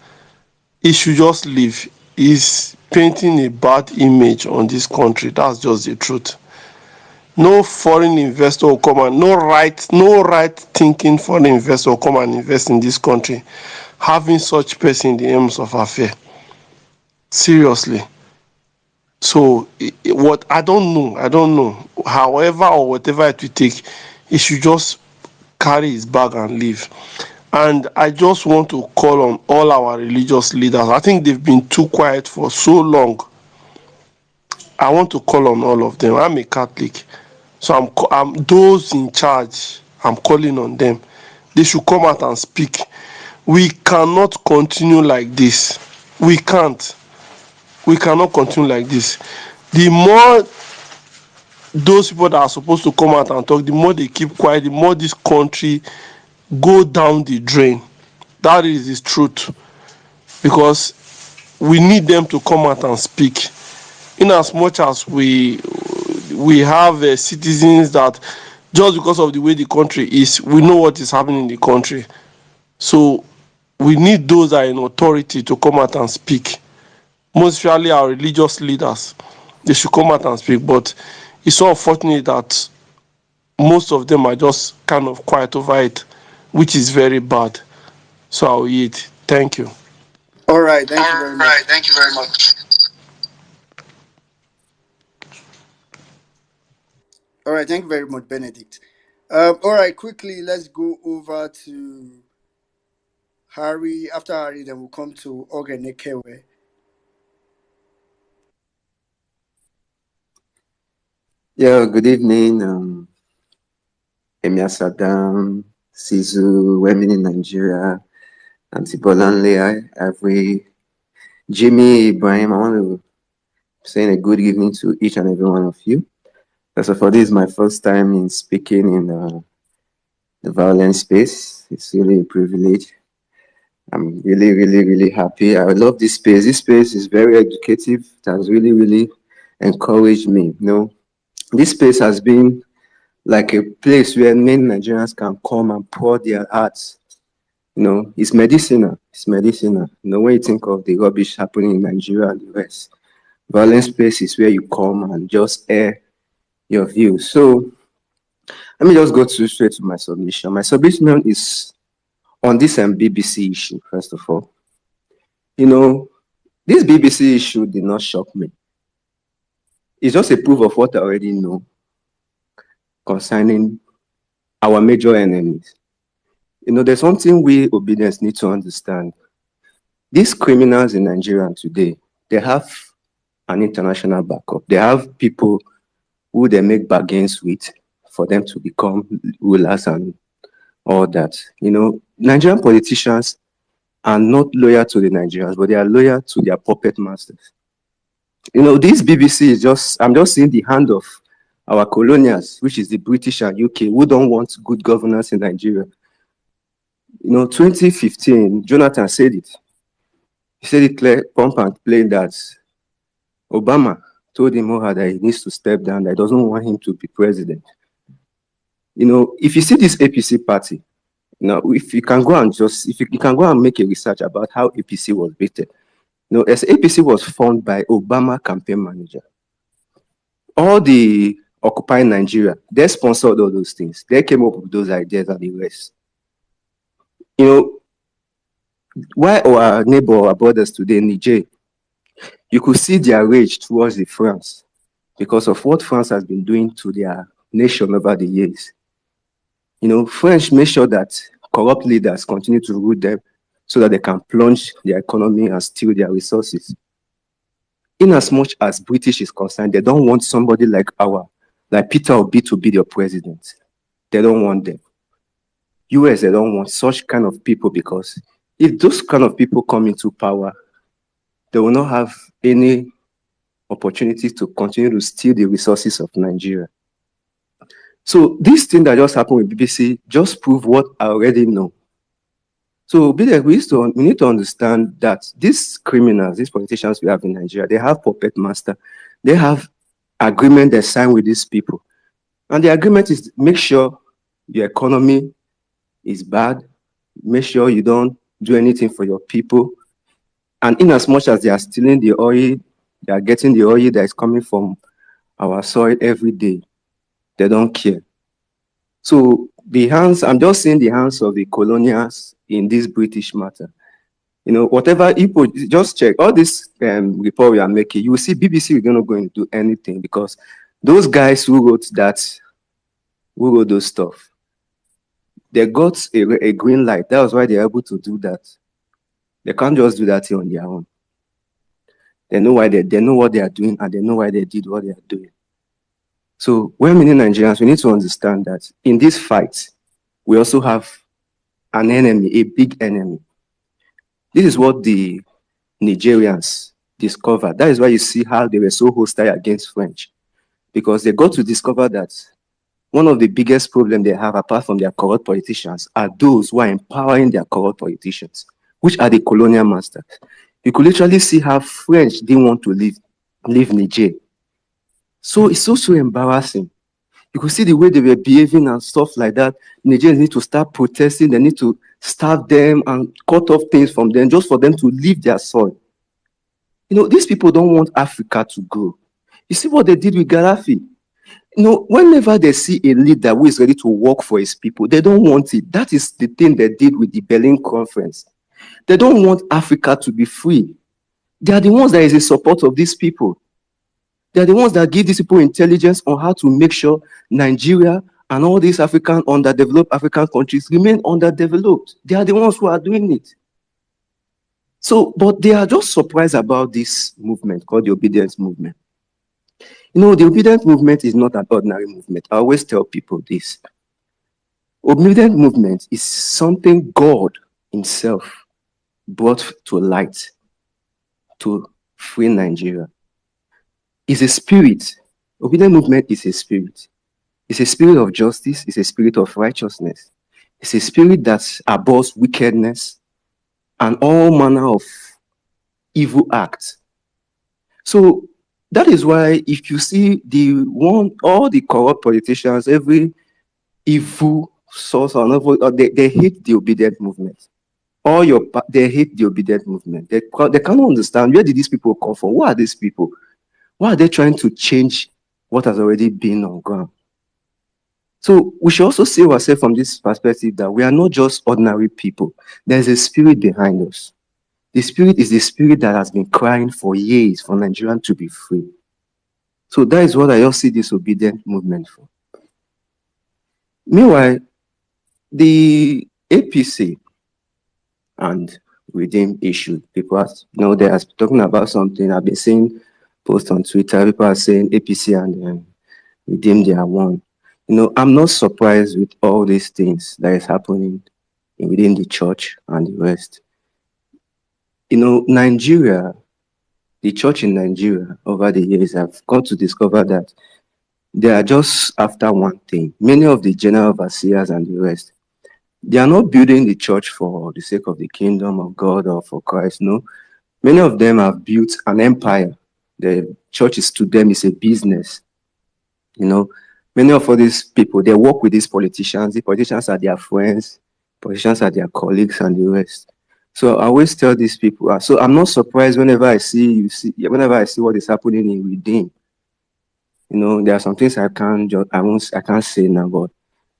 he should just leave. He's painting a bad image on this country. That's just the truth. No foreign investor will come and no right thinking foreign investor will come and invest in this country. Having such person in the aims of affair. Seriously. So what I don't know. However or whatever it will take, he should just carry his bag and leave. And I just want to call on all our religious leaders. I think they've been too quiet for so long. I want to call on all of them. I'm a Catholic. So I'm those in charge. I'm calling on them. They should come out and speak. We cannot continue like this. We can't. We cannot continue like this. The more those people that are supposed to come out and talk, the more they keep quiet, the more this country go down the drain. That is the truth. Because we need them to come out and speak. In as much as we have citizens that just because of the way the country is, we know what is happening in the country. So we need those that are in authority to come out and speak. Most especially our religious leaders. They should come out and speak. But it's so unfortunate that most of them are just kind of quiet over it, which is very bad. So I'll eat. Thank you. All right, thank you All very right, much. thank you very much. All right, thank you very much, Benedict. All right, quickly, let's go over to Harry. After Harry, then we'll come to Ogenekewe. Yeah, good evening. Emia Saddam, Sizu, women in Nigeria, Auntie Bolanle, Avery, Jimmy, Ibrahim. I want to say a good evening to each and every one of you. First of all, this is my first time in speaking in the violence space. It's really a privilege. I'm really happy. I love this space. This space is very educative. It has really encouraged me. This space has been like a place where many Nigerians can come and pour their hearts. It's medicinal. It's medicinal. When you think of the rubbish happening in Nigeria and the rest, violence space is where you come and just air your views. So let me just go straight to my submission. My submission is on this BBC issue, first of all. This BBC issue did not shock me. It's just a proof of what I already know concerning our major enemies. There's something we obedience need to understand. These criminals in Nigeria today, they have an international backup. They have people who they make bargains with for them to become rulers and all that. Nigerian politicians are not loyal to the Nigerians, but they are loyal to their puppet masters. This BBC is I'm just seeing the hand of our colonials, which is the British and UK, who don't want good governance in Nigeria. 2015, Jonathan said it. He said it clear, pump and plain that Obama told him that he needs to step down, that he doesn't want him to be president. If you see this APC party, if you can go and make a research about how APC was created. As APC was formed by Obama campaign manager. All the Occupy Nigeria, they sponsored all those things. They came up with those ideas and the rest. Why our neighbor, our brothers today, Niger, you could see their rage towards the France because of what France has been doing to their nation over the years. French made sure that corrupt leaders continue to rule them so that they can plunge their economy and steal their resources. In as much as British is concerned, they don't want somebody like Peter Obi to be their president. They don't want them. US, they don't want such kind of people because if those kind of people come into power, they will not have any opportunity to continue to steal the resources of Nigeria. So this thing that just happened with BBC just proved what I already know. So we need to understand that these criminals, these politicians we have in Nigeria, they have puppet master. They have agreement they sign with these people. And the agreement is make sure your economy is bad, make sure you don't do anything for your people. And in as much as they are stealing the oil, they are getting the oil that is coming from our soil every day. They don't care. So I'm just seeing the hands of the colonials in this British matter. Whatever people, just check all this report we are making, you will see BBC is not going to do anything because those guys who wrote those stuff, they got a green light. That was why they're able to do that. They can't just do that here on their own. They know why they know what they are doing and they know why they did what they are doing. So when many Nigerians, we need to understand that in this fight, we also have an enemy, a big enemy. This is what the Nigerians discovered. That is why you see how they were so hostile against French. Because they got to discover that one of the biggest problems they have, apart from their corrupt politicians, are those who are empowering their corrupt politicians, which are the colonial masters. You could literally see how French didn't want to leave Niger. So it's so embarrassing. You could see the way they were behaving and stuff like that. Nigerians need to start protesting. They need to starve them and cut off things from them just for them to leave their soil. These people don't want Africa to grow. You see what they did with Gaddafi? Whenever they see a leader who is ready to work for his people, they don't want it. That is the thing they did with the Berlin Conference. They don't want Africa to be free. They are the ones that is in support of these people. They are the ones that give these people intelligence on how to make sure Nigeria and all these underdeveloped African countries remain underdeveloped. They are the ones who are doing it. So, but they are just surprised about this movement called the obedience movement. The obedience movement is not an ordinary movement. I always tell people this. Obedience movement is something God himself brought to light to free Nigeria. It's a spirit. Obedience movement is a spirit. It's a spirit of justice. It's a spirit of righteousness. It's a spirit that abhors wickedness and all manner of evil acts. So that is why if you see all the corrupt politicians, every evil source, they hate the obedient movement. They hate the obedient movement. They cannot understand where did these people come from. Who are these people? Why are they trying to change what has already been on ground? So we should also see ourselves from this perspective that we are not just ordinary people. There's a spirit behind us. The spirit is the spirit that has been crying for years for Nigerians to be free. So that is what I also see this obedient movement for. Meanwhile, the APC and redeem issue, people are, they are talking about something. I've been seeing posts on Twitter, people are saying APC and redeem they are one. I'm not surprised with all these things that is happening within the church and the rest. Nigeria, the church in Nigeria over the years have come to discover that they are just after one thing. Many of the general overseers and the rest, they are not building the church for the sake of the kingdom of God or for Christ. No, many of them have built an empire. The church is to them is a business. Many of all these people, they work with these politicians. The politicians are their friends, politicians are their colleagues and the rest. So I always tell these people, so I'm not surprised whenever I see what is happening in Redeem. There are some things I can't say now, but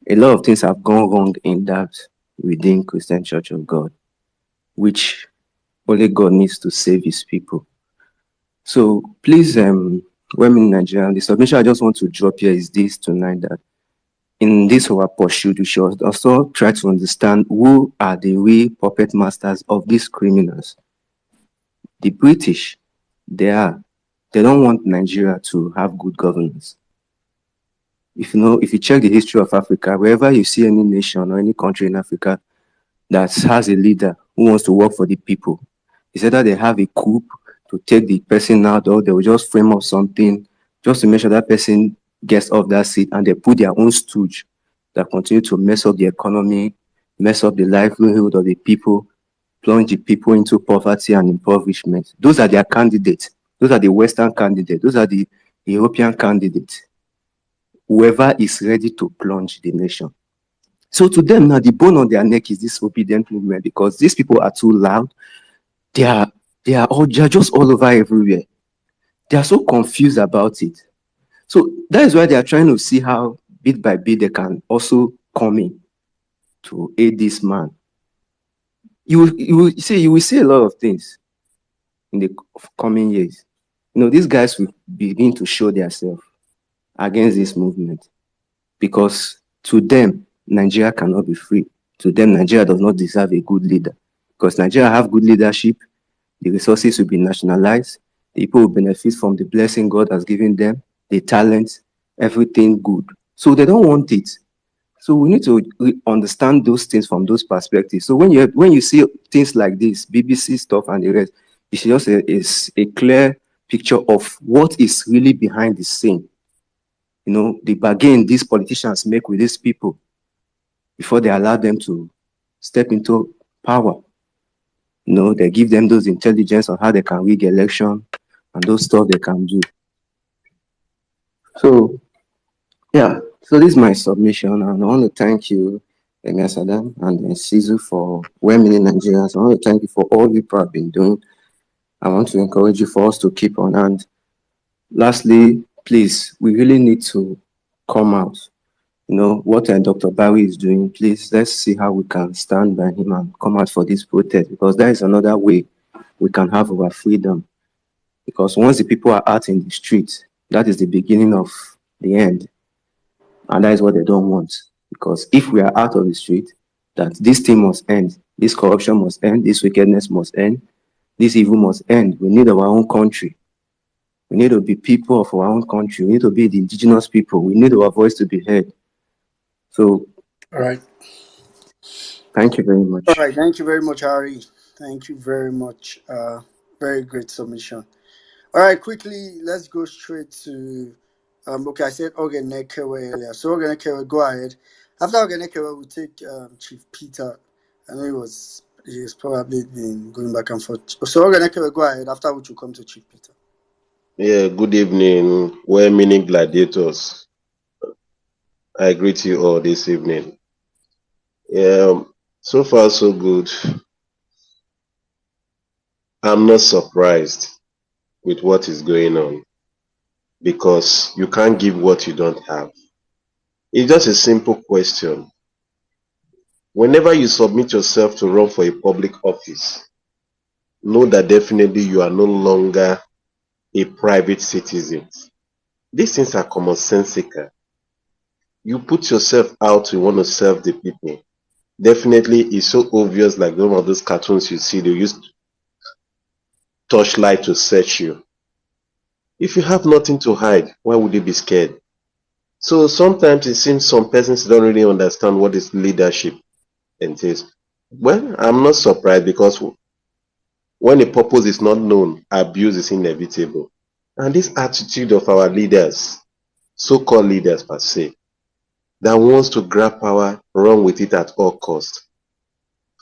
a lot of things have gone wrong in that within Christian Church of God, which only God needs to save his people. So please, women in Nigeria, the submission I just want to drop here is this tonight, that in this our pursuit, we should also try to understand who are the real puppet masters of these criminals. The British, they don't want Nigeria to have good governance. If you check the history of Africa, wherever you see any nation or any country in Africa that has a leader who wants to work for the people, it's either they have a coup to take the person out, or they will just frame up something just to make sure that person gets off that seat, and they put their own stooge that continue to mess up the economy, mess up the livelihood of the people, plunge the people into poverty and impoverishment. Those are their candidates. Those are the Western candidates. Those are the European candidates. Whoever is ready to plunge the nation. So to them now, the bone on their neck is this obedient movement, because these people are too loud. They are just all over everywhere. They are so confused about it. So that is why they are trying to see how bit by bit they can also come in to aid this man. You will see a lot of things in the coming years. These guys will begin to show themselves against this movement, because to them, Nigeria cannot be free. To them, Nigeria does not deserve a good leader, because Nigeria have good leadership. The resources will be nationalized. The people will benefit from the blessing God has given them, the talent, everything good. So they don't want it. So we need to understand those things from those perspectives. So when you see things like this, BBC stuff and the rest, it's just a clear picture of what is really behind the scene. The bargain these politicians make with these people before they allow them to step into power. They give them those intelligence on how they can rig election and those stuff they can do. So, yeah. So this is my submission, and I want to thank you, Emir Saddam and Sizu, for women in Nigerians. I want to thank you for all you have been doing. I want to encourage you for us to keep on. And lastly, please, we really need to come out. What Dr. Barry is doing, please, let's see how we can stand by him and come out for this protest, because that is another way we can have our freedom. Because once the people are out in the street, that is the beginning of the end. And that is what they don't want. Because if we are out of the street, that this thing must end, this corruption must end, this wickedness must end, this evil must end. We need our own country. We need to be people of our own country. We need to be the indigenous people. We need our voice to be heard. So, All right. Thank you very much. All right. Thank you very much, Ari. Thank you very much. Very great submission. All right. Quickly, let's go straight to. Okay, I said Ogenekewe earlier. So Ogenekewe, go ahead. After Ogenekewe, we'll take Chief Peter. I know he's probably been going back and forth. So Ogenekewe, go ahead. After which we'll come to Chief Peter. Yeah, good evening, well-meaning gladiators. I greet you all this evening. Yeah, so far so good. I'm not surprised with what is going on, because you can't give what you don't have. It's just a simple question. Whenever you submit yourself to run for a public office, know that definitely you are no longer a private citizen. These things are commonsensical. You put yourself out, you want to serve the people. Definitely it's so obvious, like one of those cartoons you see, they use torchlight to search you. If you have nothing to hide, why would you be scared? So sometimes it seems some persons don't really understand what is leadership entails. Well, I'm not surprised because when a purpose is not known, abuse is inevitable. And this attitude of our leaders, so-called leaders per se, that wants to grab power, run with it at all costs.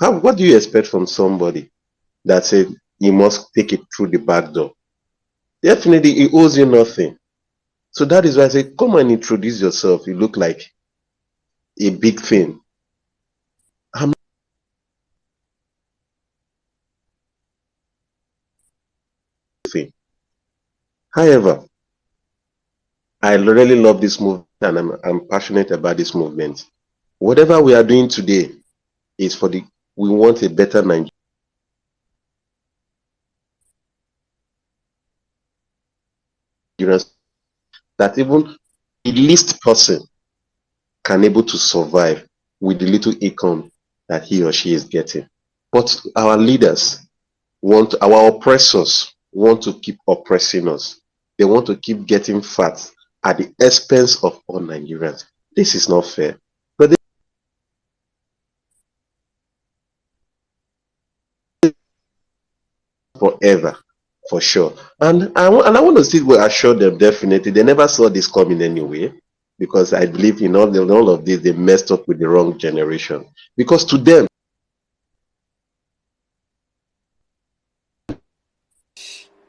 What do you expect from somebody that said he must take it through the back door? Definitely, he owes you nothing. So that is why I say, come and introduce yourself. You look like a big thing. I'm not a thing. However, I really love this movement and I'm passionate about this movement. Whatever we are doing today is we want a better Nigerian, that even the least person can able to survive with the little income that he or she is getting. But our leaders our oppressors want to keep oppressing us. They want to keep getting fat at the expense of all Nigerians. This is not fair. But forever, for sure. And I want to still assure them definitely they never saw this coming anyway. Because I believe in all of this, they messed up with the wrong generation. Because to them,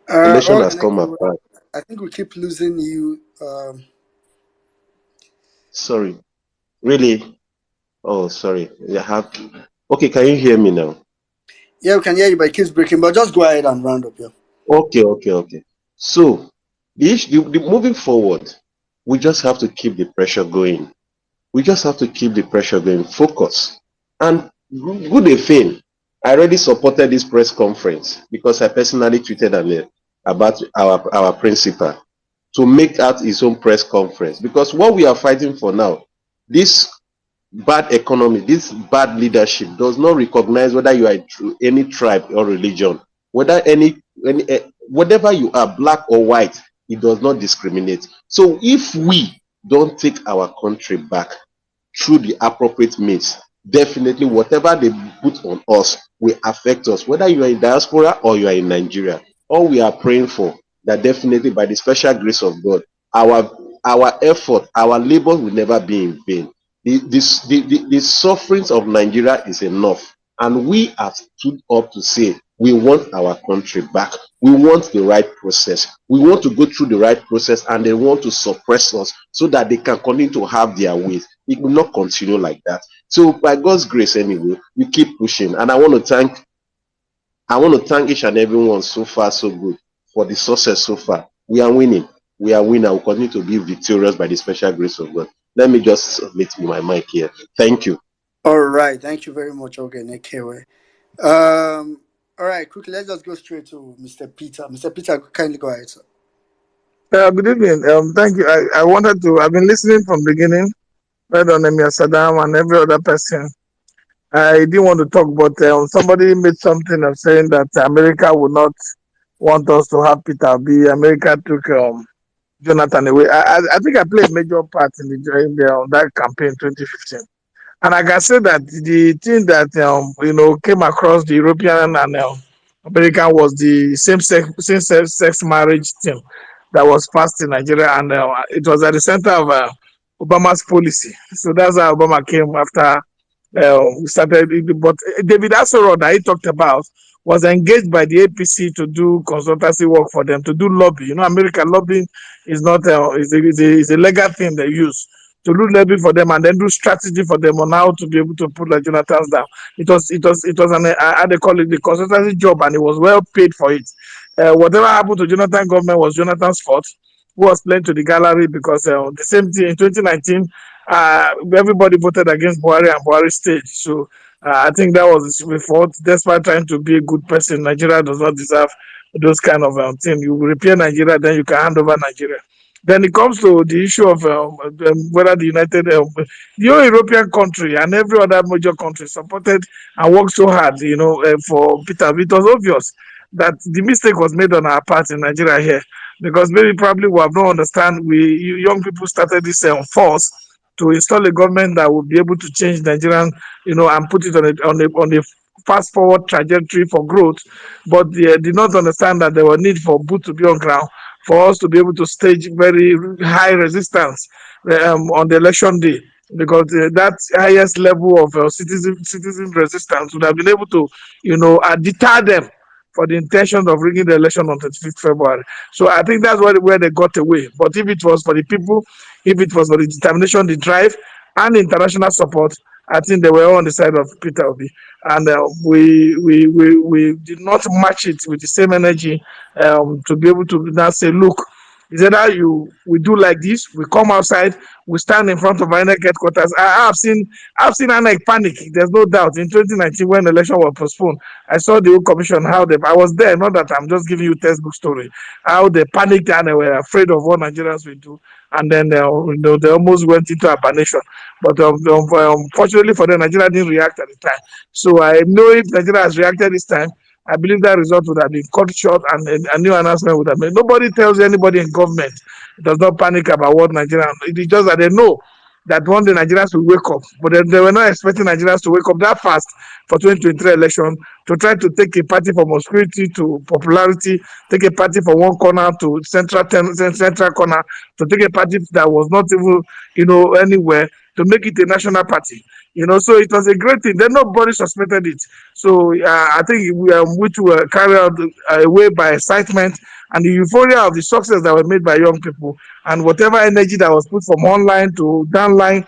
election has come apart. I think we keep losing you. Sorry, really? Oh, sorry. Okay, can you hear me now? Yeah, we can hear you, but it keeps breaking. But just go ahead and round up, yeah. Okay. So, moving forward, we just have to keep the pressure going. We just have to keep the pressure going. Focus. And good thing, I already supported this press conference because I personally tweeted about our principal to make out his own press conference. Because what we are fighting for now, this bad economy, this bad leadership does not recognize whether you are any tribe or religion, whether whatever you are, black or white, it does not discriminate. So if we don't take our country back through the appropriate means, definitely whatever they put on us will affect us, whether you are in diaspora or you are in Nigeria. All we are praying for that definitely by the special grace of God, our effort, our labor will never be in vain. The sufferings of Nigeria is enough, and we have stood up to say we want our country back. We want the right process. We want to go through the right process, and they want to suppress us so that they can continue to have their ways. It will not continue like that. So by God's grace, anyway, we keep pushing. And I want to thank each and everyone so far so good for the success so far. We are winning. We are winning. We continue to be victorious by the special grace of God. Let me just submit my mic here. Thank you. All right. Thank you very much, Nekewe. All right, quickly, let's just go straight to Mr. Peter. Mr. Peter, kindly go ahead, sir. Good evening. Thank you. I've been listening from beginning, right on Emir Saddam and every other person. I didn't want to talk, but somebody made something of saying that America would not want us to have Peter B. America took Jonathan away. I think I played a major part in that campaign 2015. And I can say that the thing that came across the European and American was the same sex marriage thing that was passed in Nigeria, and it was at the center of Obama's policy. So that's how Obama came after we started. But David Asoro that he talked about was engaged by the APC to do consultancy work for them, to do lobby. American lobbying is not is a legal thing they use to do lobby for them and then do strategy for them on how to be able to put like Jonathan's down. It was an how they call it, the consultancy job, and it was well paid for it. Whatever happened to Jonathan government was Jonathan's fault, who was playing to the gallery because the same thing in 2019, everybody voted against Buhari and Buhari stayed. So I think that was his fault. Despite trying to be a good person, Nigeria does not deserve those kind of things. You repair Nigeria, then you can hand over Nigeria. Then it comes to the issue of whether the European country and every other major country supported and worked so hard, for Peter. It was obvious that the mistake was made on our part in Nigeria here, because maybe probably we have not understand. Young people started this force to install a government that would be able to change Nigerian, and put it on a fast forward trajectory for growth, but they did not understand that there were need for boot to be on ground for us to be able to stage very high resistance on the election day, because that highest level of citizen resistance would have been able to, deter them for the intention of rigging the election on 25th February. So I think that's where they got away. But if it was for the people, if it was for the determination, the drive, and international support, I think they were all on the side of Peter Obi. And we did not match it with the same energy to be able to now say, look, is either we do like this, we come outside, we stand in front of INEC headquarters. I've seen INEC panic. There's no doubt. In 2019, when the election was postponed, I saw the whole commission I was there. Not that I'm just giving you textbook story. How they panicked and they were afraid of what Nigerians will do, and then they almost went into hibernation. But unfortunately for them, Nigeria didn't react at the time. So I know if Nigeria has reacted this time, I believe that result would have been cut short and a new announcement would have been. Nobody tells anybody in government does not panic about what Nigeria. It is just that they know that one day Nigerians will wake up, but they were not expecting Nigerians to wake up that fast for 2023 election to try to take a party from obscurity to popularity, take a party from one corner to central corner, to take a party that was not even anywhere, to make it a national party. So it was a great thing. Then nobody suspected it. So I think which were carried out away by excitement and the euphoria of the success that were made by young people, and whatever energy that was put from online to downline.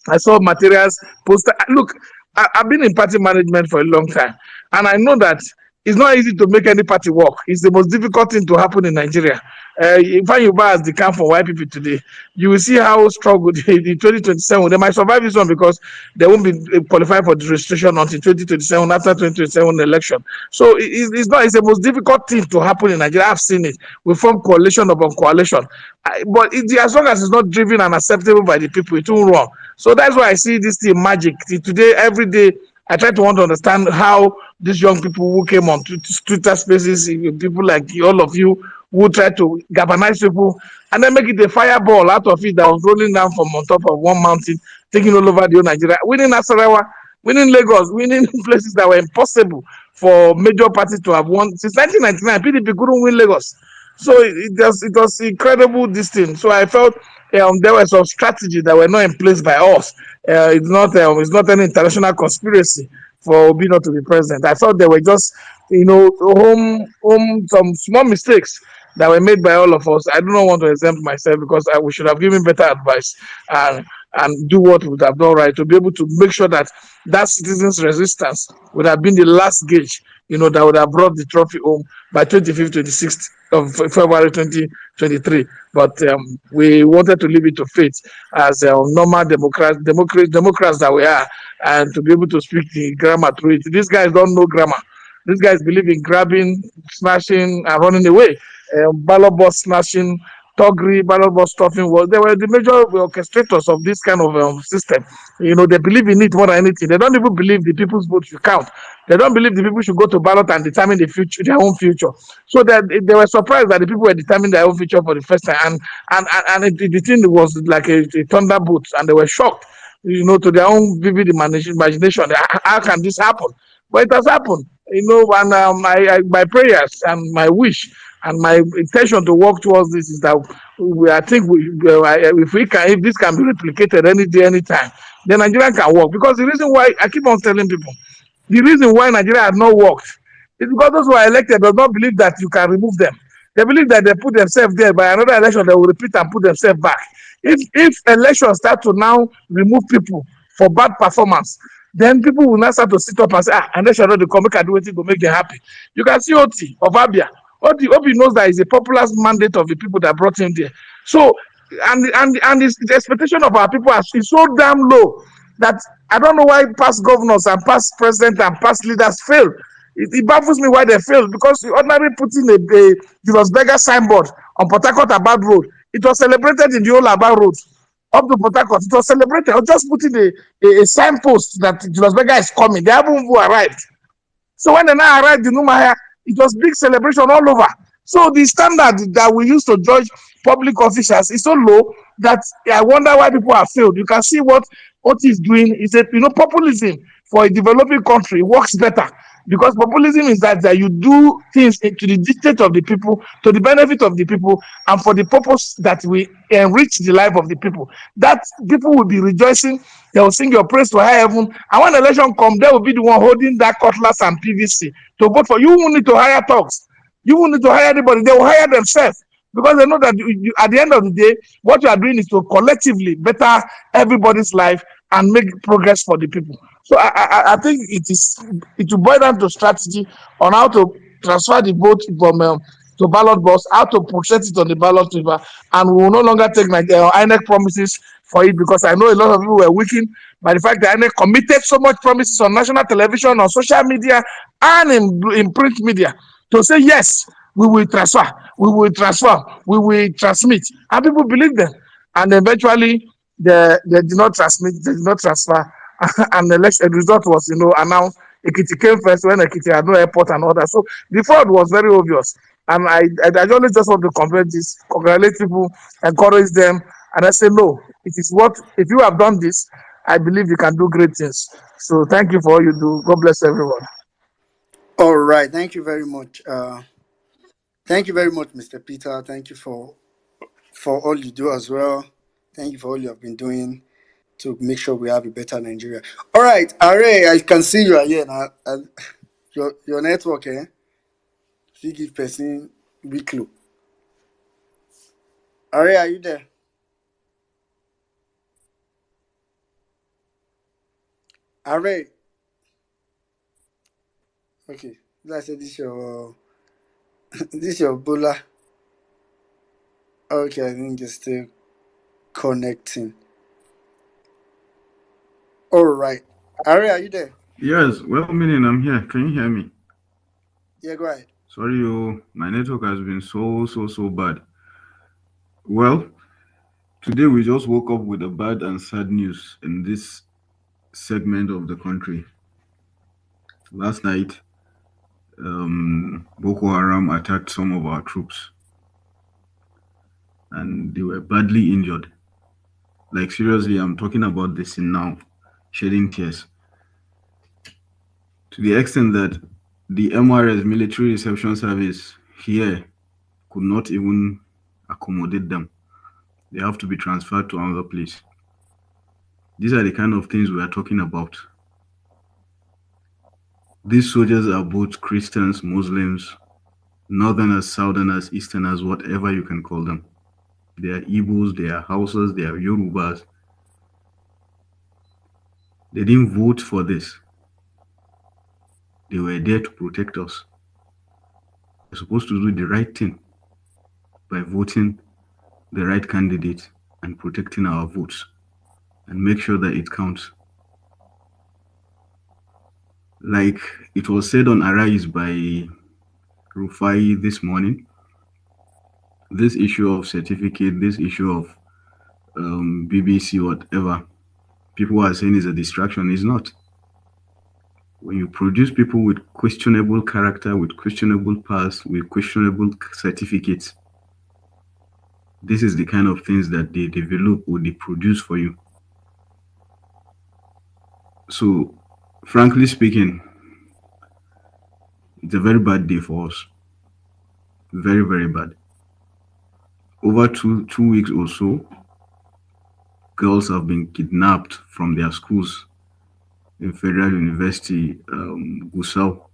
I saw materials, poster. Look, I've been in party management for a long time, and I know that it's not easy to make any party work. It's the most difficult thing to happen in Nigeria. If you buy as the camp for white people today, you will see how struggled in 2027. They might survive this one because they won't be qualified for the registration until 2027 after 2027 election. So it's not. It's the most difficult thing to happen in Nigeria. I've seen it. We form coalition upon coalition, but as long as it's not driven and acceptable by the people, it won't run. So that's why I see this thing magic. Today, every day, I try to want to understand how these young people who came on Twitter spaces, people like all of you, who try to galvanize people and then make it a fireball out of it that was rolling down from on top of one mountain, taking all over the whole Nigeria, winning Nasarawa, winning Lagos, winning places that were impossible for major parties to have won. Since 1999, PDP couldn't win Lagos. So it was incredible this thing. So I felt there were some strategies that were not in place by us. It's not an international conspiracy for Obi not to be president. I thought they were just some small mistakes that were made by all of us. I do not want to exempt myself because we should have given better advice and do what we would have done right to be able to make sure that citizens' resistance would have been the last gauge, that would have brought the trophy home by 25th, 26th of February 2023. But we wanted to leave it to fate as normal Democrats that we are, and to be able to speak the grammar through it. These guys don't know grammar. These guys believe in grabbing, smashing, and running away. Ballot box snatching, Togri, ballot box stuffing. They were the major orchestrators of this kind of system. They believe in it more than anything. They don't even believe the people's vote should count. They don't believe the people should go to ballot and determine their own future. So that they were surprised that the people were determining their own future for the first time, and the thing was like a thunderbolt, and they were shocked. To their own vivid imagination. How can this happen? But it has happened. And my prayers and my wish and my intention to work towards this is that if this can be replicated any day, anytime, then Nigeria can work. Because the reason why I keep on telling people, the reason why Nigeria has not worked is because those who are elected do not believe that you can remove them. They believe that they put themselves there, by another election they will repeat and put themselves back. If elections start to now remove people for bad performance, then people will now start to sit up and say, and they shall not come, make a do anything to make them happy. You can see Oti of Abia. Oti knows that it's a popular mandate of the people that brought him there. So, and the expectation of our people is so damn low that I don't know why past governors and past presidents and past leaders fail. It baffles me why they failed, because the ordinary putting a Julius Berger signboard on Port Harcourt Abad Road, it was celebrated in the old Abad Road up to Port Harcourt. It was celebrated. Or just putting a signpost that Julius Berger is coming. They haven't even arrived. So when they now arrived in Umahia, It was big celebration all over. So the standard that we use to judge public officials is so low that I wonder why people have failed. You can see what he's doing is that populism for a developing country works better because populism is that you do things to the dictate of the people, to the benefit of the people, and for the purpose that we enrich the life of the people. That people will be rejoicing, they will sing your praise to high heaven, and when election come, they will be the one holding that cutlass and PVC to vote for you. You won't need to hire thugs. You won't need to hire anybody. They will hire themselves because they know that at the end of the day, what you are doing is to collectively better everybody's life and make progress for the people. So I think it will boil down to strategy on how to transfer the vote from to ballot box, how to process it on the ballot paper, and we will no longer take my INEC promises for it because I know a lot of people were weakened by the fact that INEC committed so much promises on national television, on social media, and in print media to say yes, we will transfer, we will transmit, and people believe them, and eventually they did not transmit, they did not transfer, and the election result was announced. Ekiti came first when Ekiti had no airport and all that. So the fraud was very obvious. And I only just want to compare this, congratulate people, encourage them, and I say no. It is what if you have done this, I believe you can do great things. So thank you for all you do. God bless everyone. All right. Thank you very much. Thank you very much, Mr. Peter. Thank you for all you do as well. Thank you for all you have been doing to make sure we have a better Nigeria. All right, Are, I can see you are here now. Your network, eh? If you give person weak clue. Are you there? Are, okay. Let's say this your this your Bola. Okay, I think it's still connecting. All right, Are you there? Yes, well, meaning I'm here. Can you hear me? Yeah, go ahead. Sorry, my network has been so bad. Well, today we just woke up with a bad and sad news in this segment of the country. Last night, Boko Haram attacked some of our troops and they were badly injured. Like, seriously, I'm talking about this in now, shedding tears. To the extent that the MRS military reception service here could not even accommodate them. They have to be transferred to another place. These are the kind of things we are talking about. These soldiers are both Christians, Muslims, Northerners, Southerners, Easterners, whatever you can call them. They are Igbos, they are Hausas, they are Yorubas. They didn't vote for this. They were there to protect us. We're supposed to do the right thing by voting the right candidate and protecting our votes and make sure that it counts. Like it was said on Arise by Rufai this morning, this issue of certificate, this issue of BBC, whatever, people are saying is a distraction. It's not. When you produce people with questionable character, with questionable past, with questionable certificates, this is the kind of things that they develop or they produce for you. So, frankly speaking, it's a very bad day for us. Very, very bad. Over two weeks or so, girls have been kidnapped from their schools in Federal University, Gusau.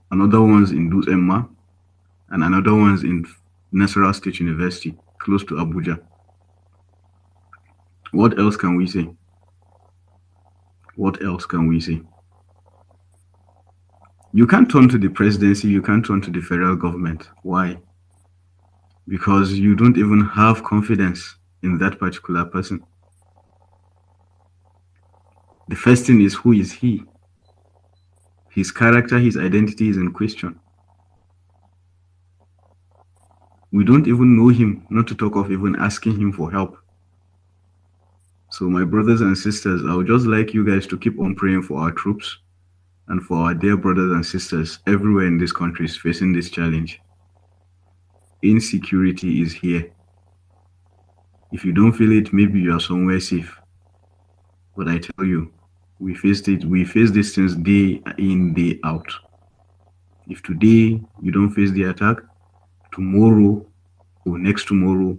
Another one's in Dus Emma, and another one's in Nasarawa State University, close to Abuja. What else can we say? What else can we say? You can't turn to the presidency, you can't turn to the federal government. Why? Because you don't even have confidence in that particular person. The first thing is, who is he? His character, his identity is in question. We don't even know him, not to talk of even asking him for help. So my brothers and sisters, I would just like you guys to keep on praying for our troops and for our dear brothers and sisters everywhere in this country is facing this challenge. Insecurity is here. If you don't feel it, maybe you are somewhere safe. But I tell you, we face these things day in, day out. If today you don't face the attack, tomorrow or next tomorrow,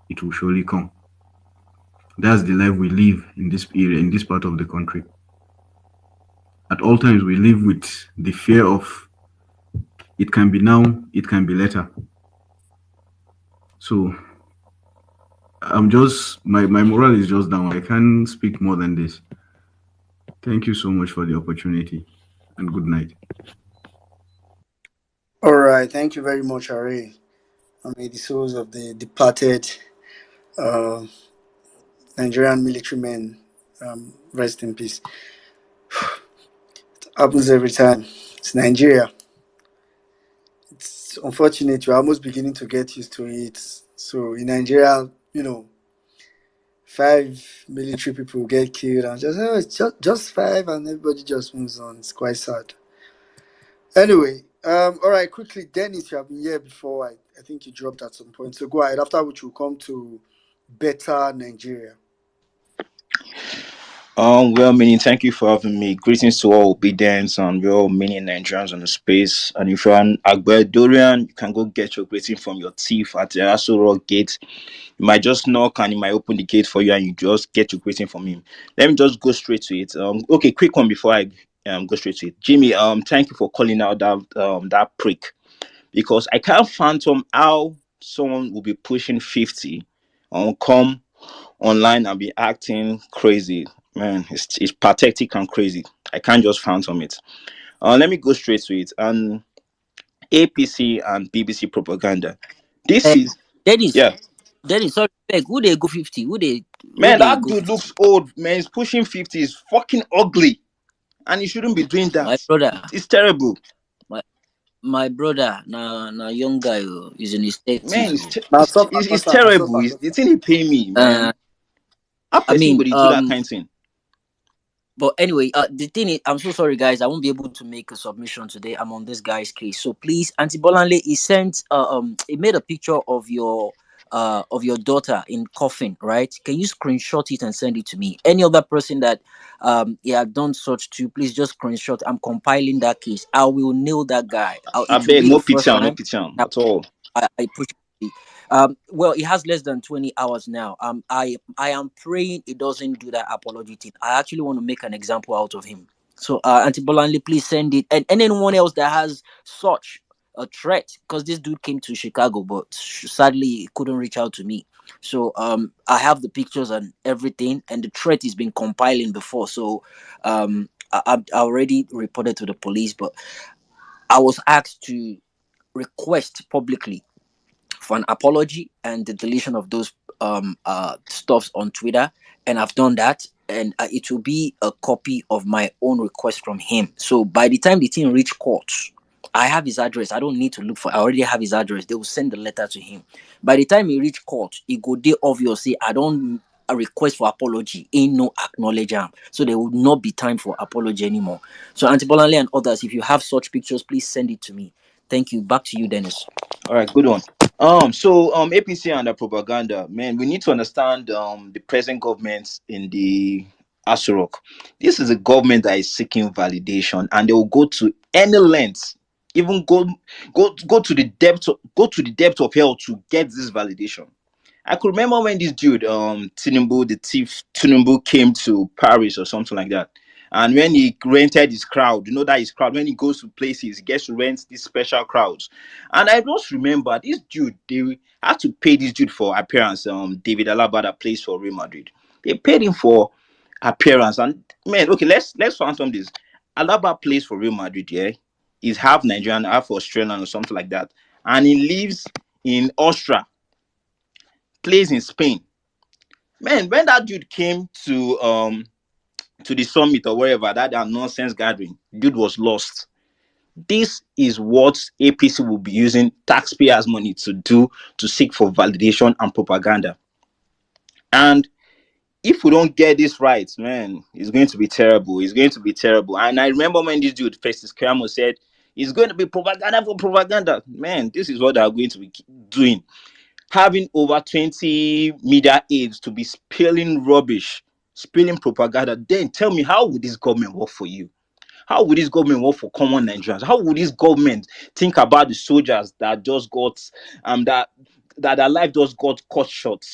it will surely come. That's the life we live in this area, in this part of the country. At all times, we live with the fear of it can be now, it can be later. So my morale is just down. I can't speak more than this. Thank you so much for the opportunity and good night. All right, thank you very much, Are. May the souls of the departed uh, Nigerian military men rest in peace. It happens every time. It's Nigeria. It's unfortunate. We're almost beginning to get used to it. So in Nigeria, 5 military people get killed, and it's just 5, and everybody just moves on. It's quite sad. Anyway, all right, quickly, Dennis, you have been here before. I think you dropped at some point. So go ahead. After which we'll come to better Nigeria. Meaning, thank you for having me. Greetings to all obedience and well-meaning Nigerians on the space. And if you're an Agbedorian, you can go get your greeting from your thief at the Aso Rock gate. You might just knock and he might open the gate for you and you just get your greeting from him. Let me just go straight to it. Okay, quick one before I go straight to it. Jimmy, thank you for calling out that prick, because I can't fathom how someone will be pushing 50 come online and be acting crazy. Man, it's pathetic and crazy. I can't just fathom it. Let me go straight to it. And APC and BBC propaganda. This Eh, is Dennis, yeah. Dennis, sorry, beg, who they go 50? Who Man, they that go dude 50? looks old. Man, he's pushing 50. He's fucking ugly. And he shouldn't be doing My that. brother, It's terrible. my brother, na young guy, is in his Man, 30s. Now, suffer, it's suffer, now, terrible. suffer, It's the suffer. thing he pay me, Uh, man. How I person mean, go dey do that kind of thing? but anyway, the thing is, I'm so sorry, guys. I won't be able to make a submission today. I'm on this guy's case, so please, Auntie Bolanle, he made a picture of your daughter in coffin, right? Can you screenshot it and send it to me? Any other person that he had done such to, please just screenshot. I'm compiling that case. I will nail that guy. I It will beg, be the no first picture, no time picture that at all. I push. Well, it has less than 20 hours now. I am praying it doesn't do that apology thing. I actually want to make an example out of him. So, Auntie Bolanle, please send it, and anyone else that has such a threat, because this dude came to Chicago, but sadly he couldn't reach out to me. So, I have the pictures and everything, and the threat has been compiling before. So, I already reported to the police, but I was asked to request publicly for an apology and the deletion of those stuffs on Twitter, and I've done that. And it will be a copy of my own request from him. So by the time the thing reach court, I have his address. I don't need to look for. I already have his address. They will send the letter to him. By the time he reach court, it go dey obvious. Say I don't a request for apology. Ain't no acknowledge am. So there will not be time for apology anymore. So Auntie Bolanle and others, if you have such pictures, please send it to me. Thank you. Back to you, Dennis. All right, good one. APC and the propaganda, man, we need to understand the present government in the Asurok. This is a government that is seeking validation, and they will go to any length, even go to the depth of hell to get this validation. I could remember when this dude, Tinubu, the thief Tinubu, came to Paris or something like that. And when he rented his crowd, you know that his crowd, when he goes to places, he gets to rent these special crowds. And I just remember this dude, they had to pay this dude for appearance. David Alaba that plays for Real Madrid. They paid him for appearance. And man, okay, let's phantom this. Alaba plays for Real Madrid, yeah. He's half Nigerian, half Australian, or something like that. And he lives in Austria, plays in Spain. Man, when that dude came to the summit or wherever that nonsense gathering, dude was lost. This is what APC will be using taxpayers' money to do, to seek for validation and propaganda. And If we don't get this right, man, it's going to be terrible. It's going to be terrible. And I remember when this dude, Festus Keyamo, said it's going to be propaganda for propaganda. Man, this is what they are going to be doing. Having over 20 media aides to be spilling rubbish, spilling propaganda. Then tell me, how would this government work for you? How would this government work for common Nigerians? How would this government think about the soldiers that just got that their life just got cut short?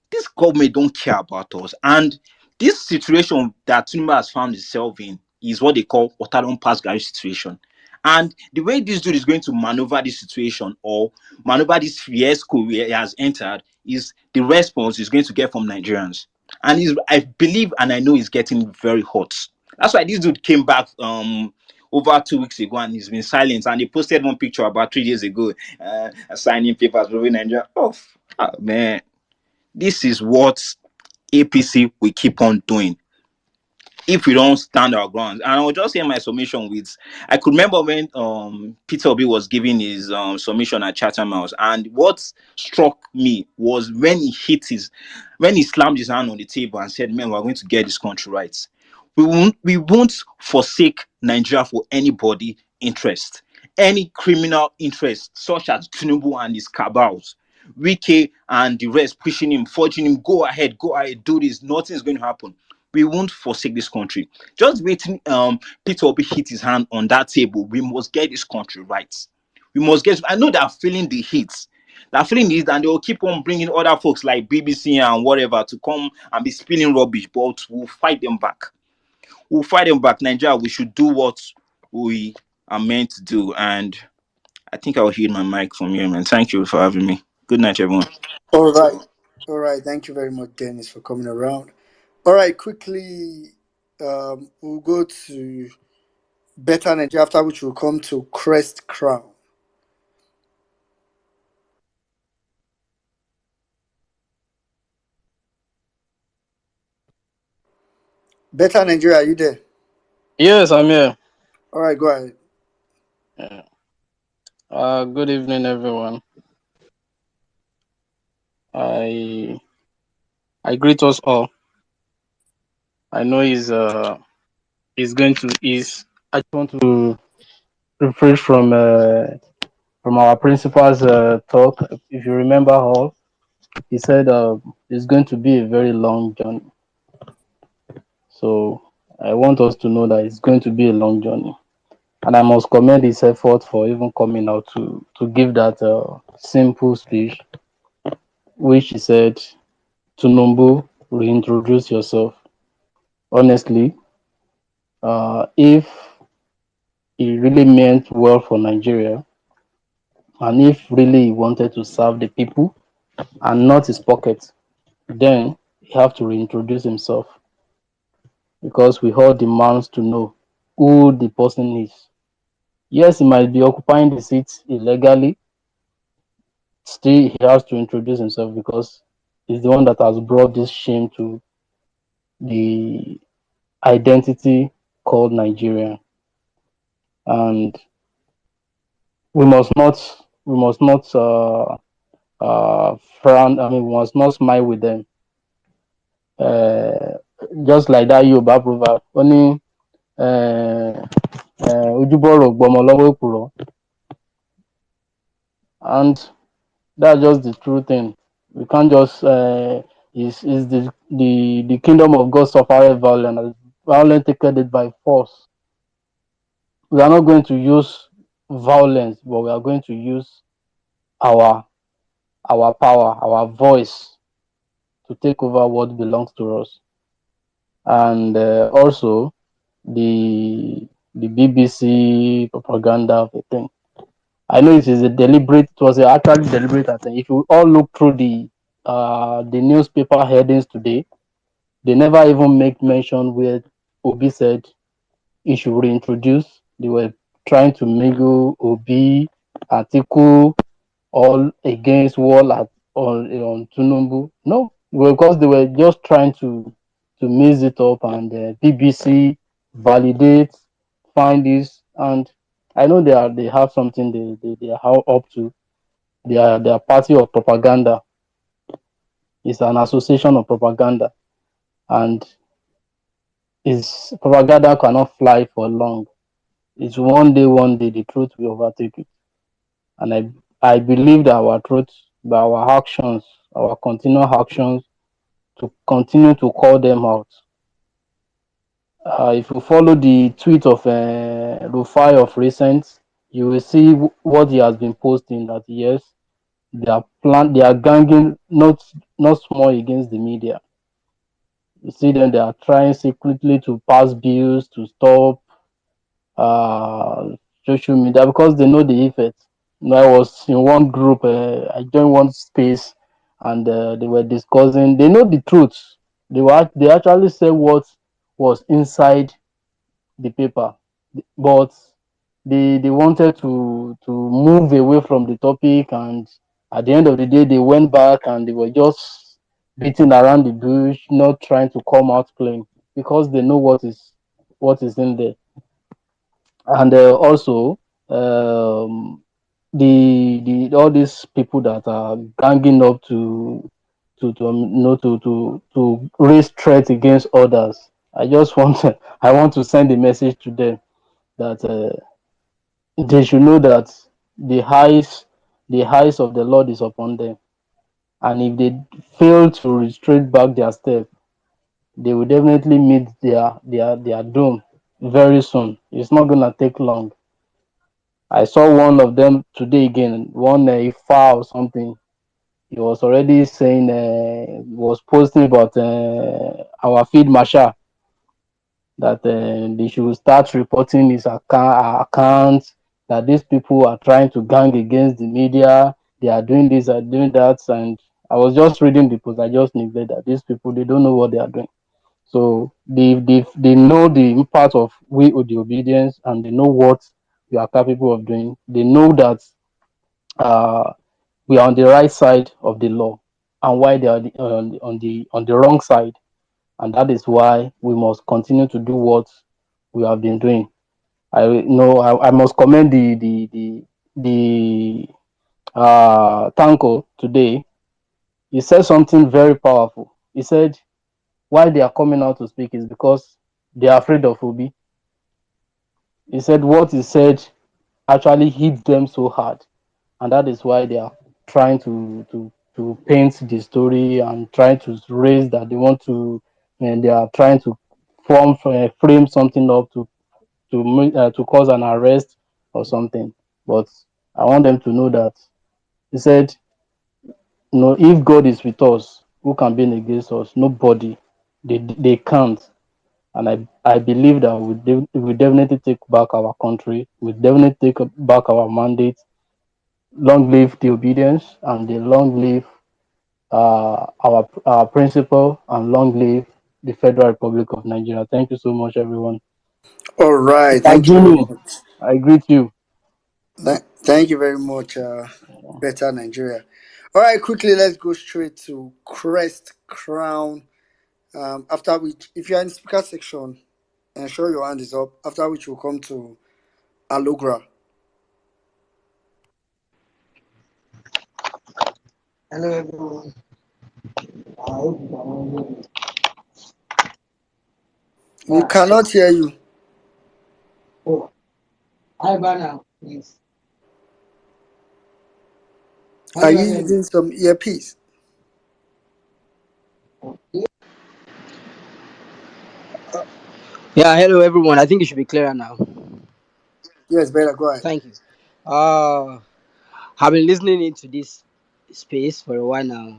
This government don't care about us. And this situation that Tinubu has found himself in is what they call water don't pass garage situation. And the way this dude is going to maneuver this situation or maneuver this fiasco where he has entered is the response he's going to get from Nigerians. And I believe and I know he's getting very hot. That's why this dude came back over 2 weeks ago and he's been silent. And he posted one picture about 3 days ago, signing papers with Nigeria. Oh, man, this is what APC will keep on doing if we don't stand our ground. And I'll just hear my submission with I could remember when Peter Obi was giving his submission at Chatham House, and what struck me was when he slammed his hand on the table and said, "Man, we're going to get this country right. We won't forsake Nigeria for anybody interest, any criminal interest, such as Tinubu and his cabals. Wike and the rest pushing him, forging him, go ahead, do this. Nothing is going to happen. We won't forsake this country. Just waiting. Peter Obi hit his hand on that table. We must get this country right. We must get. I know they're feeling the heat. They're feeling it, and they will keep on bringing other folks like BBC and whatever to come and be spilling rubbish. But we'll fight them back. We'll fight them back. Nigeria, we should do what we are meant to do. And I think I'll hear my mic from here, man. Thank you for having me. Good night, everyone. All right. All right. Thank you very much, Dennis, for coming around. All right. Quickly, we'll go to Better Nigeria, after which we'll come to Crest Crown. Better Nigeria, are you there? Yes, I'm here. All right, go ahead. Yeah. Good evening, everyone. I greet us all. I know he's going to is. I just want to refresh from our principal's talk. If you remember all, he said it's going to be a very long journey. So I want us to know that it's going to be a long journey. And I must commend his effort for even coming out to give that simple speech, which he said, Tinubu, reintroduce yourself. Honestly, if he really meant well for Nigeria, and if really he wanted to serve the people and not his pocket, then he have to reintroduce himself, because we all demands to know who the person is. Yes, he might be occupying the seat illegally. Still, he has to introduce himself because he's the one that has brought this shame to the identity called Nigerian. And we must not frown. I mean, we must not smile with them. Just like that Yoruba proverb, only ojúbọ̀rọ̀ gbọmọ lọ́wọ́ èkùrọ́. And that's just the true thing. We can't just is the kingdom of God suffer violence, and violence taken it by force. We are not going to use violence, but we are going to use our power, our voice, to take over what belongs to us. And also the BBC propaganda of the thing. I know it is it was actually deliberate attempt. If you all look through the newspaper headings today, they never even make mention where Obi said he should reintroduce. They were trying to mingle Obi, Atiku, all against wall on Tinubu. No, because they were just trying to mix it up, and BBC validate, find this, and I know they have something they are up to. They are party of propaganda. It's an association of propaganda, and its propaganda cannot fly for long. It's one day, the truth will overtake it. And I believe that our truth, by our actions, our continual actions, to continue to call them out. If you follow the tweet of Rufai of recent, you will see what he has been posting. That yes, they are ganging not small against the media. You see them, they are trying secretly to pass bills to stop uh, social media because they know the effect. You know, I was in one group, I joined one space, and they were discussing. They know the truth. They actually said what was inside the paper, but they wanted to move away from the topic, and at the end of the day, they went back and they were just beating around the bush, not trying to come out clean because they know what is in there. And also the all these people that are ganging up to raise threats against others. I just want I want to send a message to them that they should know that the highs of the Lord is upon them, and if they fail to restrain back their step, they will definitely meet their doom very soon. It's not gonna take long. I saw one of them today again, one Ifa or something. He was already saying, was posting about our field marshal that they should start reporting his accounts, that these people are trying to gang against the media, they are doing this, are doing that. And I was just reading the post, I just neglected that these people, they don't know what they are doing. So they know the impact of we or the obedience, and they know what we are capable of doing. They know that uh, we are on the right side of the law, and why they are on the wrong side, and that is why we must continue to do what we have been doing. I must commend the Tanko today. He said something very powerful. He said why they are coming out to speak is because they are afraid of Obi. He said what he said actually hit them so hard, and that is why they are trying to paint the story and trying to raise that they want to, and they are trying to frame something up to cause an arrest or something. But I want them to know that he said, if God is with us, who can be against us? Nobody. They can't. And I believe that we definitely take back our country. We definitely take back our mandate. Long live the obedience, and the long live our principle, and long live the Federal Republic of Nigeria. Thank you so much, everyone. All right, Mr. thank you very Jimmy, much. I greet you. Thank you very much, Better Nigeria. All right, quickly, let's go straight to Crest Crown. After which, if you're in the speaker section, ensure your hand is up. After which, we'll come to Alogra. Hello everyone. I hope you can hear me. We Yeah. cannot hear you. Oh, hi Bana, please. Can Are you you hear me? using some earpiece? Yeah, hello everyone. I think it should be clearer now. Yes, better. Go ahead. Thank you. Uh, I've been listening into this space for a while now,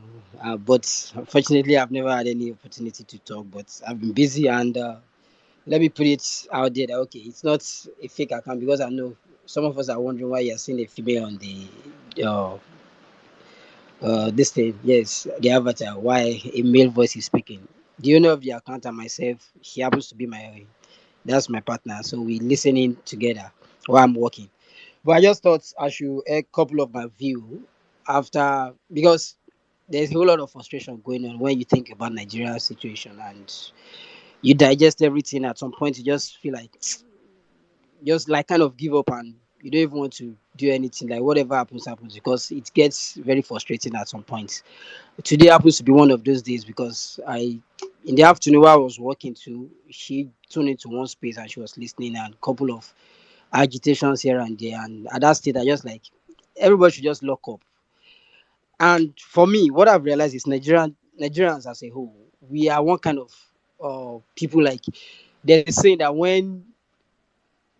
but unfortunately, I've never had any opportunity to talk. But I've been busy, and let me put it out there that okay, it's not a fake account because I know some of us are wondering why you're seeing a female on the this thing. Yes, the avatar. Why a male voice is speaking? Do you know of the account and myself? He happens to be that's my partner. So we listening together while I'm working. But I just thought I should a couple of my view after because there's a whole lot of frustration going on when you think about Nigeria's situation and you digest everything at some point you just feel like just like kind of give up and You don't even want to do anything. Like whatever happens, happens, because it gets very frustrating at some point. Today happens to be one of those days because in the afternoon while I was working too, she tuned into one space and she was listening and a couple of agitations here and there. And at that state, I just like everybody should just lock up. And for me, what I've realized is Nigerians as a whole, we are one kind of people like there's a saying that when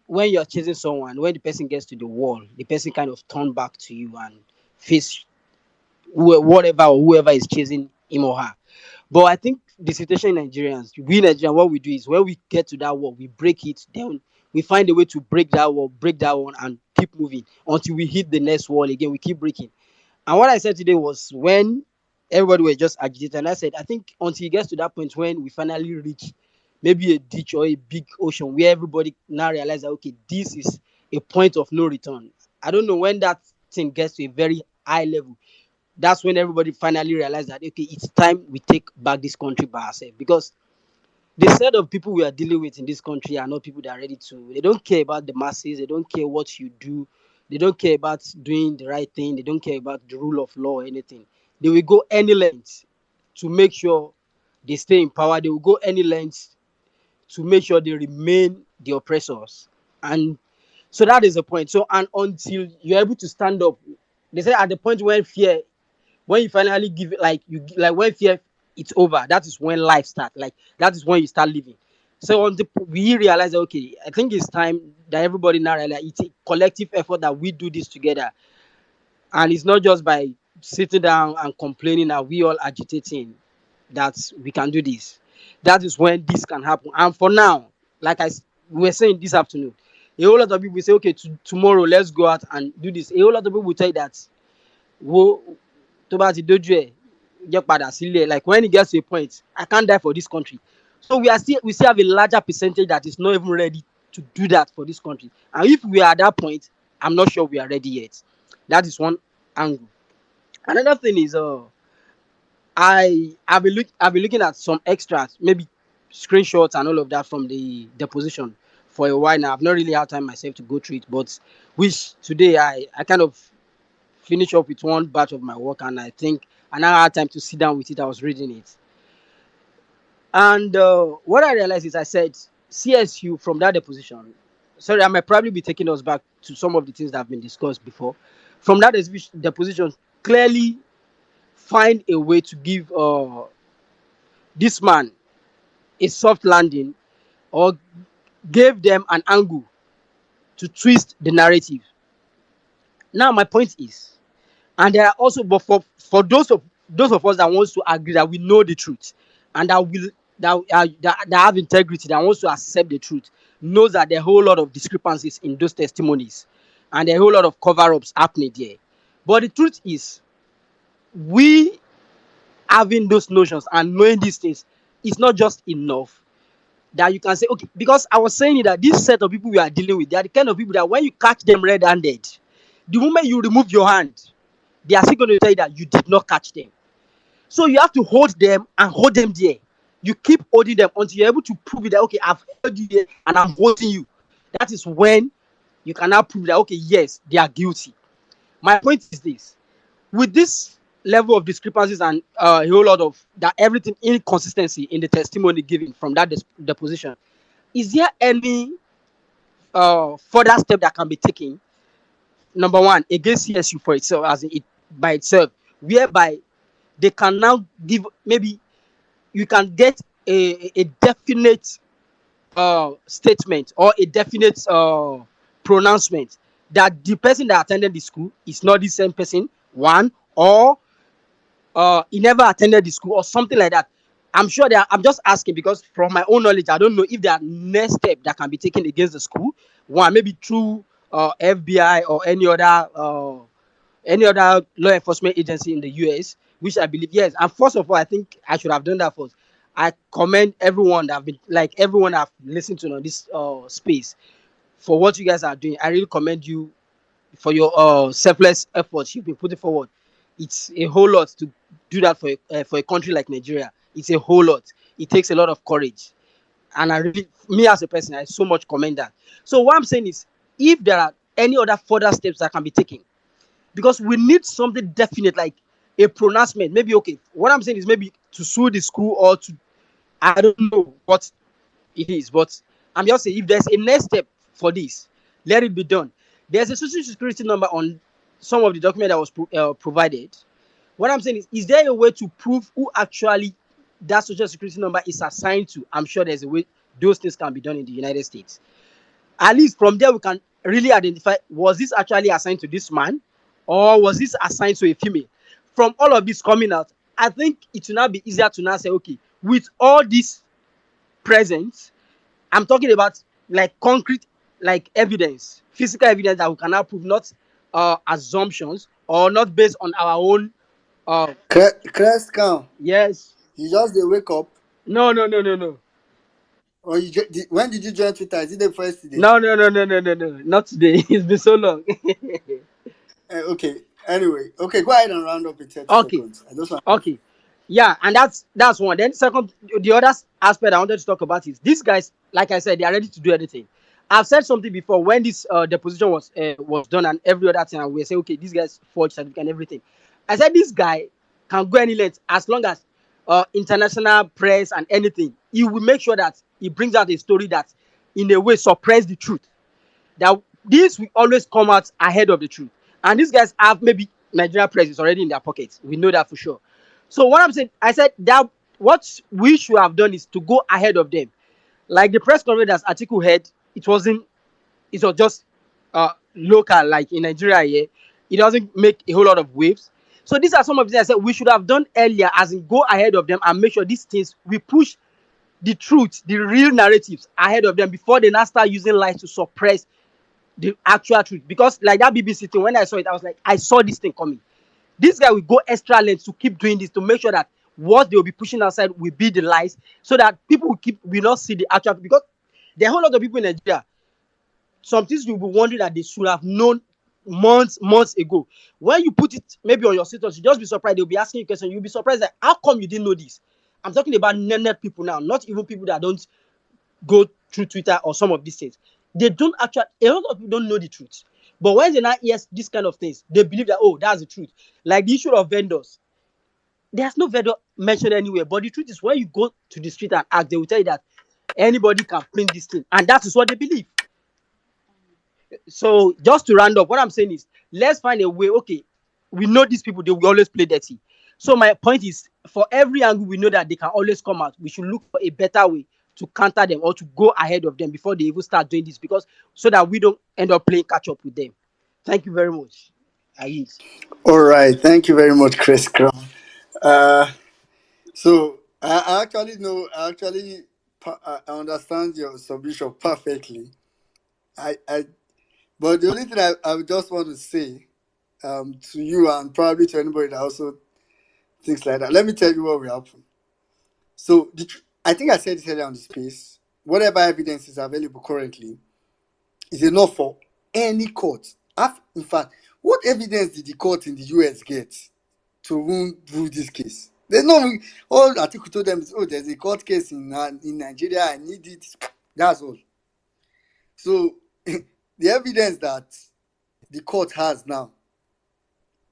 you're chasing someone, when the person gets to the wall, the person kind of turn back to you and face whatever or whoever is chasing him or her. But I think the situation in Nigerians, we Nigerians, what we do is when we get to that wall, we break it, then we find a way to break that wall, and keep moving until we hit the next wall again. We keep breaking. And what I said today was when everybody was just agitated, and I said, I think until it gets to that point when we finally reach maybe a ditch or a big ocean where everybody now realize that, okay, this is a point of no return. I don't know when that thing gets to a very high level. That's when everybody finally realized that, okay, it's time we take back this country by ourselves. Because the set of people we are dealing with in this country are not people that are ready to. They don't care about the masses. They don't care what you do. They don't care about doing the right thing. They don't care about the rule of law or anything. They will go any length to make sure they stay in power. They will go any length to make sure they remain the oppressors. And so that is the point. So, and until you're able to stand up, they say at the point when you finally give it, like you like when fear it's over, that is when life starts. Like that is when you start living. So we realize that, okay, I think it's time that everybody now realize it's a collective effort that we do this together, and it's not just by sitting down and complaining that we all agitating that we can do this. That is when this can happen. And for now, like we were saying this afternoon, a whole lot of people say, okay, tomorrow let's go out and do this. A whole lot of people will tell you that, wo tó bá ti dójú ẹ̀ jẹ́ padà sílé, like when it gets to a point, I can't die for this country. So we still have a larger percentage that is not even ready to do that for this country. And if we are at that point, I'm not sure we are ready yet. That is one angle. Another thing is I've been looking at some extras, maybe screenshots and all of that from the deposition for a while now. I've not really had time myself to go through it, but which today I kind of finish up with one batch of my work, and I think I now had time to sit down with it. I was reading it, and what I realized is I said CSU from that deposition. Sorry, I might probably be taking us back to some of the things that have been discussed before. From that deposition, clearly find a way to give this man a soft landing, or gave them an angle to twist the narrative. Now, my point is, and there are also, but for those of us that wants to agree that we know the truth and that have integrity, that wants to accept the truth, knows that there are a whole lot of discrepancies in those testimonies and there are a whole lot of cover-ups happening there. But the truth is, we having those notions and knowing these things is not just enough that you can say, okay, because I was saying that this set of people we are dealing with, they are the kind of people that when you catch them red-handed, the moment you remove your hand, they are still going to tell you that you did not catch them. So you have to hold them and hold them there. You keep holding them until you're able to prove it that, okay, I've held you there and I'm holding you. That is when you can now prove that, okay, yes, they are guilty. My point is this: with this level of discrepancies and a whole lot of that, everything inconsistency in the testimony given from that deposition, is there any further step that can be taken? Number one, against CSU for itself, as in it by itself, whereby they can now give, maybe you can get a definite statement or a definite pronouncement that the person that attended the school is not the same person, one, or he never attended the school or something like that. I'm sure I'm just asking because from my own knowledge, I don't know if there are next step that can be taken against the school. One, maybe through FBI or any other law enforcement agency in the US, which I believe, yes. And first of all, I think I should have done that first. I commend everyone that have been, like everyone I've listened to on this space, for what you guys are doing. I really commend you for your selfless efforts you've been putting forward. It's a whole lot to do that for a country like Nigeria. It's a whole lot. It takes a lot of courage, and I really, me as a person, I so much commend that. So what I'm saying is, if there are any other further steps that can be taken, because we need something definite, like a pronouncement. Maybe, okay, what I'm saying is maybe to sue the school, or to, I don't know what it is, but I'm just saying if there's a next step for this, let it be done. There's a social security number on some of the document that was provided. What I'm saying is there a way to prove who actually that social security number is assigned to? I'm sure there's a way those things can be done in the United States. At least from there, we can really identify, was this actually assigned to this man, or was this assigned to a female? From all of this coming out, I think it will now be easier to now say, okay, with all this present, I'm talking about like concrete, like evidence, physical evidence that we can now prove, not assumptions, or not based on our own. Crest count. Yes. You just dey wake up. No, no, no, no, no. Or when did you join Twitter? Is it the first day? No, no, no, no, no, no, no. Not today. It's been so long. Okay. Anyway, okay, go ahead and round up in 30 Okay. seconds. I just want. Okay. Yeah, and that's one. Then second, the other aspect I wanted to talk about is these guys, like I said, they are ready to do anything. I've said something before when this deposition was done and every other thing, and we say, okay, these guys forged certificate and everything. I said this guy can go any length as long as international press and anything. He will make sure that he brings out a story that, in a way, suppress the truth. That this will always come out ahead of the truth. And these guys have maybe Nigerian press is already in their pockets. We know that for sure. So what I'm saying, I said that what we should have done is to go ahead of them. Like the press conference that Atiku had, it was just local, like in Nigeria here. It doesn't make a whole lot of waves. So these are some of the things I said we should have done earlier, as in go ahead of them and make sure these things, we push the truth, the real narratives ahead of them before they now start using lies to suppress the actual truth. Because like that BBC thing, when I saw it, I was like, I saw this thing coming. This guy will go extra lengths to keep doing this, to make sure that what they will be pushing outside will be the lies, so that people will not see the actual. Because there are a whole lot of people in Nigeria, some things you'll be wondering that they should have known months ago. When you put it maybe on your status, you just be surprised. They'll be asking you questions. You'll be surprised that how come you didn't know this? I'm talking about net people now, not even people that don't go through Twitter or some of these things. They don't actually, a lot of people don't know the truth. But when they now hear these kind of things, they believe that, oh, that's the truth. Like the issue of vendors. There's no vendor mentioned anywhere. But the truth is, when you go to the street and ask, they will tell you that anybody can print this thing. And that is what they believe. So just to round up, what I'm saying is, let's find a way. Okay, we know these people, they will always play dirty. So my point is, for every angle we know that they can always come out, we should look for a better way to counter them, or to go ahead of them before they even start doing this, because so that we don't end up playing catch up with them. Thank you very much. I yield. All right. Thank you very much, Chris Crown. So I actually know. I understand your submission perfectly. But the only thing I would just want to say to you, and probably to anybody that also thinks like that. Let me tell you what will happen. So I think I said this earlier on the space. Whatever evidence is available currently is enough for any court. In fact, what evidence did the court in the US get to rule this case? There's no. All Atiku told them is, oh, there's a court case in Nigeria. I need it. That's all. So the evidence that the court has now,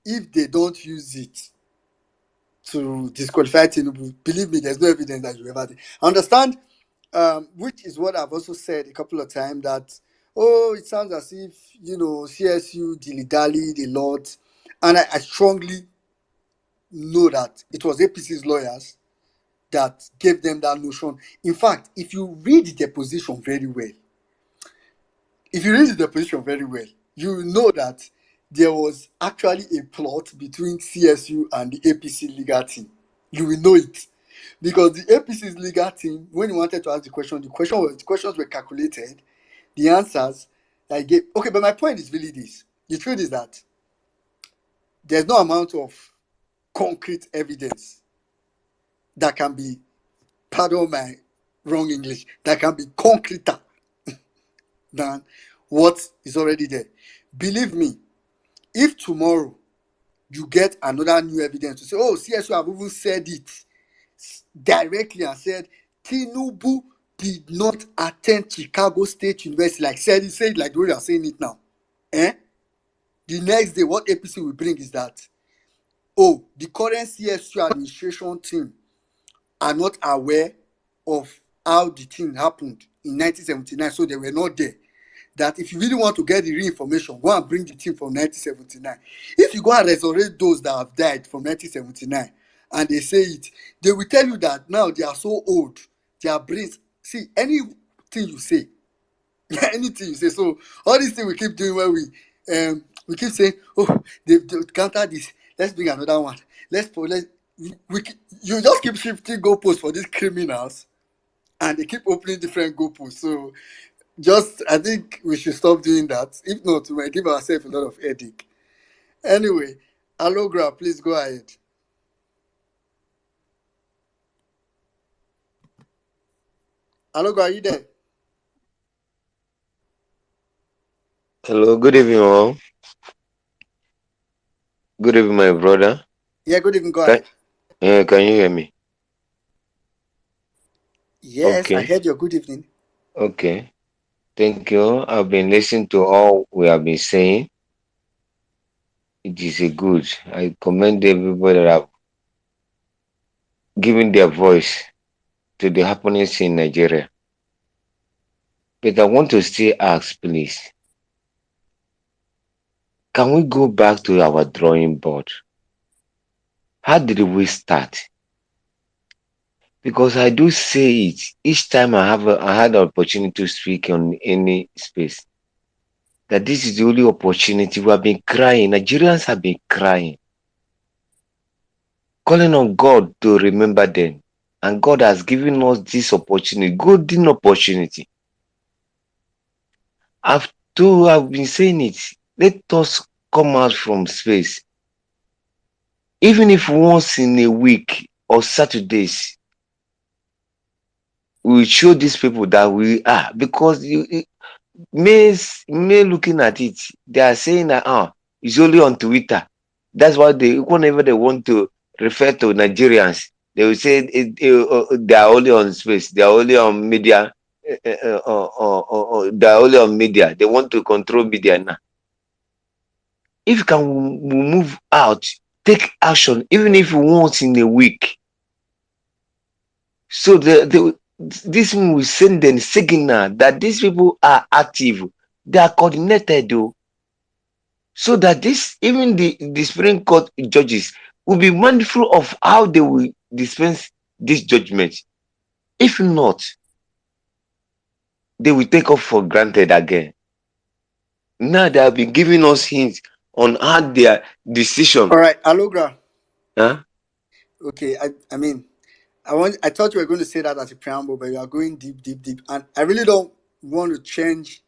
if they don't use it to disqualify Tinubu, believe me, there's no evidence that you ever did. I understand, which is what I've also said a couple of times, that, oh, it sounds as if, CSU dilly-dallied a lot. And I strongly know that it was APC's lawyers that gave them that notion. In fact, if you read the deposition very well, you know that there was actually a plot between CSU and the APC legal team. You will know it. Because the APC's legal team, when you wanted to ask the questions were calculated, the answers I gave. Okay, but my point is really this. The truth is that there's no amount of concrete evidence that can be, pardon my wrong English, that can be concreter than what is already there. Believe me, if tomorrow you get another new evidence to say, oh, CSU have even said it directly and said Tinubu did not attend Chicago State University, like say it like the way you are saying it now. Eh? The next day, what APC will bring is that, oh, the current CSU administration team are not aware of how the thing happened in 1979, so they were not there. That if you really want to get the real information, go and bring the team from 1979. If you go and resurrect those that have died from 1979 and they say it, they will tell you that now they are so old, their brains. See, anything you say, anything you say. So all these things we keep doing when we keep saying, oh, they counter this. Let's bring another one. Let's you just keep shifting goalposts for these criminals, and they keep opening different goalposts. So just I think we should stop doing that. If not, we might give ourselves a lot of headache. Anyway, Allogra, please go ahead. Allogra, are you there? Hello, good evening, all. Good evening, my brother. Yeah, good evening. Go Can, ahead. can you hear me? Yes, I Okay, heard your good evening. okay. Thank you. I've been listening to all we have been saying. It is a good. I commend everybody that have given their voice to the happenings in Nigeria. But I want to still ask, please, can we go back to our drawing board? How did we start? Because I do say it each time I had the opportunity to speak on any space, that this is the only opportunity. We have been crying. Nigerians have been crying, calling on God to remember them. And God has given us this opportunity, golden opportunity. I've been saying it. Let us come out from space. Even if once in a week or Saturdays, we will show these people that we are. Because me looking at it, they are saying that it's only on Twitter. That's why whenever they want to refer to Nigerians, they will say they are only on space, they are only on media, they are only on media. They want to control media now. If you can move out, take action, even if once in a week. So this will send them signal that these people are active, they are coordinated though. So that even the Supreme Court judges will be mindful of how they will dispense this judgment. If not, they will take off for granted again. Now they have been giving us hints on how their decision. All right, Allogra. Huh? Okay, I mean, I thought you were going to say that as a preamble, but you are going deep, deep, deep, and I really don't want to change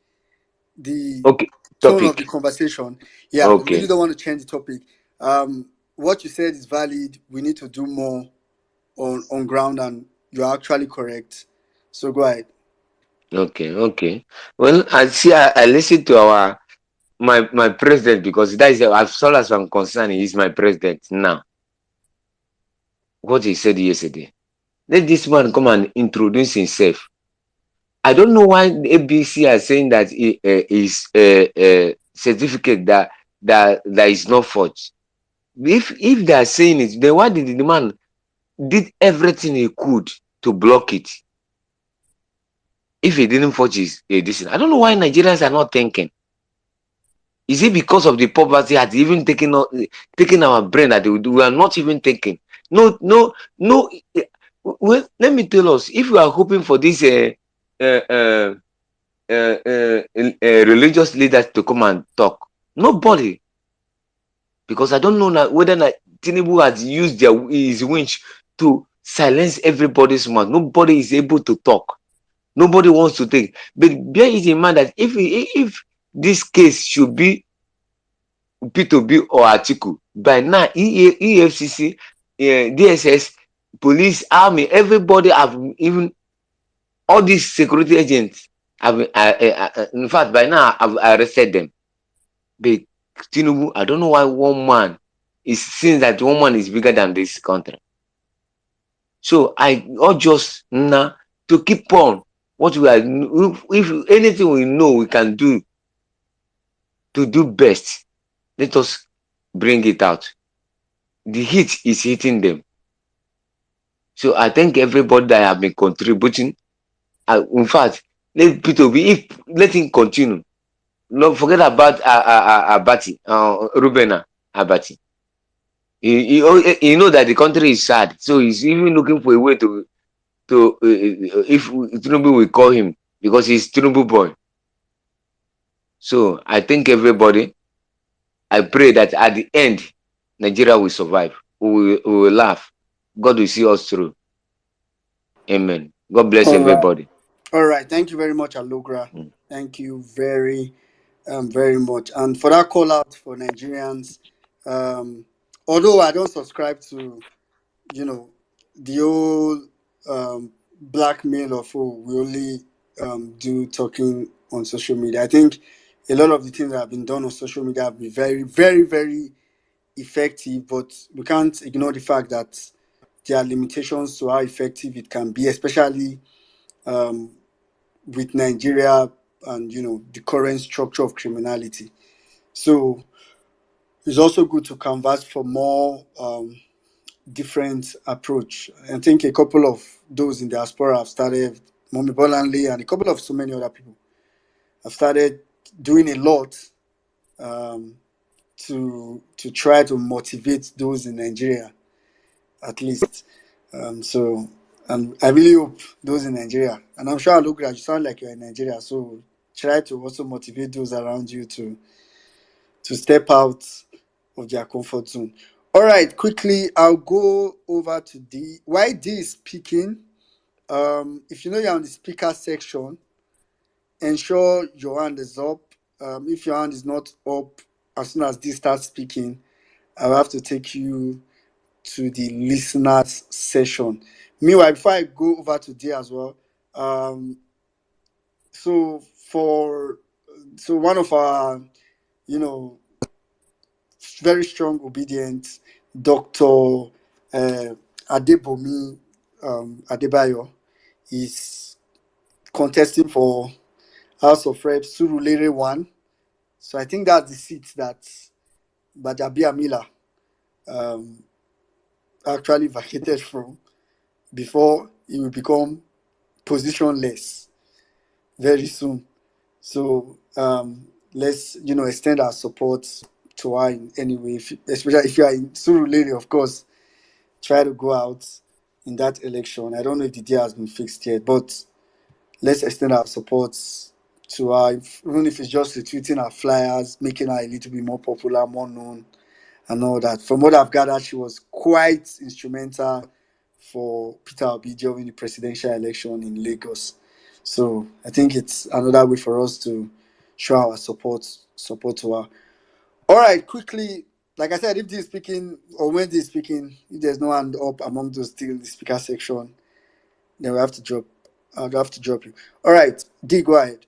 the Okay, tone of the topic. conversation. Yeah, I really Okay, don't want to change the topic. What you said is valid. We need to do more on ground, and you're actually correct. So go ahead. okay. Well, I listen to my president, because that is, as far as I'm concerned, he is my president now. What he said yesterday. Let this man come and introduce himself. I don't know why the ABC are saying that his certificate that is not forged. If they are saying it, then why did the man did everything he could to block it? If he didn't forge his this, I don't know why Nigerians are not thinking. Is it because of the poverty has even taken our brain that we are not even thinking? No. Well, let me tell us, if we are hoping for this uh, uh, religious leaders to come and talk, nobody. Because I don't know whether Tinubu has used his winch to silence everybody's mouth. Nobody is able to talk. Nobody wants to take. But bear it in mind that if this case should be P2B or Atiku, by now EFCC, DSS, police, army, everybody have, even all these security agents have, in fact, by now I've arrested them. But Tinubu, I don't know why one man is seeing that one man is bigger than this country. So I urge us now to keep on what we are. If anything we know we can do, to do best. Let us bring it out. The heat is hitting them. So I thank everybody that have been contributing. In fact, let let him continue. No, forget about Abati, Rubena Abati. He know that the country is sad, so he's even looking for a way to if Tinubu will call him because he's Tinubu boy. So I thank everybody. I pray that at the end, Nigeria will survive. We will laugh. God will see us through. Amen. God bless All right. everybody. All right. Thank you very much, Alogra. Mm. Thank you very much. And for that call out for Nigerians, although I don't subscribe to, the whole blackmail of, oh, we only do talking on social media. I think a lot of the things that have been done on social media have been very, very, very effective, but we can't ignore the fact that there are limitations to how effective it can be, especially um, with Nigeria and the current structure of criminality. So it's also good to canvas for more different approach. I think a couple of those in diaspora have started, Momi Bolanle and a couple of so many other people have started doing a lot um, to try to motivate those in Nigeria, at least. So, and I really hope those in Nigeria, and I'm sure Alugra, you sound like you're in Nigeria, so try to also motivate those around you to step out of their comfort zone. All right, quickly, I'll go over to D. While D is speaking, if you know you're on the speaker section, ensure your hand is up. If your hand is not up, as soon as D starts speaking, I'll have to take you to the listeners session. Meanwhile, before I go over to D as well, um, so one of our, you know, very strong, obedient Dr. Adebomi Adebayo is contesting for House of Reps Surulere 1. So I think that's the seat that Bajabia Miller um, actually vacated from before he will become positionless very soon. So let's extend our support to her in any way, especially if you are in Surulere, of course. Try to go out in that election. I don't know if the day has been fixed yet, but let's extend our support to her, even if it's just retweeting her flyers, making her a little bit more popular, more known, and all that. From what I've gathered, she was quite instrumental for Peter Obi during the presidential election in Lagos. So I think it's another way for us to show our support to her. All right, quickly, like I said, if this is speaking or when this is speaking, if there's no hand up among those still in the speaker section, then we have to drop. I'll have to drop you. All right, D, go ahead.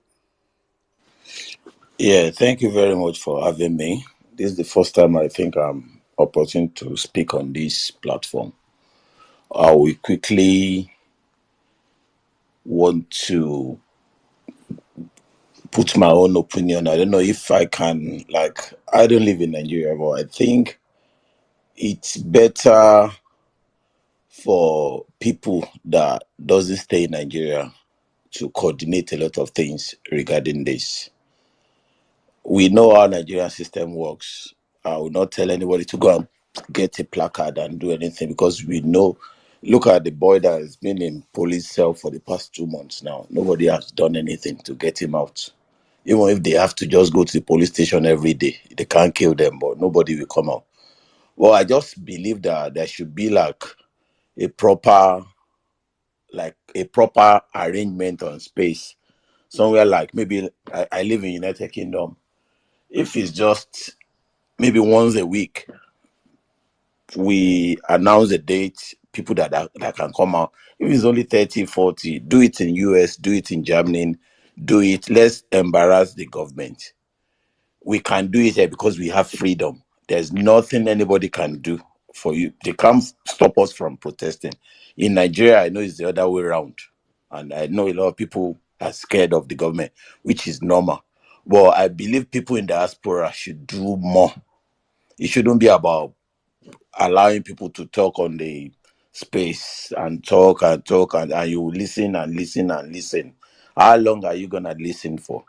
Yeah, thank you very much for having me. This is the first time I think I'm opportune to speak on this platform. I will quickly want to put my own opinion. I don't know if I can, I don't live in Nigeria, but I think it's better for people that doesn't stay in Nigeria to coordinate a lot of things regarding this. We know how Nigerian system works. I will not tell anybody to go and get a placard and do anything because we know. Look at the boy that has been in police cell for the past 2 months now. Nobody has done anything to get him out. Even if they have to just go to the police station every day, they can't kill them, but nobody will come out. Well, I just believe that there should be a proper arrangement on space somewhere, like maybe I live in United Kingdom. If it's just maybe once a week we announce a date, people that can come out. If it's only 30, 40, do it in US, do it in Germany, do it. Let's embarrass the government. We can do it here because we have freedom. There's nothing anybody can do for you. They can't stop us from protesting. In Nigeria, I know it's the other way around. And I know a lot of people are scared of the government, which is normal. But I believe people in diaspora should do more. It shouldn't be about allowing people to talk on the space and talk and talk, and you listen and listen and listen. How long are you gonna listen for?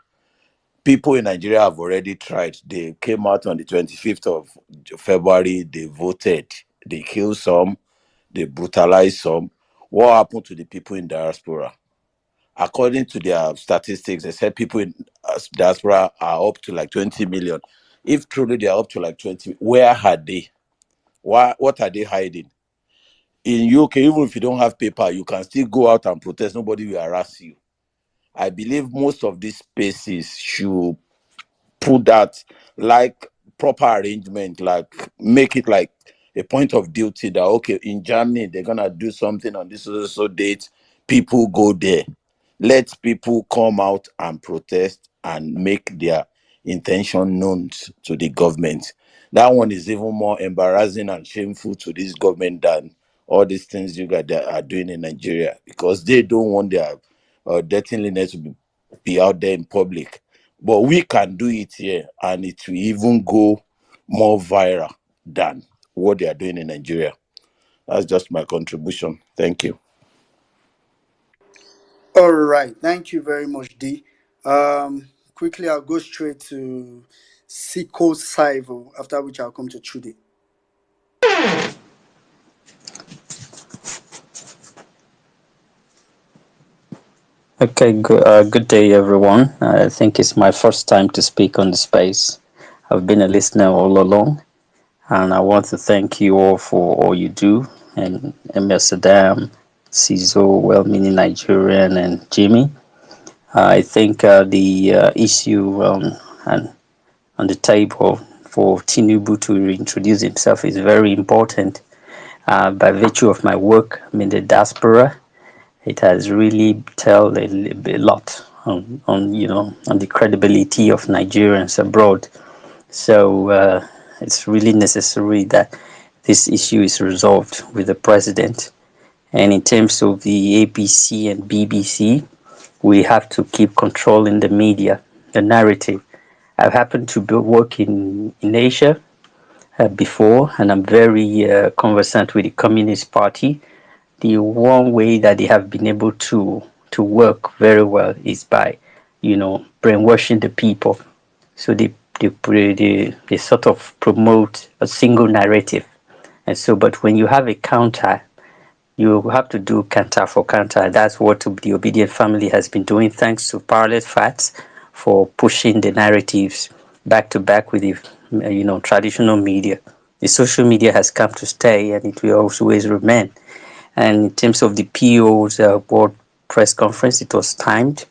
People in Nigeria have already tried. They came out on the 25th of February, they voted, they killed some, they brutalized some. What happened to the people in diaspora? According to their statistics, they said people in diaspora are up to like 20 million. If truly they are up to like 20, where are they? What are they hiding? In UK, even if you don't have paper, you can still go out and protest. Nobody will harass you. I believe most of these spaces should put that like proper arrangement, like make it like a point of duty that okay, in Germany they're gonna do something on this so date, people go there. Let people come out and protest and make their intention known to the government. That one is even more embarrassing and shameful to this government than all these things you guys are doing in Nigeria, because they don't want their dirty linen to be out there in public. But we can do it here, and it will even go more viral than what they are doing in Nigeria. That's just my contribution. Thank you. All right, thank you very much, D. Quickly, I'll go straight to Siko Saivo, after which I'll come to Trudy. Okay, good day, everyone. I think it's my first time to speak on the space. I've been a listener all along, and I want to thank you all for all you do. And Emir Saddam, Cizo, well-meaning Nigerian, and Jimmy. I think the issue and on the table for Tinubu to reintroduce himself is very important. By virtue of my work, I'm in the diaspora. It has really told a lot on the credibility of Nigerians abroad. So it's really necessary that this issue is resolved with the president. And in terms of the APC and BBC, we have to keep controlling the media, the narrative. I've happened to work in Asia before, and I'm very conversant with the Communist Party. The one way that they have been able to work very well is by brainwashing the people. So they sort of promote a single narrative. And so, but when you have a counter, you have to do counter for counter. That's what the Obedient family has been doing. Thanks to Parallel Facts for pushing the narratives back to back with the traditional media. The social media has come to stay, and it will always remain. And in terms of the PO's board press conference, it was timed,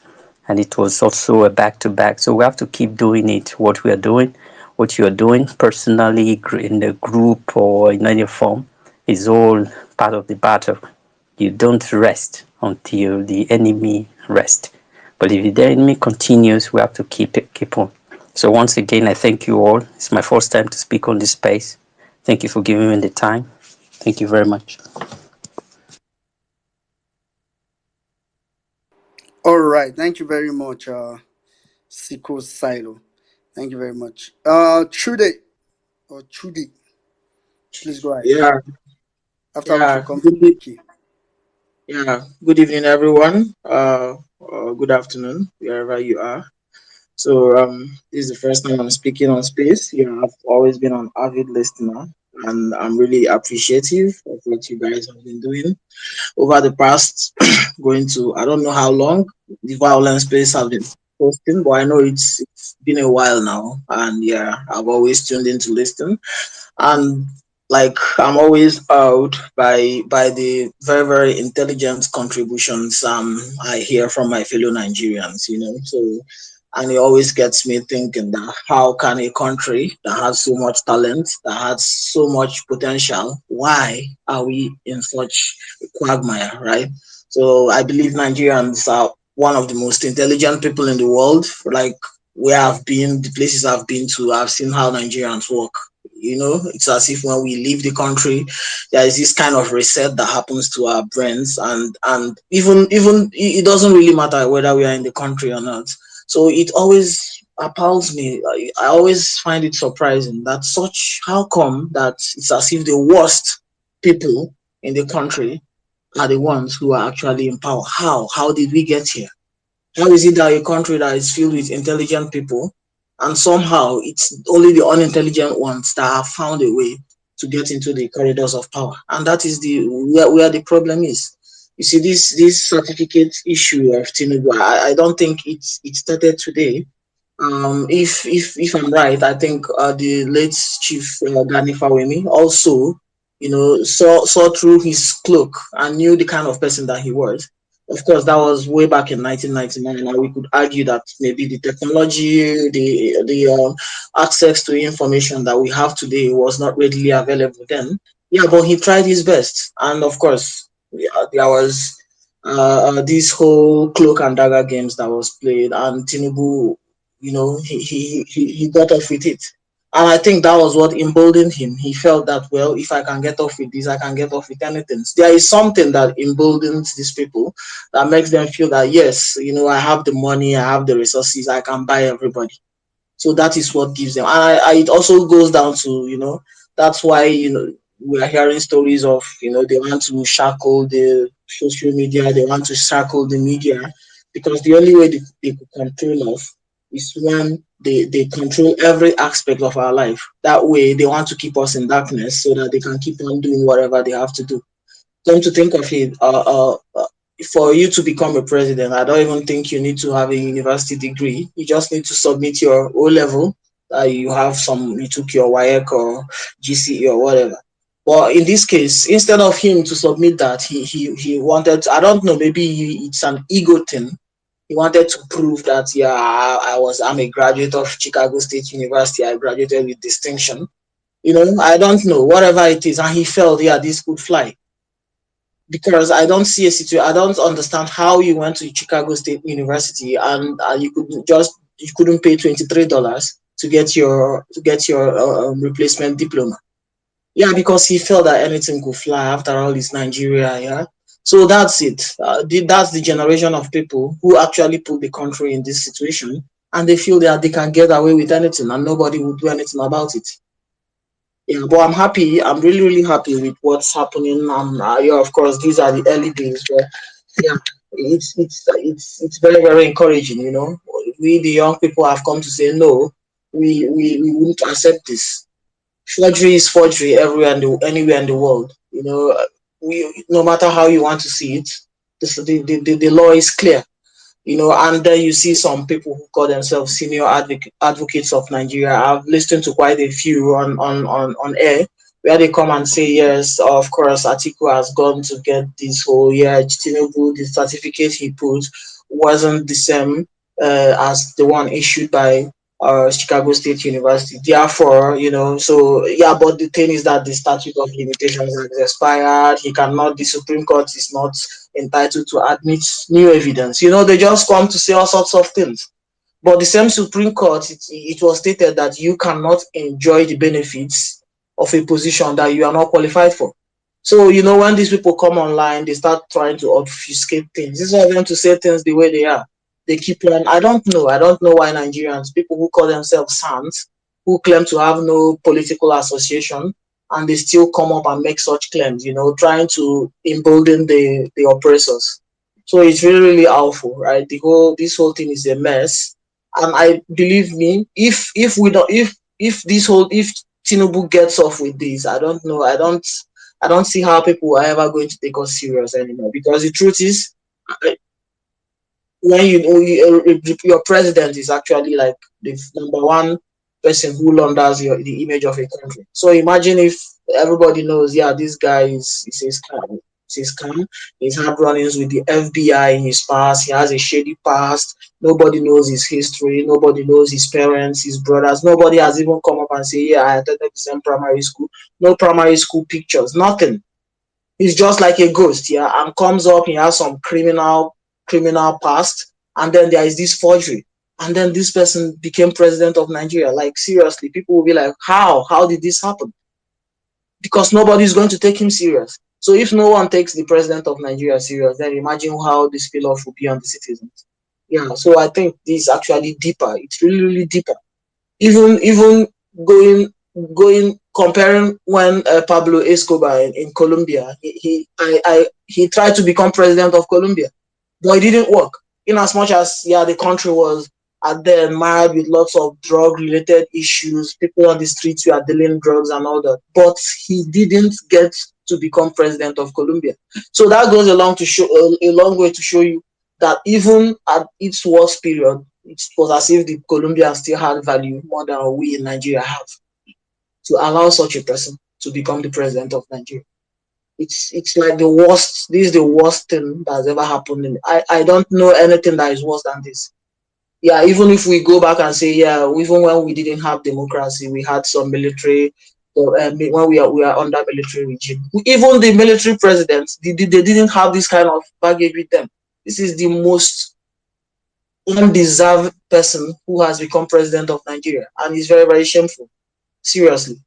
and it was also a back-to-back. So we have to keep doing it, what we are doing. What you are doing personally, in the group or in any form, is all part of the battle. You don't rest until the enemy rests. But if the enemy continues, we have to keep on. So once again, I thank you all. It's my first time to speak on this space. Thank you for giving me the time. Thank you very much. All right, thank you very much, Siko Silo. Thank you very much. Trudy, or Trudy, please go ahead. Yeah, After which we yeah. come to Nikki. Good evening, everyone. Good afternoon, wherever you are. So, this is the first time I'm speaking on space. I've always been an avid listener, and I'm really appreciative of what you guys have been doing over the past going to I don't know how long the violence space have been posting, but I know it's been a while now, and I've always tuned in to listen. And like I'm always awed by the very very intelligent contributions I hear from my fellow Nigerians. So, and it always gets me thinking that how can a country that has so much talent, that has so much potential, why are we in such a quagmire, right? So I believe Nigerians are one of the most intelligent people in the world. Like where I've been, the places I've been to, I've seen how Nigerians work. It's as if when we leave the country, there is this kind of reset that happens to our brains, and even it doesn't really matter whether we are in the country or not. So it always appalls me. I always find it surprising that how come that it's as if the worst people in the country are the ones who are actually in power. How did we get here? How is it that a country that is filled with intelligent people, and somehow it's only the unintelligent ones that have found a way to get into the corridors of power? And that is where the problem is. You see, this certificate issue of Tinubu, I don't think it started today. If I'm right, I think the late Chief Gani Fawemi also, saw through his cloak and knew the kind of person that he was. Of course, that was way back in 1999, and we could argue that maybe the technology, the access to information that we have today was not readily available then. Yeah, but he tried his best, and of course, yeah, there was this whole cloak and dagger games that was played, and Tinubu, he got off with it. And I think that was what emboldened him. He felt that, well, if I can get off with this, I can get off with anything. There is something that emboldens these people that makes them feel that, yes, I have the money, I have the resources, I can buy everybody. So that is what gives them. And it also goes down to, that's why, we are hearing stories of, they want to shackle the social media, they want to shackle the media, because the only way they could control us is when they control every aspect of our life. That way, they want to keep us in darkness so that they can keep on doing whatever they have to do. Come to think of it, for you to become a president, I don't even think you need to have a university degree. You just need to submit your O level. You took your WAEC or GCE or whatever. But in this case, instead of him to submit that, he wanted, I don't know, maybe it's an ego thing. He wanted to prove that, yeah, I'm a graduate of Chicago State University. I graduated with distinction. I don't know, whatever it is. And he felt, yeah, this could fly, because I don't see a situation. I don't understand how you went to Chicago State University and you couldn't pay $23 to get your replacement diploma. Yeah, because he felt that anything could fly. After all, it's Nigeria. Yeah, so that's it. That's the generation of people who actually put the country in this situation, and they feel that they can get away with anything, and nobody will do anything about it. Yeah, but I'm happy. I'm really, really happy with what's happening. Yeah, of course, these are the early days, but yeah, it's very, very encouraging. We the young people have come to say no. We won't accept this. Forgery is forgery everywhere anywhere in the world. We, no matter how you want to see it, the law is clear. And then you see some people who call themselves senior advocates of Nigeria. I've listened to quite a few on air, where they come and say, yes, of course, Atiku has gone to get this whole year. Tinubu, the certificate he put wasn't the same as the one issued by Chicago State University. Therefore, so yeah, but the thing is that the statute of limitations has expired. The Supreme Court is not entitled to admit new evidence. They just come to say all sorts of things. But the same Supreme Court, it was stated that you cannot enjoy the benefits of a position that you are not qualified for. So, when these people come online, they start trying to obfuscate things. Instead of them to say things the way they are, they keep on. I don't know why Nigerians, people who call themselves SANs, who claim to have no political association, and they still come up and make such claims, trying to embolden the oppressors. So it's really, really awful, right? This whole thing is a mess. And I believe me, if Tinubu gets off with this, I don't know. I don't see how people are ever going to take us serious anymore. Because the truth is, when your president is actually like the number one person who launders the image of a country. So imagine if everybody knows, yeah, this guy is a scam. He's a scam. He's had run-ins with the FBI in his past. He has a shady past. Nobody knows his history. Nobody knows his parents, his brothers. Nobody has even come up and say, yeah, I attended the same primary school. No primary school pictures. Nothing. He's just like a ghost, yeah, and comes up, he has some criminal past, and then there is this forgery. And then this person became president of Nigeria. Like, seriously, people will be like, how did this happen? Because nobody is going to take him serious. So if no one takes the president of Nigeria serious, then imagine how the spill-off will be on the citizens. Yeah, so I think this is actually deeper. It's really, really deeper. Even going comparing when Pablo Escobar in Colombia, he tried to become president of Colombia, but it didn't work. In as much as the country was at then mired with lots of drug related issues, people on the streets were dealing drugs and all that, but he didn't get to become president of Colombia. So that goes along to show a long way to show you that even at its worst period, it was as if the Colombians still had value more than we in Nigeria have to allow such a person to become the president of Nigeria. It's like the worst. This is the worst thing that has ever happened. I don't know anything that is worse than this. Yeah, even if we go back and say, yeah, even when we didn't have democracy, we had some military. When we are under military regime, even the military presidents, they didn't have this kind of baggage with them. This is the most undeserved person who has become president of Nigeria, and it's very, very shameful. Seriously.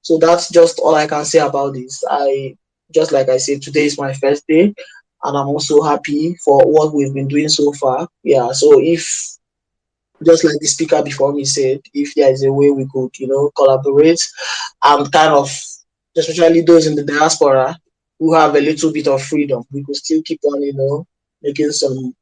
So that's just all I can say about this. I just like I said, today is my first day, and I'm also happy for what we've been doing so far. Yeah. So if just like the speaker before me said, if there is a way we could, collaborate and kind of, especially those in the diaspora who have a little bit of freedom, we could still keep on, making some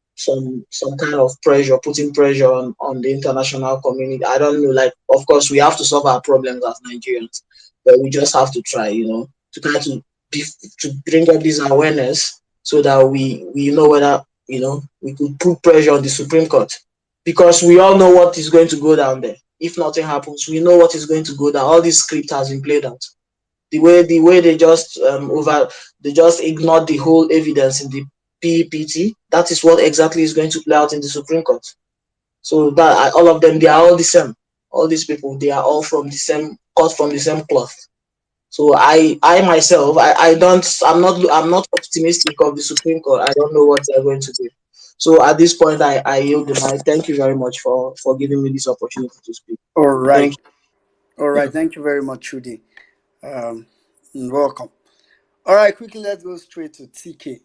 kind of pressure, putting pressure on the international community. I don't know, like of course we have to solve our problems as Nigerians, but we just have to try, to kind of be, to bring up this awareness so that we know whether we could put pressure on the Supreme Court, because we all know what is going to go down there. If nothing happens, we know what is going to go down. All this script has been played out. The way they just they just ignored the whole evidence in the PEPT. That is what exactly is going to play out in the Supreme Court. So that all of them, they are all the same. All these people, they are all from the same cut from the same cloth. So I myself, I'm not optimistic of the Supreme Court. I don't know what they're going to do. So at this point, I yield the mic. Thank you very much for giving me this opportunity to speak. All right. Thank All you. right. Thank you very much, Trudy. Welcome. All right. Quickly, let's go straight to TK.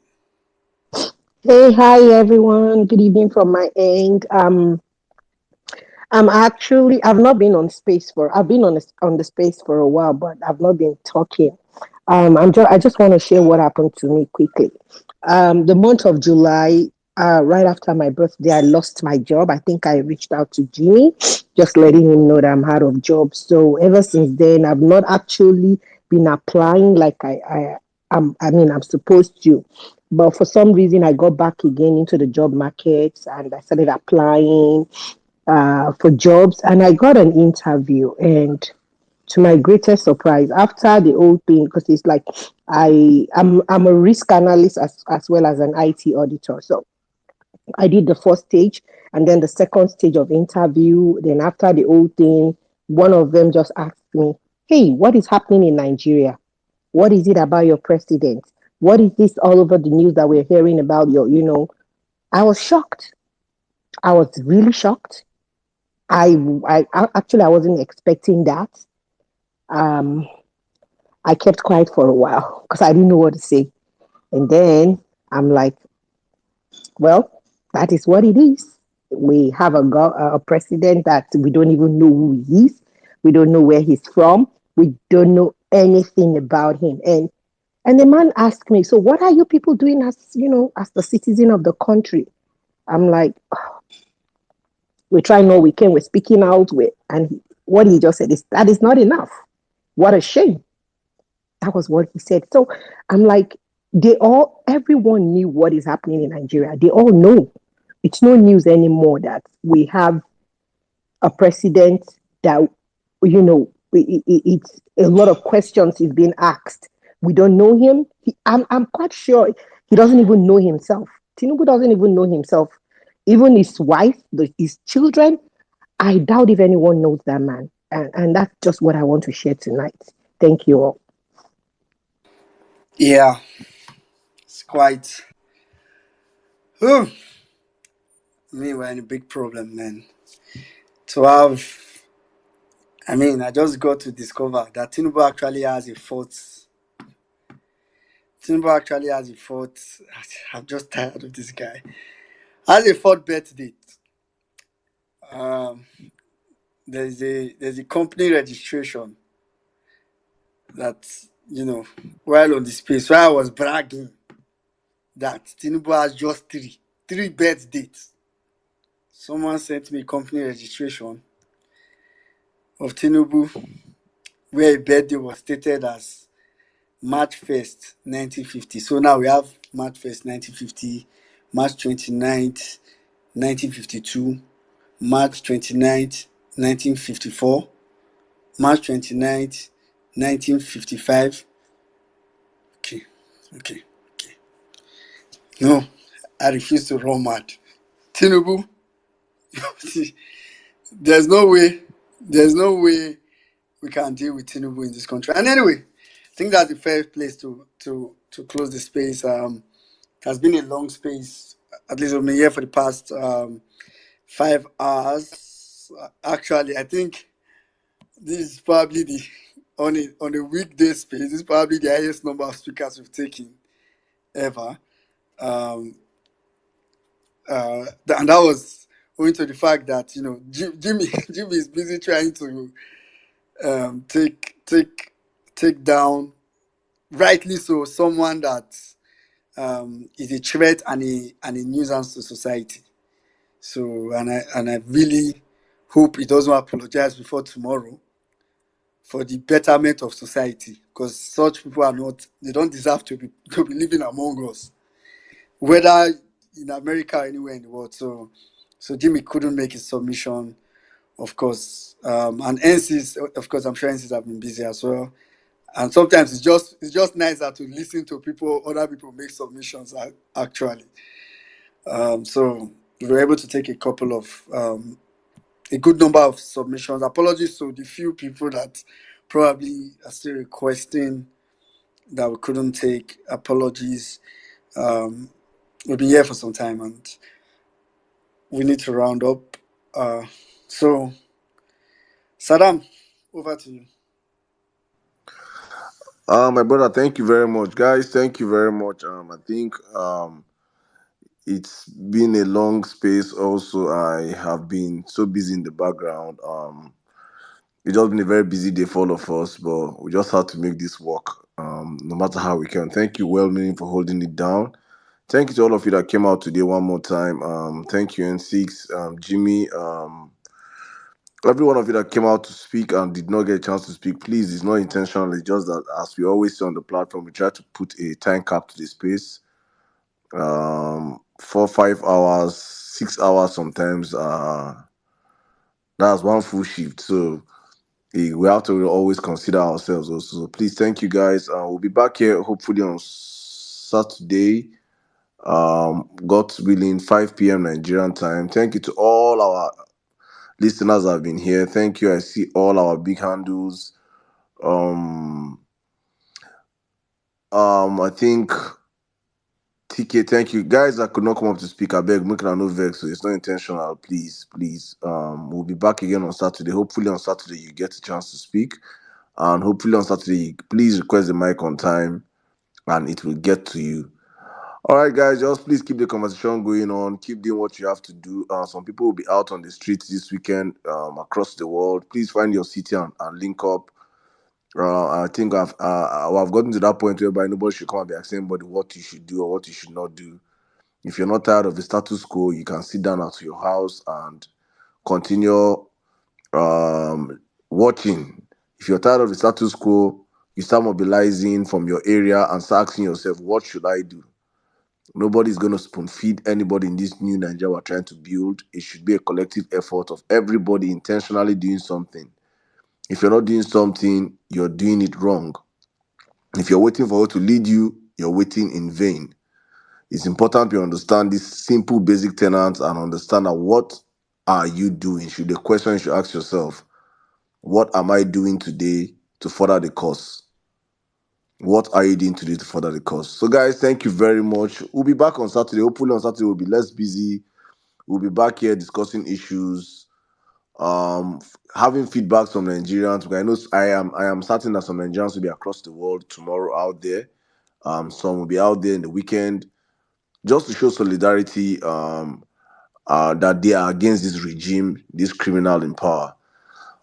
Hey, hi everyone. Good evening from my end. I've not been on space I've been on the space for a while, but I've not been talking. I just want to share what happened to me quickly. The month of July, right after my birthday, I lost my job. I think I reached out to Jimmy, just letting him know that I'm out of job. So ever since then, I've not actually been applying like I'm supposed to. But for some reason, I got back again into the job market and I started applying for jobs, and I got an interview. And to my greatest surprise, after the whole thing, because it's like I'm a risk analyst as well as an IT auditor. So I did the first stage and then the second stage of interview. Then after the whole thing, one of them just asked me, "Hey, what is happening in Nigeria? What is it about your president? What is this all over the news that we're hearing about your?" I was shocked. I was really shocked. Actually I wasn't expecting that. Um, I kept quiet for a while because I didn't know what to say. And then I'm like, well, that is what it is. We have a president that we don't even know who he is. We don't know where he's from. We don't know anything about him. And the man asked me, so what are you people doing as the citizen of the country? I'm like, we're trying all we can. We're speaking out. And what he just said is that is not enough. What a shame. That was what he said. So I'm like, everyone knew what is happening in Nigeria. They all know. It's no news anymore that we have a president that, it's a lot of questions is being asked. We don't know him. I'm quite sure he doesn't even know himself. Tinubu doesn't even know himself. Even his wife, his children, I doubt if anyone knows that man. And that's just what I want to share tonight. Thank you all. Yeah, it's quite. Whew. We're in a big problem, man. To have, I just got to discover that Tinubu actually has a fourth. Tinubu actually has a fourth. I'm just tired of this guy. As a fourth birth date, um, there's a company registration that, you know, while on the space, where I was bragging that Tinubu has just three birth dates. Someone sent me company registration of Tinubu where a birthday was stated as March 1st, 1950. So now we have March 1st, 1950, March 29th, 1952, March 29th, 1954, March 29th, 1955. Okay, okay, okay. No, I refuse to run mad. Tinubu, there's no way, there's no way we can deal with Tinubu in this country. And anyway, I think that's the fair place to close the space. It has been a long space. At least I've been here for the past 5 hours. Actually, I think this is probably the on a weekday space. This is probably the highest number of speakers we've taken ever. Um, and that was owing to the fact that, you know, Jimmy Jimmy is busy trying to take down, rightly so, someone that is a threat and a nuisance to society. So, and I really hope he doesn't apologize before tomorrow for the betterment of society, because such people are not, they don't deserve to be living among us, whether in America or anywhere in the world. So Jimmy couldn't make his submission, of course. And NCs, of course, I'm sure NCs have been busy as well. And sometimes it's just nicer to listen to other people make submissions actually. So we were able to take a good number of submissions. Apologies to the few people that probably are still requesting that we couldn't take. Apologies. Um, we've been here for some time and we need to round up. So, Saddam, over to you. My brother, thank you very much, guys. Thank you very much. I think it's been a long space. Also, I have been so busy in the background. It's just been a very busy day for all of us, but we just had to make this work. No matter how we can. Thank you, well-meaning, for holding it down. Thank you to all of you that came out today one more time. Thank you, N6, Jimmy, every one of you that came out to speak and did not get a chance to speak. Please, it's not intentional. It's just that, as we always say on the platform, we try to put a time cap to the space. 4, 5 hours, 6 hours sometimes. That's one full shift. So we have to always consider ourselves also. So please, thank you guys. We'll be back here hopefully on Saturday. God willing, 5 p.m. Nigerian time. Thank you to all our listeners that have been here. Thank you. I see all our big handles. I think TK, thank you. Guys that could not come up to speak, I beg, make no vex. So it's not intentional. Please. We'll be back again on Saturday. Hopefully on Saturday you get a chance to speak. And hopefully on Saturday, please request the mic on time and it will get to you. All right, guys, just please keep the conversation going on. Keep doing what you have to do. Some people will be out on the streets this weekend across the world. Please find your city and link up. I think I've gotten to that point whereby nobody should come and be asking anybody what you should do or what you should not do. If you're not tired of the status quo, you can sit down at your house and continue watching. If you're tired of the status quo, you start mobilizing from your area and start asking yourself, what should I do? Nobody's going to spoon feed anybody in this new Nigeria we're trying to build. It should be a collective effort of everybody intentionally doing something. If you're not doing something, you're doing it wrong. If you're waiting for God to lead you, you're waiting in vain. It's important you understand these simple basic tenets and understand that what are you doing? The question you should ask yourself, what am I doing today to further the cause? What are you doing today to further the cause? So guys, thank you very much. We'll be back on Saturday. Hopefully on Saturday we'll be less busy. We'll be back here discussing issues, having feedbacks from Nigerians. Because I am certain that some Nigerians will be across the world tomorrow out there. Some will be out there in the weekend just to show solidarity. that they are against this regime, this criminal in power.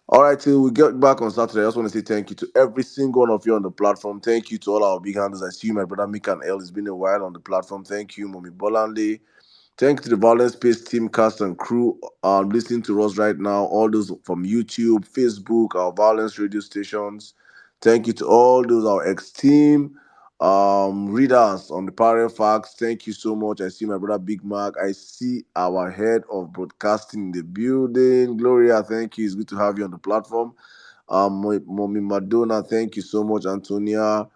All right, till we get back on Saturday, I just want to say thank you to every single one of you on the platform. Thank you to all our big handles. I see you, my brother Mika and L. It's been a while on the platform. Thank you, Mommy Bolanle. Thank you to the Violence Space team, cast, and crew listening to us right now. All those from YouTube, Facebook, our Violence radio stations. Thank you to all those our ex-team readers on the Parallel Facts. Thank you so much. I see my brother Big Mac. I see our head of broadcasting in the building. Gloria, thank you. It's good to have you on the platform. Mommy Madonna, thank you so much. Antonia,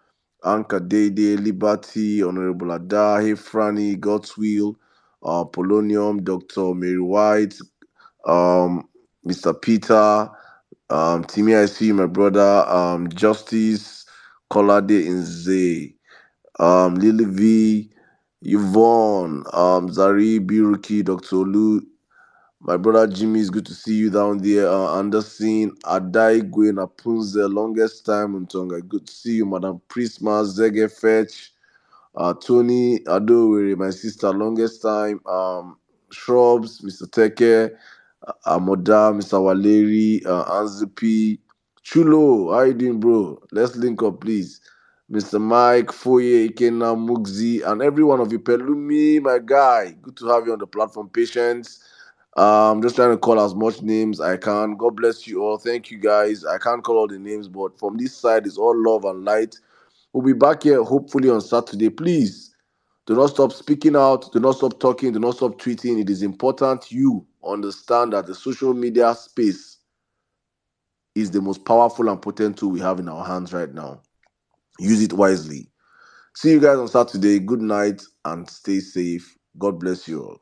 Anka Dede, Liberty, Honorable Ada, Hey Franny, God's Will, Polonium, Dr. Mary White, Mr. Peter, Timmy, I see you, my brother, Justice, Kolade Inze, Lily V, Yvonne, Zari, Biruki, Dr. Olu, my brother Jimmy, it's good to see you down there. Anderson, Adai, Gwen, Apunze, longest time in Tonga. Good to see you, Madam Prisma, Zege Fetch, Tony, Adowere, my sister, longest time. Shrubs, Mr. Teke, Amoda, Mr. Waleri, Anzipi, Chulo, how you doing, bro? Let's link up, please. Mr. Mike, Foye, Ikena, Mugzi, and every one of you. Pelumi, my guy. Good to have you on the platform. Patience. Just trying to call as much names I can. God bless you all. Thank you guys. I can't call all the names, but from this side is all love and light. We'll be back here hopefully on Saturday. Please do not stop speaking out. Do not stop talking. Do not stop tweeting. It is important you understand that the social media space is the most powerful and potent tool we have in our hands right now. Use it wisely. See you guys on Saturday. Good night and stay safe. God bless you all.